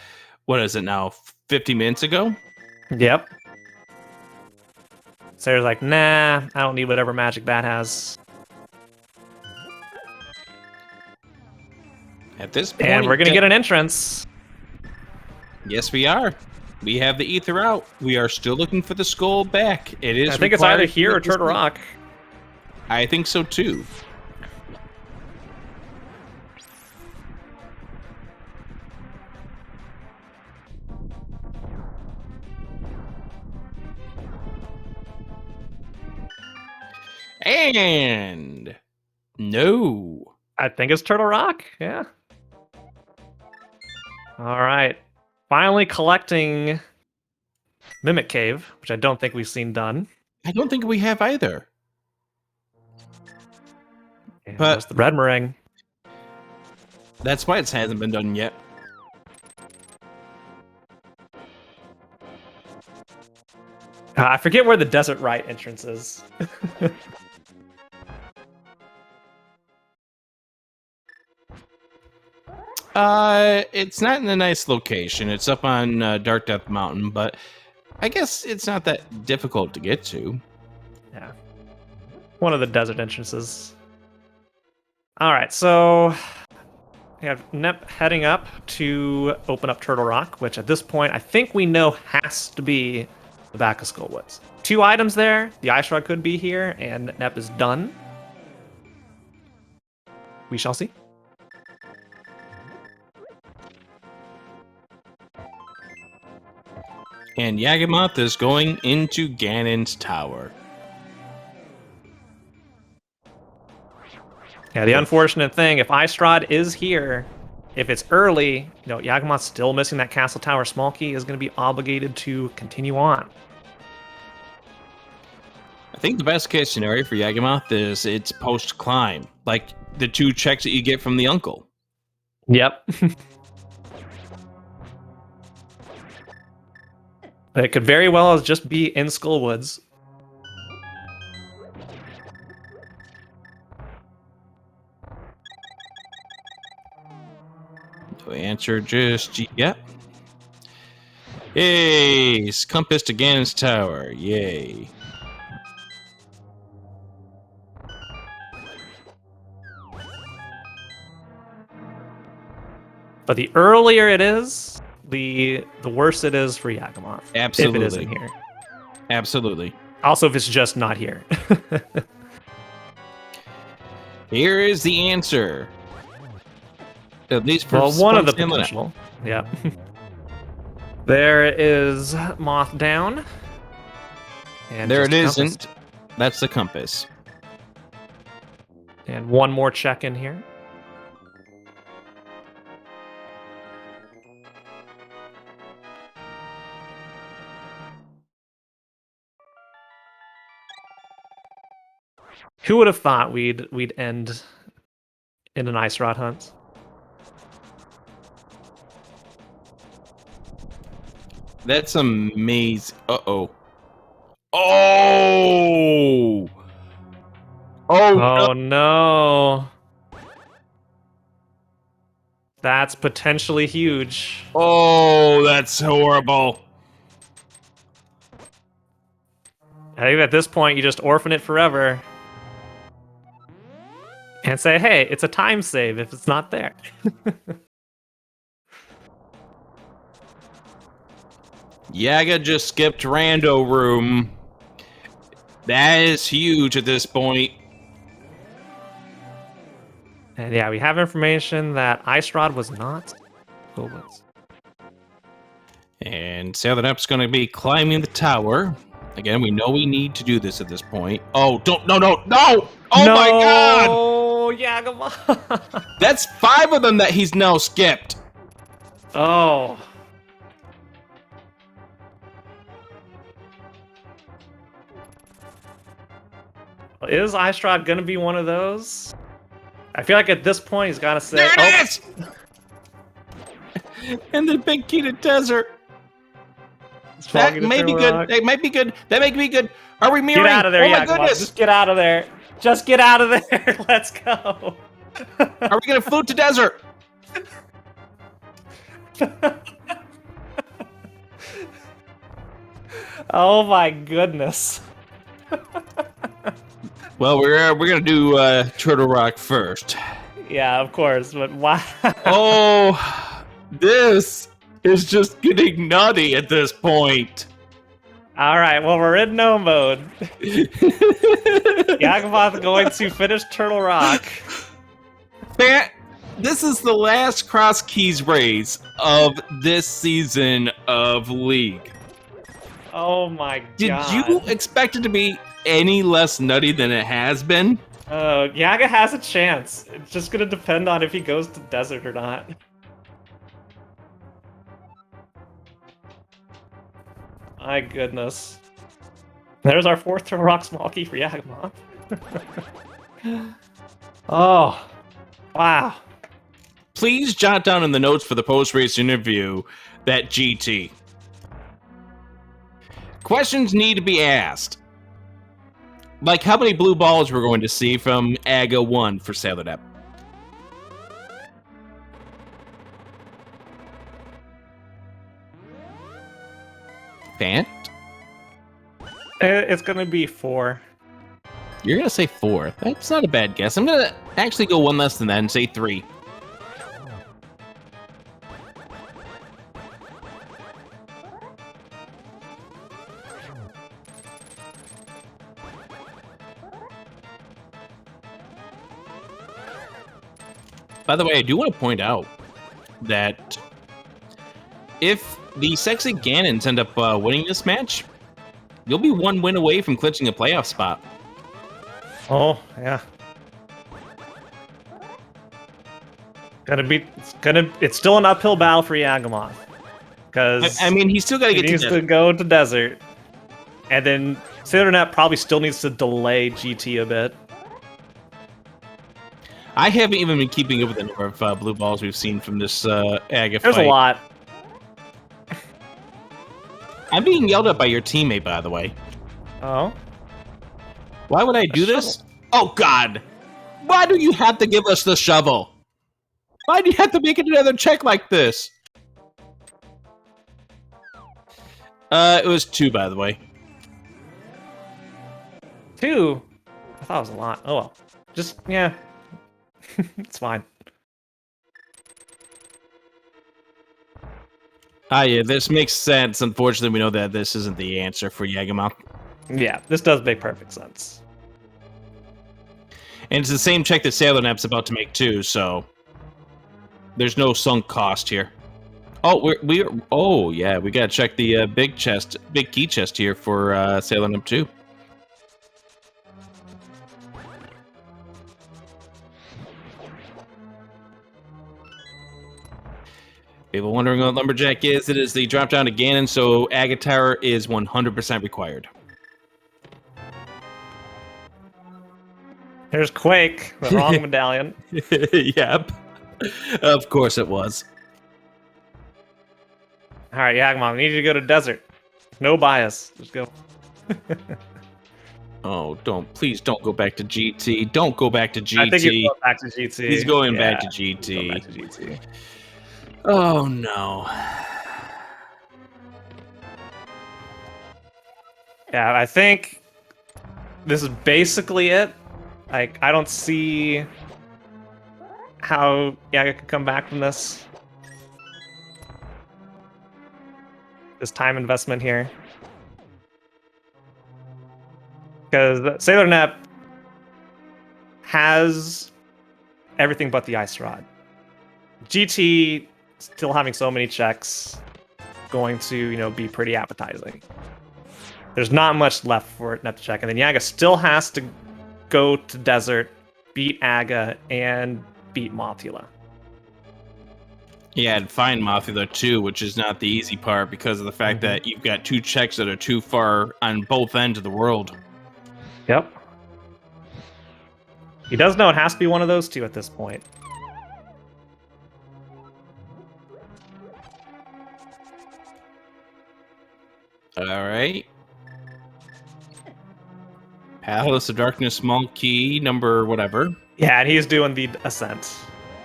what is it now, 50 minutes ago? Yep. Sarah's like, nah, I don't need whatever magic that has. At this point, And we're going to get an entrance. Yes, we are. We have the ether out. We are still looking for the skull back. It is. I think it's either here or Turtle Rock. I think so too. And no. I think it's Turtle Rock. Yeah. All right. Finally collecting Mimic Cave, which I don't think we've seen done. I don't think we have either. And But there's the red meringue. That's why it hasn't been done yet. I forget where the Desert Right entrance is. It's not in a nice location. It's up on Dark Death Mountain, but I guess it's not that difficult to get to. Yeah. One of the desert entrances. All right, so we have Nep heading up to open up Turtle Rock, which at this point I think we know has to be the back of Skullwoods. 2 items there. The Ice Rod could be here, and Nep is done. We shall see. And Yagamoth is going into Ganon's tower. Yeah, the unfortunate thing, if Ice Rod is here, if it's early, Yagamoth's still missing that Castle Tower small key, is going to be obligated to continue on. I think the best case scenario for Yagamoth is it's post-climb, like the 2 checks that you get from the uncle. Yep. It could very well just be in Skullwoods. No answer just yet. Yay! Compass to Ganon's tower. Yay. But the earlier it is, the worse it is for Yagamoth. Absolutely. If it isn't here. Absolutely. Also, if it's just not here. Here is the answer. At least for Well, one of the Spontaneous. potential. Yeah. There is Moth down. And There just it compass. isn't. That's the compass. And one more check in here. Who would have thought we'd end in an ice rod hunt? That's amazing. Uh-oh. Oh! Oh no. That's potentially huge. Oh, that's horrible. I think at this point you just orphan it forever. And say, hey, it's a time save if it's not there. Yaga just skipped Rando Room. That is huge at this point. And yeah, we have information that Ice Rod was not Goblins. And Sailor Up's going to be climbing the tower. Again, we know we need to do this at this point. Oh, don't, no! Oh my god! Oh, Yagama! That's 5 of them that he's now skipped. Oh. Is Ice Rod gonna be one of those? I feel like at this point he's gotta say, There it is! And the big key to desert. That may be good. That might be good. That may be good. Are we mirroring? Get out of there, oh my Yagama. goodness! Just get out of there. Just get out of there. Let's go. Are we gonna float to desert? Oh my goodness. Well, we're gonna do Turtle Rock first. Yeah, of course, but wow. Oh, this is just getting nutty at this point. All right, well, we're in no mode. Yagamoth going to finish Turtle Rock. This is the last Cross Keys race of this season of League. Oh my god. Did you expect it to be any less nutty than it has been? Yaga has a chance. It's just gonna depend on if he goes to desert or not. My goodness. There's our 4th Turtle Rock small key for Yagamoth. Oh. Wow. Please jot down in the notes for the post-race interview that GT. Questions need to be asked. Like how many blue balls we're going to see from Aga 1 for Sailor Dep. Fant? It's gonna be 4. You're gonna say 4. That's not a bad guess. I'm gonna actually go one less than that and say 3. By the way, I do want to point out that if the sexy Ganons end up winning this match, you'll be 1 win away from clinching a playoff spot. Oh, yeah. It's still an uphill battle for Yagamoth. Because I mean, he's still got to he get needs to go to desert. And then SailorNet probably still needs to delay GT a bit. I haven't even been keeping up with the number of blue balls we've seen from this Aga fight. There's a lot. I'm being yelled at by your teammate, by the way. Oh? Why would I do this? Oh, God. Why do you have to give us the shovel? Why do you have to make it another check like this? It was 2, by the way. 2? I thought it was a lot. Oh, well. Just, yeah. It's fine. Yeah, this makes sense. Unfortunately, we know that this isn't the answer for Yagimoth. Yeah, this does make perfect sense. And it's the same check that Sailor Nep's about to make too, so there's no sunk cost here. Oh, oh yeah, we gotta check the big key chest here for Sailor Nep 2. People wondering what Lumberjack is, it is the drop down to Ganon, so Agatar is 100% required. Here's Quake, the wrong medallion. Yep. Of course it was. All right, Yagmom, I need you to go to desert. No bias. Just go. Oh, please don't go back to GT. Don't go back to GT. I think he's going back to GT. He's going back to GT. Going back to GT. Oh no. Yeah, I think this is basically it. Like, I don't see how Yaga could come back from this. This time investment here. Because Sailor Nep has everything but the Ice Rod. GT still having so many checks, going to, be pretty appetizing. There's not much left for Nep to check, and then Yaga still has to go to desert, beat Aga, and beat Mothula. Yeah, and find Mothula too, which is not the easy part because of the fact that you've got two checks that are too far on both ends of the world. Yep. He does know it has to be one of those two at this point. All right. Palace of Darkness, small key, number whatever. Yeah, and he's doing the ascent.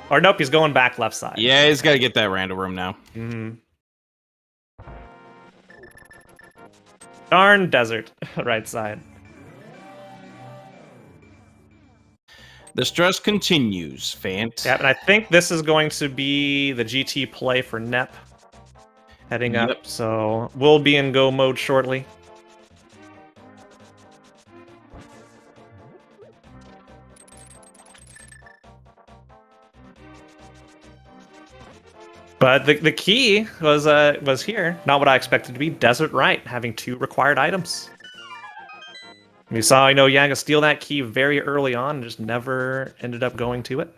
Or nope, he's going back left side. Yeah, he's got to get that random room now. Darn desert, right side. The stress continues, Fant. Yeah, and I think this is going to be the GT play for Nep. Heading up, so we'll be in go mode shortly. But the key was here. Not what I expected to be. Desert Right, having 2 required items. We saw, Yaga steal that key very early on and just never ended up going to it.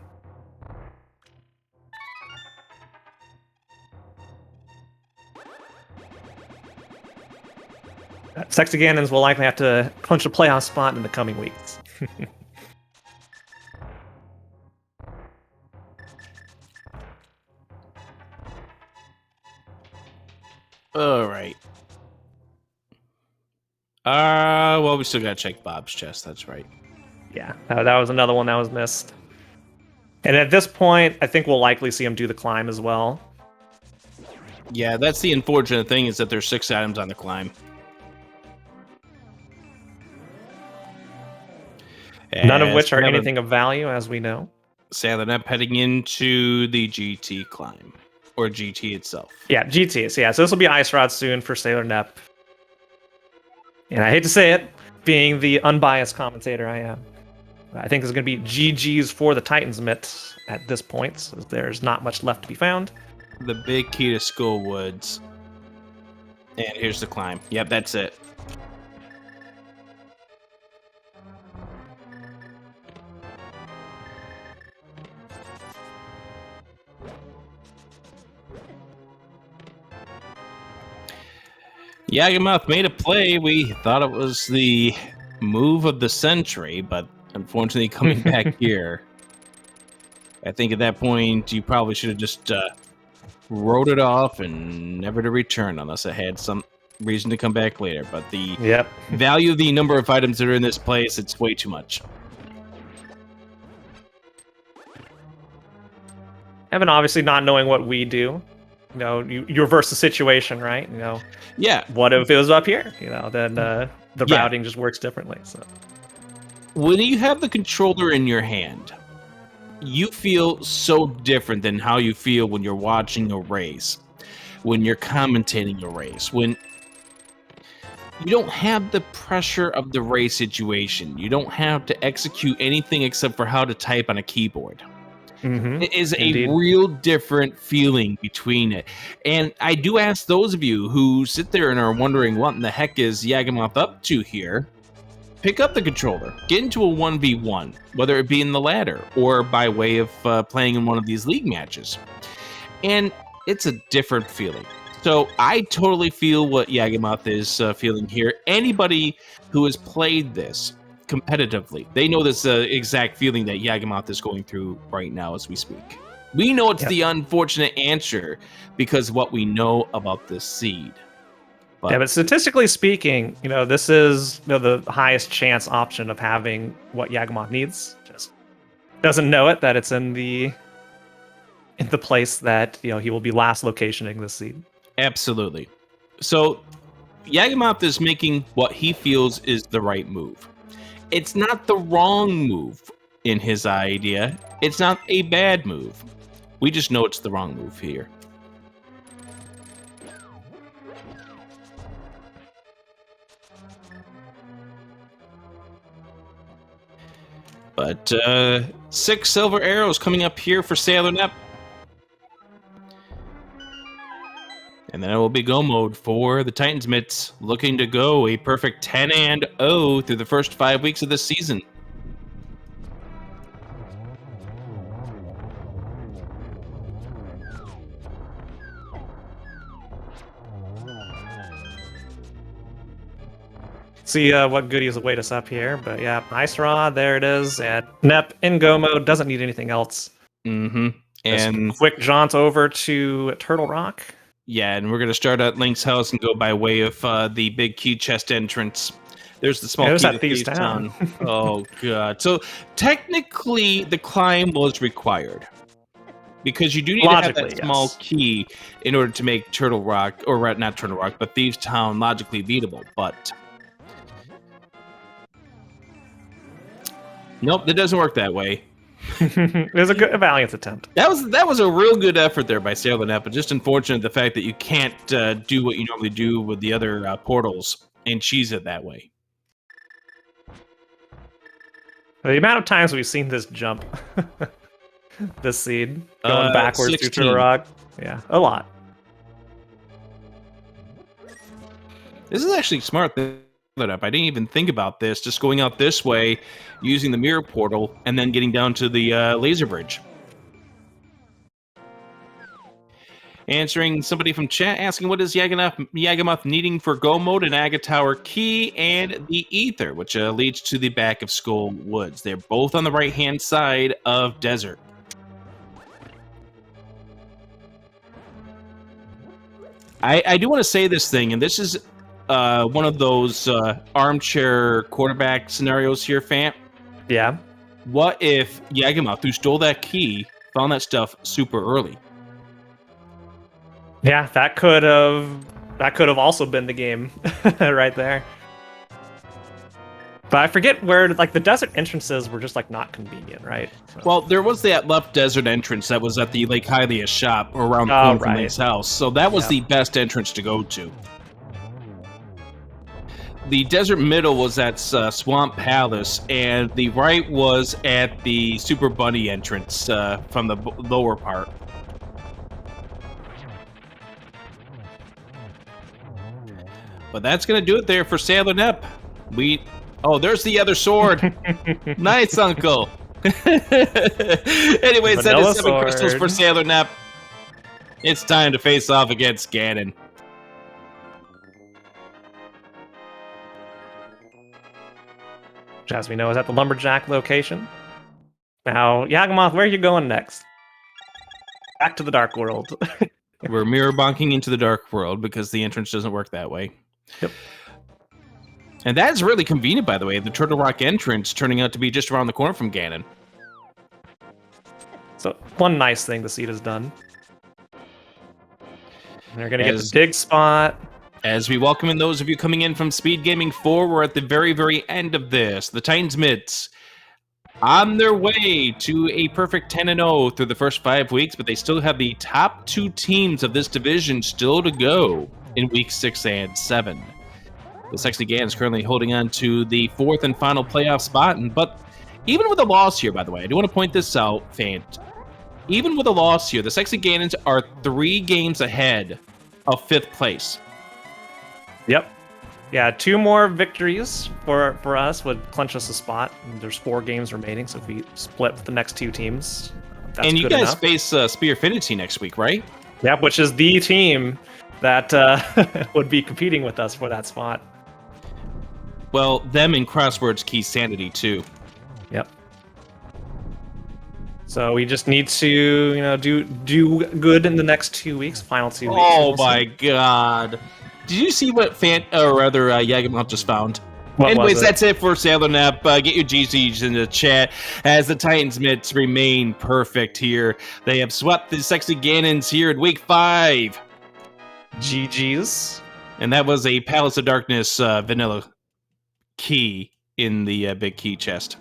Sexy Ganons will likely have to punch a playoff spot in the coming weeks. All right. Well, we still gotta check Bob's chest. That's right. Yeah, that was another one that was missed. And at this point, I think we'll likely see him do the climb as well. Yeah, that's the unfortunate thing is that there's 6 items on the climb. None of which are anything of value, as we know. Sailor Nep heading into the GT climb. Or GT itself. Yeah, GT. So this will be Ice Rod soon for Sailor Nep. And I hate to say it, being the unbiased commentator I am. I think there's going to be GG's for the Titans Mitt at this point, so there's not much left to be found. The big key to Skull Woods. And here's the climb. Yep, that's it. Yagimoth made a play. We thought it was the move of the century, but unfortunately coming back here, I think at that point you probably should have just wrote it off and never to return unless it had some reason to come back later. But the value of the number of items that are in this place, it's way too much. Evan obviously not knowing what we do. You reverse the situation, right? Yeah. What if it was up here? Then the routing just works differently. So when you have the controller in your hand, you feel so different than how you feel when you're watching a race. when you're commentating a race, when you don't have the pressure of the race situation. You don't have to execute anything except for how to type on a keyboard. It is a real different feeling between it. And I do ask those of you who sit there and are wondering what in the heck is Yagamoth up to here, pick up the controller, get into a 1v1, whether it be in the ladder or by way of playing in one of these league matches. And it's a different feeling. So I totally feel what Yagamoth is feeling here. Anybody who has played this competitively, they know this exact feeling that Yagamoth is going through right now as we speak. We know it's the unfortunate answer because of what we know about this seed. But statistically speaking, this is the highest chance option of having what Yagamoth needs. Just doesn't know it, that it's in the place that he will be last locationing this seed. Absolutely. So Yagamoth is making what he feels is the right move. It's not the wrong move in his idea. It's not a bad move. We just know it's the wrong move here. But 6 silver arrows coming up here for Sailor Nep. And then it will be go mode for the Titans Mitts, looking to go a perfect 10-0 through the first 5 weeks of this season. See what goodies await us up here, but yeah, Ice Rod, there it is, and Nep in go mode, doesn't need anything else. And just quick jaunt over to Turtle Rock. Yeah, and we're going to start at Link's house and go by way of the big key chest entrance. There's the small key to Thieves Town. Oh, God. So, technically, the climb was required. Because you do need to have that small key in order to make Turtle Rock, or not Turtle Rock, but Thieves Town logically beatable. But nope, that doesn't work that way. It was a valiant attempt. That was a real good effort there by Sailor Nep, but just unfortunate the fact that you can't do what you normally do with the other portals and cheese it that way. The amount of times we've seen this jump, this seed going backwards 16. through Turtle Rock, yeah, a lot. This is actually smart. I didn't even think about this, just going out this way, using the mirror portal, and then getting down to the laser bridge. Answering somebody from chat, asking what is Yagamoth needing for go mode, an Aga Tower key, and the ether, which leads to the back of Skull Woods. They're both on the right-hand side of Desert. I do want to say this thing, and this is one of those armchair quarterback scenarios here, Fant. Yeah. What if Yagamoth, who stole that key, found that stuff super early? Yeah, that could have also been the game right there. But I forget where the desert entrances were just not convenient, right? So. Well, there was that left desert entrance that was at the Lake Hylia shop around the corner from Link's house. So that was the best entrance to go to. The desert middle was at Swamp Palace, and the right was at the Super Bunny entrance from the lower part. But that's going to do it there for Sailor Nep. Oh, there's the other sword. Nice, Uncle. Anyways, that is 7 crystals for Sailor Nep. It's time to face off against Ganon. As we know, is at the Lumberjack location. Now, Yagamoth, where are you going next? Back to the Dark World. We're mirror bonking into the Dark World because the entrance doesn't work that way. Yep. And that is really convenient, by the way. The Turtle Rock entrance turning out to be just around the corner from Ganon. So, one nice thing the seed has done. They're going to get the dig spot. As we welcome in those of you coming in from SpeedGaming 4, we're at the very, very end of this. The Titans Mitts on their way to a perfect 10-0 through the first 5 weeks, but they still have the top 2 teams of this division still to go in week 6 and 7. The Sexy Ganons currently holding on to the 4th and final playoff spot, but even with a loss here, by the way, I do want to point this out, Fant. Even with a loss here, the Sexy Ganons are 3 games ahead of 5th place. Yep. Yeah, 2 more victories for us would clinch us a spot. There's 4 games remaining, so if we split with the next 2 teams, that's and you good guys enough. face Spear Affinity next week, right? Yep, which is the team that would be competing with us for that spot. Well, them and Crosswords Key Sanity, too. Yep. So we just need to, do good in the next 2 weeks, final 2 weeks. Oh my god. Did you see what Yagamoth just found? Anyways, that's it for Sailor Nap. Get your GCs in the chat as the Titans mitts remain perfect here. They have swept the Sexy Ganons here in week 5. GG's. And that was a Palace of Darkness vanilla key in the big key chest.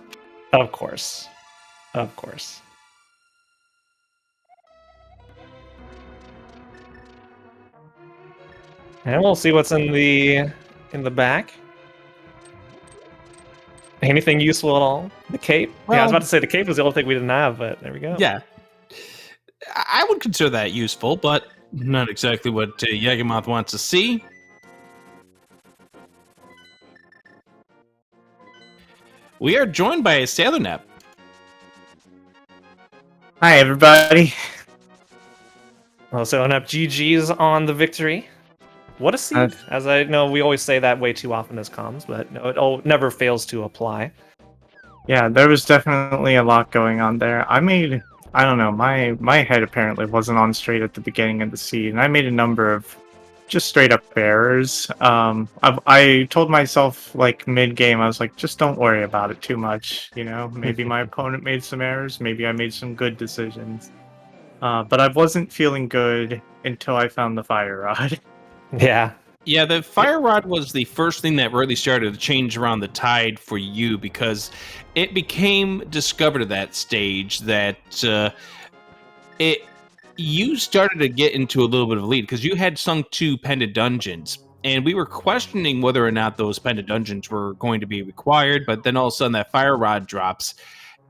Of course. Of course. And we'll see what's in the back. Anything useful at all? The cape? Well, yeah, I was about to say the cape was the only thing we didn't have, but there we go. Yeah. I would consider that useful, but not exactly what Yagamoth wants to see. We are joined by a Sailor Nap. Hi, everybody. Well, Sailor Nap, GG's on the victory. What a seed! As I know, we always say that way too often as comms, but no, it never fails to apply. Yeah, there was definitely a lot going on there. I don't know, my head apparently wasn't on straight at the beginning of the seed, and I made a number of just straight up errors. I told myself, like, mid-game, I was like, just don't worry about it too much, Maybe my opponent made some errors, maybe I made some good decisions. But I wasn't feeling good until I found the fire rod. Yeah. Yeah, the fire rod was the first thing that really started to change around the tide for you, because it became discovered at that stage that you started to get into a little bit of a lead, because you had sunk 2 pendant dungeons, and we were questioning whether or not those pendant dungeons were going to be required, but then all of a sudden that fire rod drops,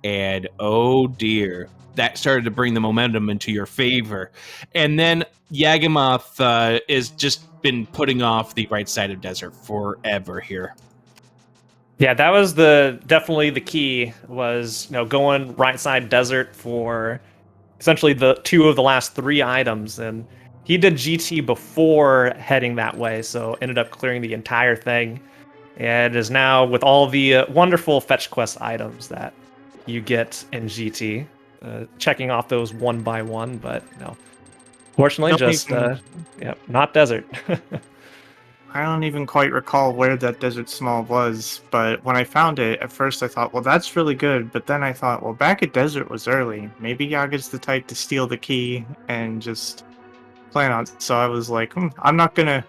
and oh dear, that started to bring the momentum into your favor. And then Yagamoth is just been putting off the right side of desert forever here. Yeah, that was definitely the key, was going right side desert for essentially the 2 of the last 3 items, and he did GT before heading that way, so ended up clearing the entire thing, and is now with all the wonderful fetch quest items that you get in GT, checking off those one by one, but no. Fortunately, not desert. I don't even quite recall where that desert small was, but when I found it, at first I thought, well, that's really good, but then I thought, well, back at desert was early. Maybe Yaga's the type to steal the key and just plan on. So I was like, I'm not gonna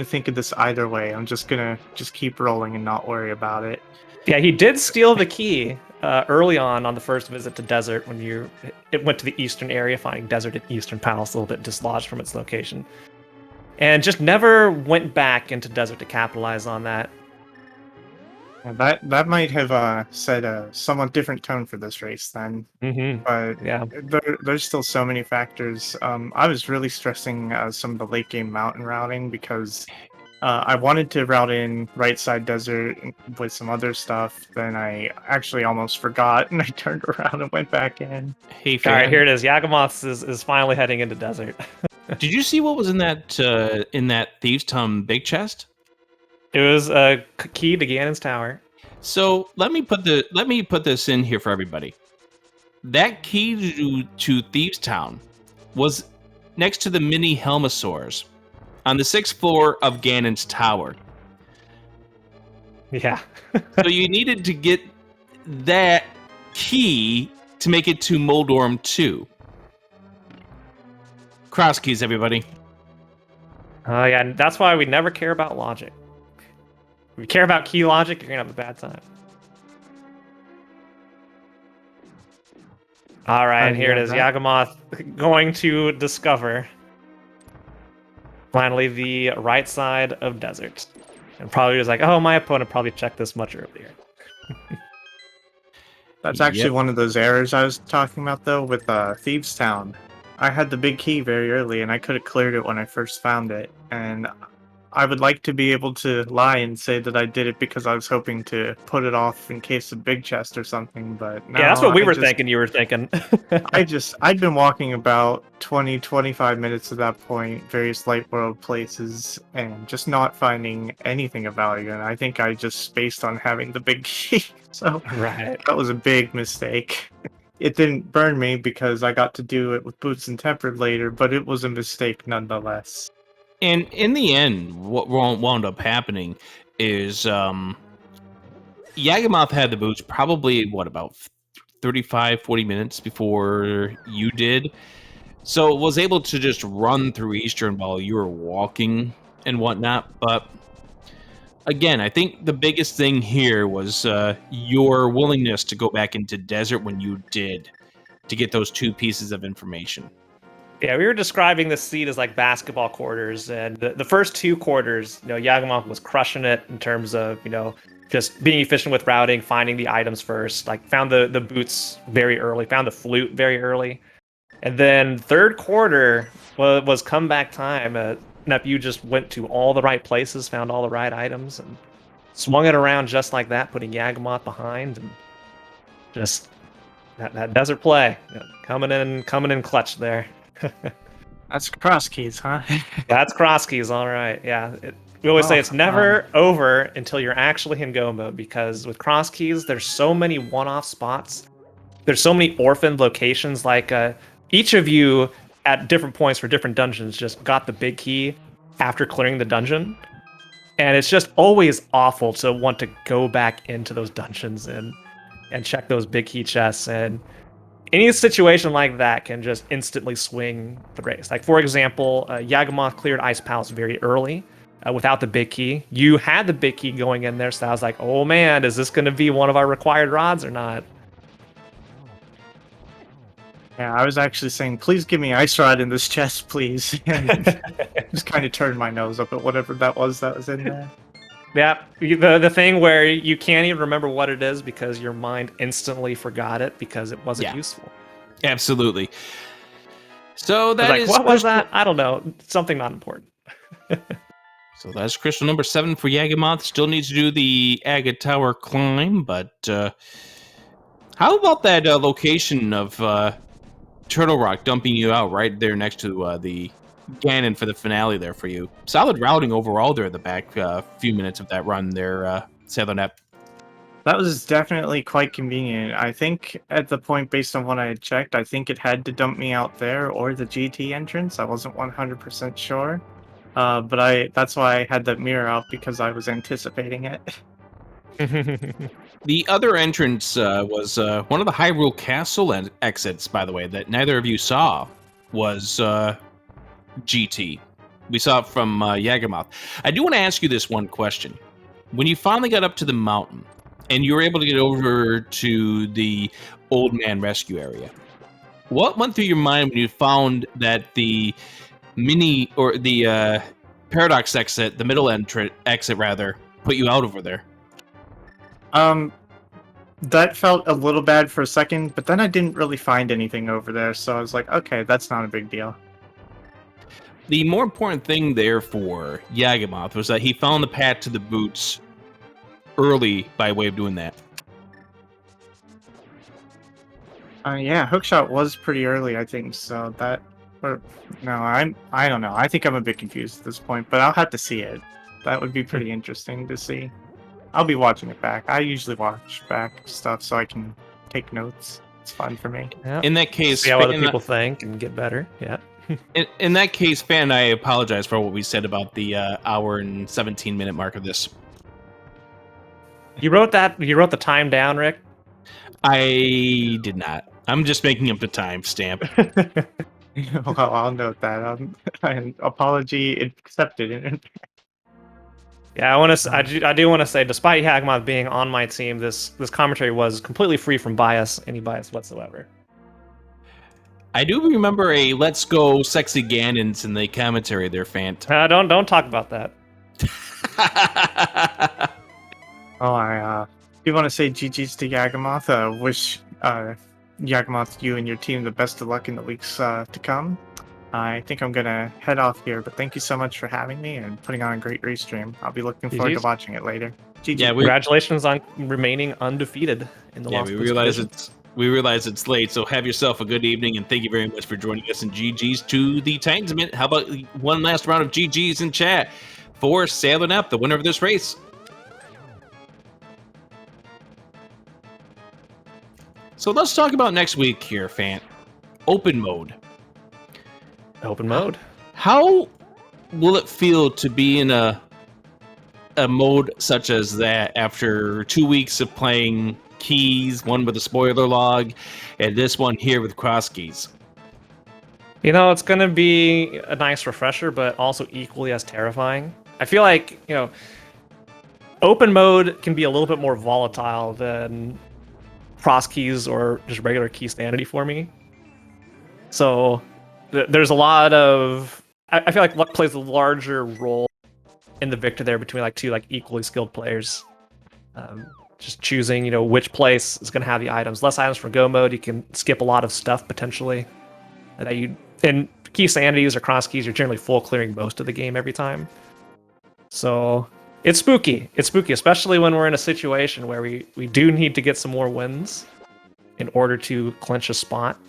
think of this either way. I'm just gonna keep rolling and not worry about it. Yeah, he did steal the key early on the first visit to desert, when it went to the eastern area, finding desert at Eastern Palace a little bit dislodged from its location, and just never went back into desert to capitalize on that. That might have set a somewhat different tone for this race then. Mm-hmm. But yeah, there's still so many factors. I was really stressing some of the late game mountain routing, because I wanted to route in right side desert with some other stuff. Then I actually almost forgot, and I turned around and went back in. Hey, fan. All right, here it is. Yagamoth is finally heading into desert. Did you see what was in that Thieves Town big chest? It was a key to Ganon's tower. So let me put this in here for everybody. That key to Thieves Town was next to the mini Helmosaurs on the 6th floor of Ganon's tower. Yeah. So you needed to get that key to make it to Moldorm 2. Cross keys, everybody. Yeah, and that's why we never care about logic. If you care about key logic, you're gonna have a bad time. All right, Oh, here it yeah, is. that- Yagamoth going to discover finally the right side of desert. And probably was like, oh, my opponent probably checked this much earlier. That's actually Yep. one of those errors I was talking about, though, with Thieves Town. I had the big key very early, and I could have cleared it when I first found it. And I would like to be able to lie and say that I did it because I was hoping to put it off in case of big chest or something, but Yeah, that's no, what we were thinking. You were thinking. I'd been walking about 20, 25 minutes at that point, various light world places, and just not finding anything of value. And I think I just spaced on having the big key. So Right. that was a big mistake. It didn't burn me because I got to do it with boots and tempered later, but it was a mistake nonetheless. And in the end, what wound up happening is Yagamoth had the boots probably, about 35, 40 minutes before you did. So was able to just run through Eastern while you were walking and whatnot. But again, I think the biggest thing here was your willingness to go back into desert when you did to get those two pieces of information. Yeah, we were describing this seed as like basketball quarters, and the first two quarters, Yagamoth was crushing it in terms of, just being efficient with routing, finding the items first, like found the boots very early, found the flute very early. And then third quarter was comeback time. Nepu just went to all the right places, found all the right items, and swung it around just like that, putting Yagamoth behind, and just that desert play coming in clutch there. That's cross keys, huh? That's cross keys, all right. Yeah, we always say Oh, it's never over until you're actually in go mode, because with cross keys, there's so many one-off spots. There's so many orphaned locations. Like each of you at different points for different dungeons just got the big key after clearing the dungeon, and it's just always awful to want to go back into those dungeons and check those big key chests. And any situation like that can just instantly swing the race. Like, for example, Yagamoth cleared Ice Palace very early without the big key. You had the big key going in there, so I was like, oh man, is this going to be one of our required rods or not? Yeah, I was actually saying, please give me ice rod in this chest, please. And just kind of turned my nose up at whatever that was in there. Yeah, the thing where you can't even remember what it is because your mind instantly forgot it because it wasn't useful. Absolutely. So that is what was that? I don't know. Something not important. So that's crystal number 7 for Yagamoth. Still needs to do the Aga Tower climb, but how about that location of Turtle Rock dumping you out right there next to the Ganon for the finale there for you? Solid routing overall there at the back few minutes of that run there, Southern Ep. That was definitely quite convenient. I think at the point, based on what I had checked, I think it had to dump me out there or the GT entrance. I wasn't 100% sure. But that's why I had that mirror out, because I was anticipating it. The other entrance was one of the Hyrule Castle exits, by the way, that neither of you saw, was GT. We saw it from Yagamoth. I do want to ask you this one question. When you finally got up to the mountain, and you were able to get over to the Old Man Rescue area, what went through your mind when you found that the Paradox exit, the middle exit rather, put you out over there? That felt a little bad for a second, but then I didn't really find anything over there, so I was like, okay, that's not a big deal. The more important thing there for Yagamoth was that he found the path to the boots early by way of doing that. Yeah, hookshot was pretty early, I think, so that... Or, no, I don't know. I think I'm a bit confused at this point, but I'll have to see it. That would be pretty interesting to see. I'll be watching it back. I usually watch back stuff so I can take notes. It's fun for me. Yeah. In that case, see how other people think and get better. Yeah. In that case, Fan, I apologize for what we said about the hour and 17-minute mark of this. You wrote the time down, Rick? I did not. I'm just making up the timestamp. Well, I'll note that. An apology accepted. Yeah, I do want to say, despite Yagamoth being on my team, this commentary was completely free from any bias whatsoever. I do remember a "Let's Go Sexy Ganons" in the commentary there, Fant. Don't talk about that. Oh, I do want to say GG's to Yagamoth. Wish Yagamoth, you and your team the best of luck in the weeks to come. I think I'm gonna head off here, but thank you so much for having me and putting on a great race stream. I'll be looking forward to GG's. watching it later. GG. Yeah, Congratulations on remaining undefeated in the Lost Boost division. We realize it's late, so have yourself a good evening, and thank you very much for joining us in GG's to the Titans. How about one last round of GG's in chat for Sailor Nap, the winner of this race? So let's talk about next week here, Fant. Open mode. Open mode. How will it feel to be in a mode such as that after 2 weeks of playing keys, one with a spoiler log, and this one here with cross keys? You know, it's going to be a nice refresher, but also equally as terrifying. I feel like, you know, open mode can be a little bit more volatile than cross keys or just regular key sanity for me. So there's a lot of... I feel like luck plays a larger role in the victor there between like two like equally skilled players. Just choosing, you know, which place is going to have the items. Less items for go mode. You can skip a lot of stuff potentially. That you in key sanities or cross keys, you're generally full clearing most of the game every time. So it's spooky. It's spooky, especially when we're in a situation where we do need to get some more wins in order to clinch a spot.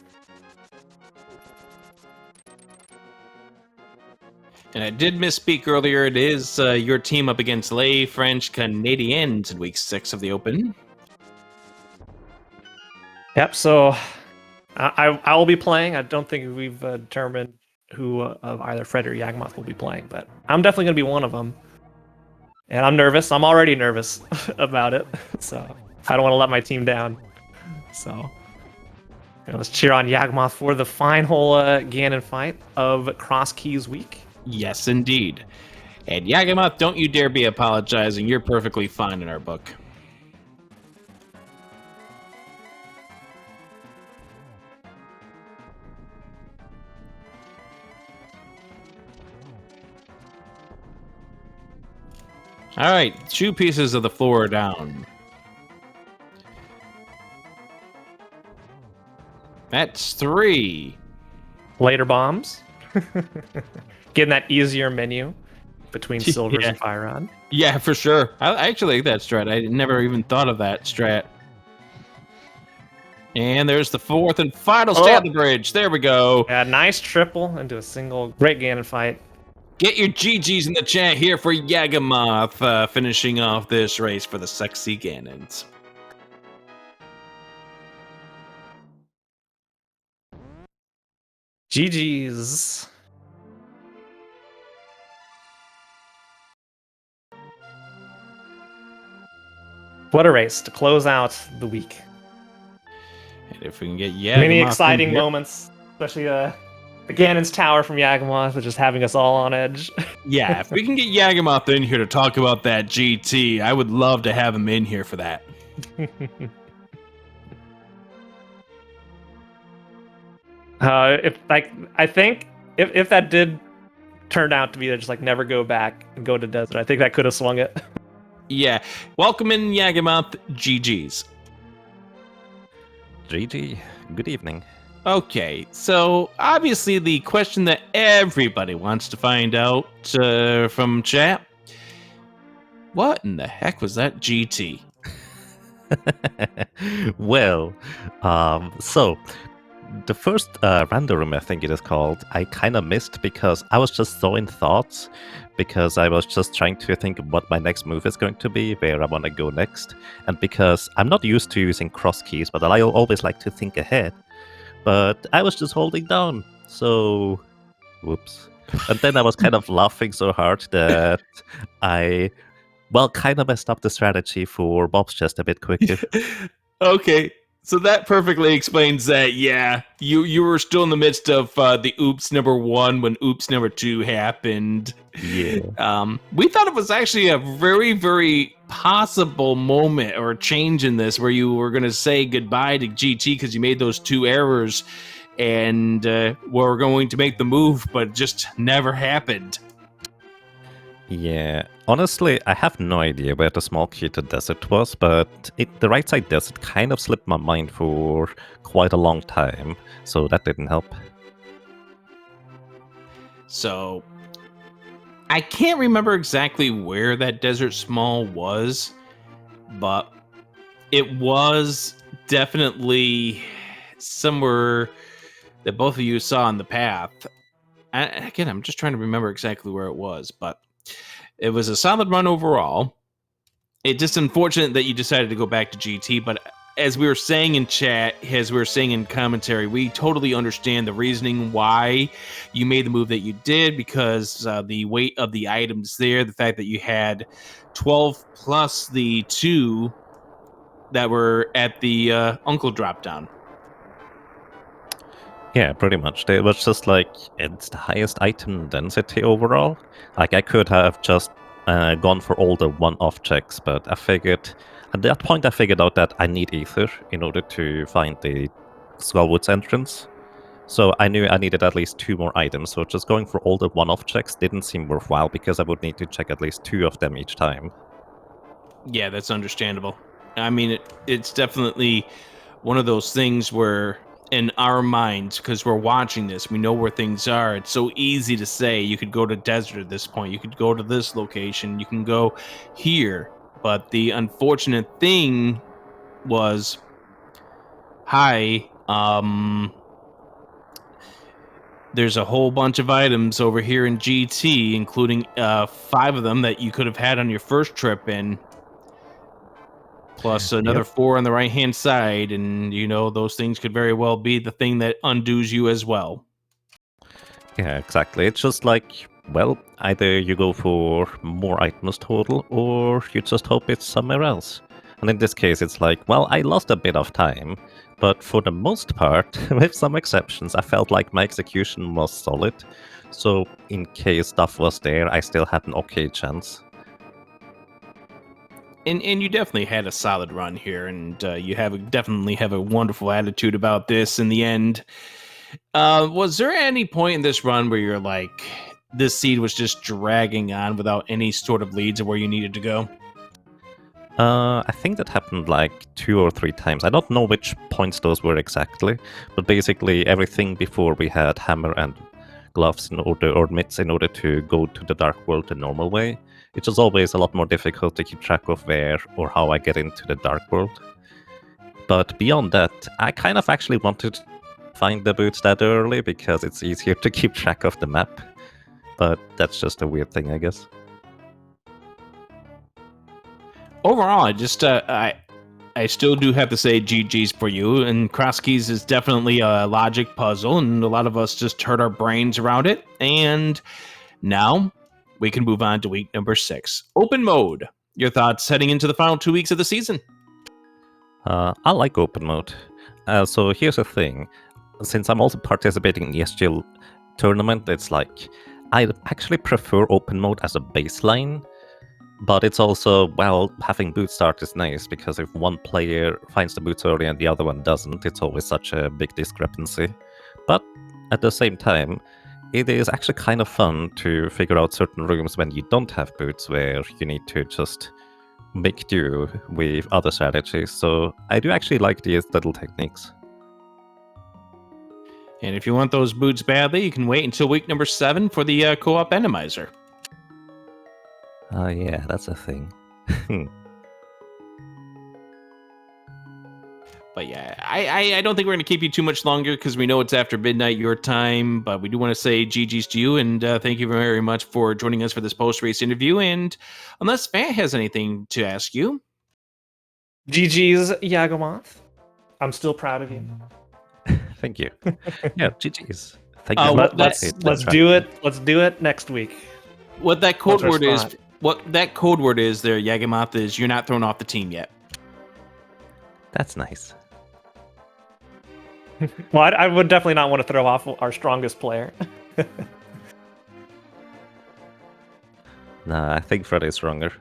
And I did misspeak earlier. It is your team up against Les French Canadiens in week 6 of the Open. Yep, so I will be playing. I don't think we've determined who of either Fred or Yagamoth will be playing, but I'm definitely going to be one of them. And I'm nervous. I'm already nervous about it, so I don't want to let my team down. So you know, let's cheer on Yagamoth for the final Ganon fight of Cross Keys week. Yes, indeed. And Yagamoth, don't you dare be apologizing. You're perfectly fine in our book. All right, 2 pieces of the floor are down. That's 3. Later bombs. Getting that easier menu between silvers Yeah. and fire rod. Yeah, for sure. I actually like that strat. I never even thought of that strat. And there's the 4th and final stay on the bridge. There we go. Yeah, nice triple into a single. Great Ganon fight. Get your GGs in the chat here for Yagamoth finishing off this race for the sexy Ganons. GG's. What a race to close out the week. And if we can get Yagamoth Many in exciting here- moments, especially the Ganon's Tower from Yagamoth, which is having us all on edge. Yeah, if we can get Yagamoth in here to talk about that GT, I would love to have him in here for that. I think if that did turn out to be just like never go back and go to desert, I think that could have swung it. Yeah, welcome in Yagamoth. GG's. GG, good evening. Okay, so obviously the question that everybody wants to find out from chat: what in the heck was that GT? Well, so the first random room, I think it is called, I kind of missed because I was just so in thoughts, because I was just trying to think what my next move is going to be, where I want to go next, and because I'm not used to using cross keys, but I always like to think ahead. But I was just holding down, so whoops. And then I was kind of laughing so hard that I, well, kind of messed up the strategy for Bob's Chest a bit quicker. Okay, so that perfectly explains that. Yeah, you were still in the midst of the oops number 1 when oops number 2 happened. Yeah. We thought it was actually a very, very possible moment or change in this where you were going to say goodbye to GT because you made those 2 errors and were going to make the move, but it just never happened. Yeah, honestly, I have no idea where the small key to desert was, but the right side desert kind of slipped my mind for quite a long time, so that didn't help. So I can't remember exactly where that desert small was, but it was definitely somewhere that both of you saw on the path. Again, I'm just trying to remember exactly where it was, but it was a solid run overall. It's just unfortunate that you decided to go back to GT, but as we were saying in chat, as we were saying in commentary, we totally understand the reasoning why you made the move that you did, because the weight of the items there, the fact that you had 12 plus the 2 that were at the Uncle drop down. Yeah, pretty much. It was just like, it's the highest item density overall. Like, I could have just gone for all the one-off checks, but I figured, at that point I figured out that I need Ether in order to find the Skullwoods entrance. So I knew I needed at least 2 more items, so just going for all the one-off checks didn't seem worthwhile, because I would need to check at least 2 of them each time. Yeah, that's understandable. I mean, it's definitely one of those things where in our minds, because we're watching this, we know where things are. It's so easy to say you could go to desert at this point, you could go to this location, you can go here. But the unfortunate thing was, there's a whole bunch of items over here in GT, including 5 of them that you could have had on your first trip in, plus another 4 on the right-hand side, and, those things could very well be the thing that undoes you as well. Yeah, exactly. It's just like, well, either you go for more items total, or you just hope it's somewhere else. And in this case, it's like, well, I lost a bit of time, but for the most part, with some exceptions, I felt like my execution was solid. So in case stuff was there, I still had an okay chance. And you definitely had a solid run here, and you definitely have a wonderful attitude about this in the end. Was there any point in this run where you're like, this seed was just dragging on without any sort of leads of where you needed to go? I think that happened like 2 or 3 times. I don't know which points those were exactly, but basically everything before we had hammer and gloves or mitts in order to go to the dark world the normal way. It's just always a lot more difficult to keep track of where or how I get into the dark world. But beyond that, I kind of actually wanted to find the boots that early because it's easier to keep track of the map. But that's just a weird thing, I guess. Overall, I still do have to say GG's for you, and cross keys is definitely a logic puzzle, and a lot of us just hurt our brains around it. And now we can move on to week number 6. Open mode. Your thoughts heading into the final 2 weeks of the season? I like open mode. So here's the thing. Since I'm also participating in the SGL tournament, it's like, I actually prefer open mode as a baseline. But it's also, well, having boot start is nice, because if one player finds the boots early and the other one doesn't, it's always such a big discrepancy. But at the same time, it is actually kind of fun to figure out certain rooms when you don't have boots, where you need to just make do with other strategies. So I do actually like these little techniques. And if you want those boots badly, you can wait until week number 7 for the co-op Randomizer. Yeah, that's a thing. But yeah, I don't think we're going to keep you too much longer, because we know it's after midnight your time, but we do want to say GG's to you, and thank you very much for joining us for this post-race interview. And unless Fat has anything to ask you. GG's, Yagamoth. I'm still proud of you. Thank you. Yeah, GG's. Thank you. Let's do it. Let's do it next week. What that code word is, there, Yagamoth, is you're not thrown off the team yet. That's nice. Well, I would definitely not want to throw off our strongest player. Nah, I think Freddy's stronger.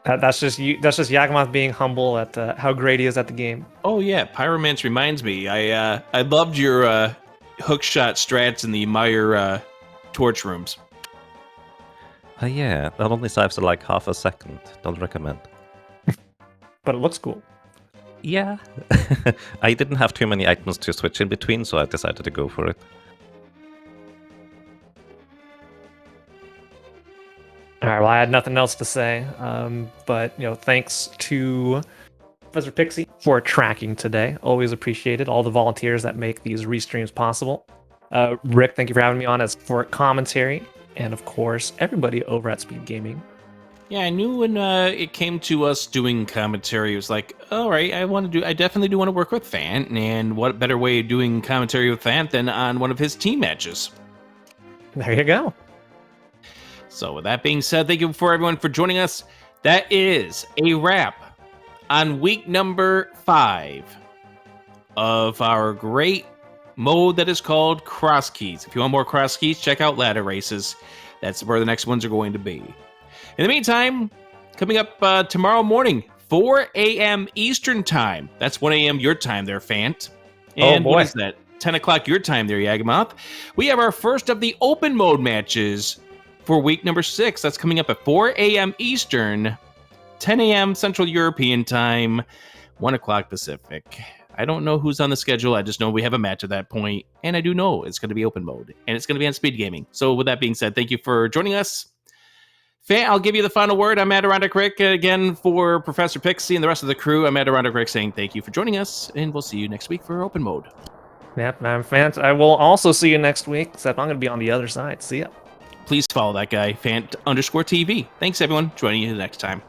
That's just you. That's just Yagamoth being humble at how great he is at the game. Oh yeah, Pyromance reminds me. I loved your hookshot strats in the Meyer torch rooms. Yeah, that only saves like half a second. Don't recommend. But it looks cool. Yeah. I didn't have too many items to switch in between, so I decided to go for it. All right. Well, I had nothing else to say. But thanks to Professor Pixie for tracking today. Always appreciated all the volunteers that make these restreams possible. Rick, thank you for having me on for commentary, and of course, everybody over at SpeedGaming. Yeah, I knew when it came to us doing commentary, it was like, all right, I definitely do want to work with Fant, and what better way of doing commentary with Fant than on one of his team matches? There you go. So with that being said, thank you for everyone for joining us. That is a wrap on week number 5 of our great mode that is called Cross Keys. If you want more Cross Keys, check out Ladder Races. That's where the next ones are going to be. In the meantime, coming up tomorrow morning, 4 a.m. Eastern Time. That's 1 a.m. your time there, Fant. And boy. What is that? 10 o'clock your time there, Yagamoth. We have our first of the open mode matches for week number 6. That's coming up at 4 a.m. Eastern, 10 a.m. Central European Time, 1 o'clock Pacific. I don't know who's on the schedule. I just know we have a match at that point, and I do know it's going to be open mode, and it's going to be on SpeedGaming. So with that being said, thank you for joining us. Fant, I'll give you the final word. I'm Adirondack Rick again for Professor Pixie and the rest of the crew. I'm Adirondack Rick saying thank you for joining us, and we'll see you next week for open mode. Yep, I'm Fant. I will also see you next week, except I'm going to be on the other side. See ya. Please follow that guy, Fant_TV. Thanks, everyone. Joining you next time.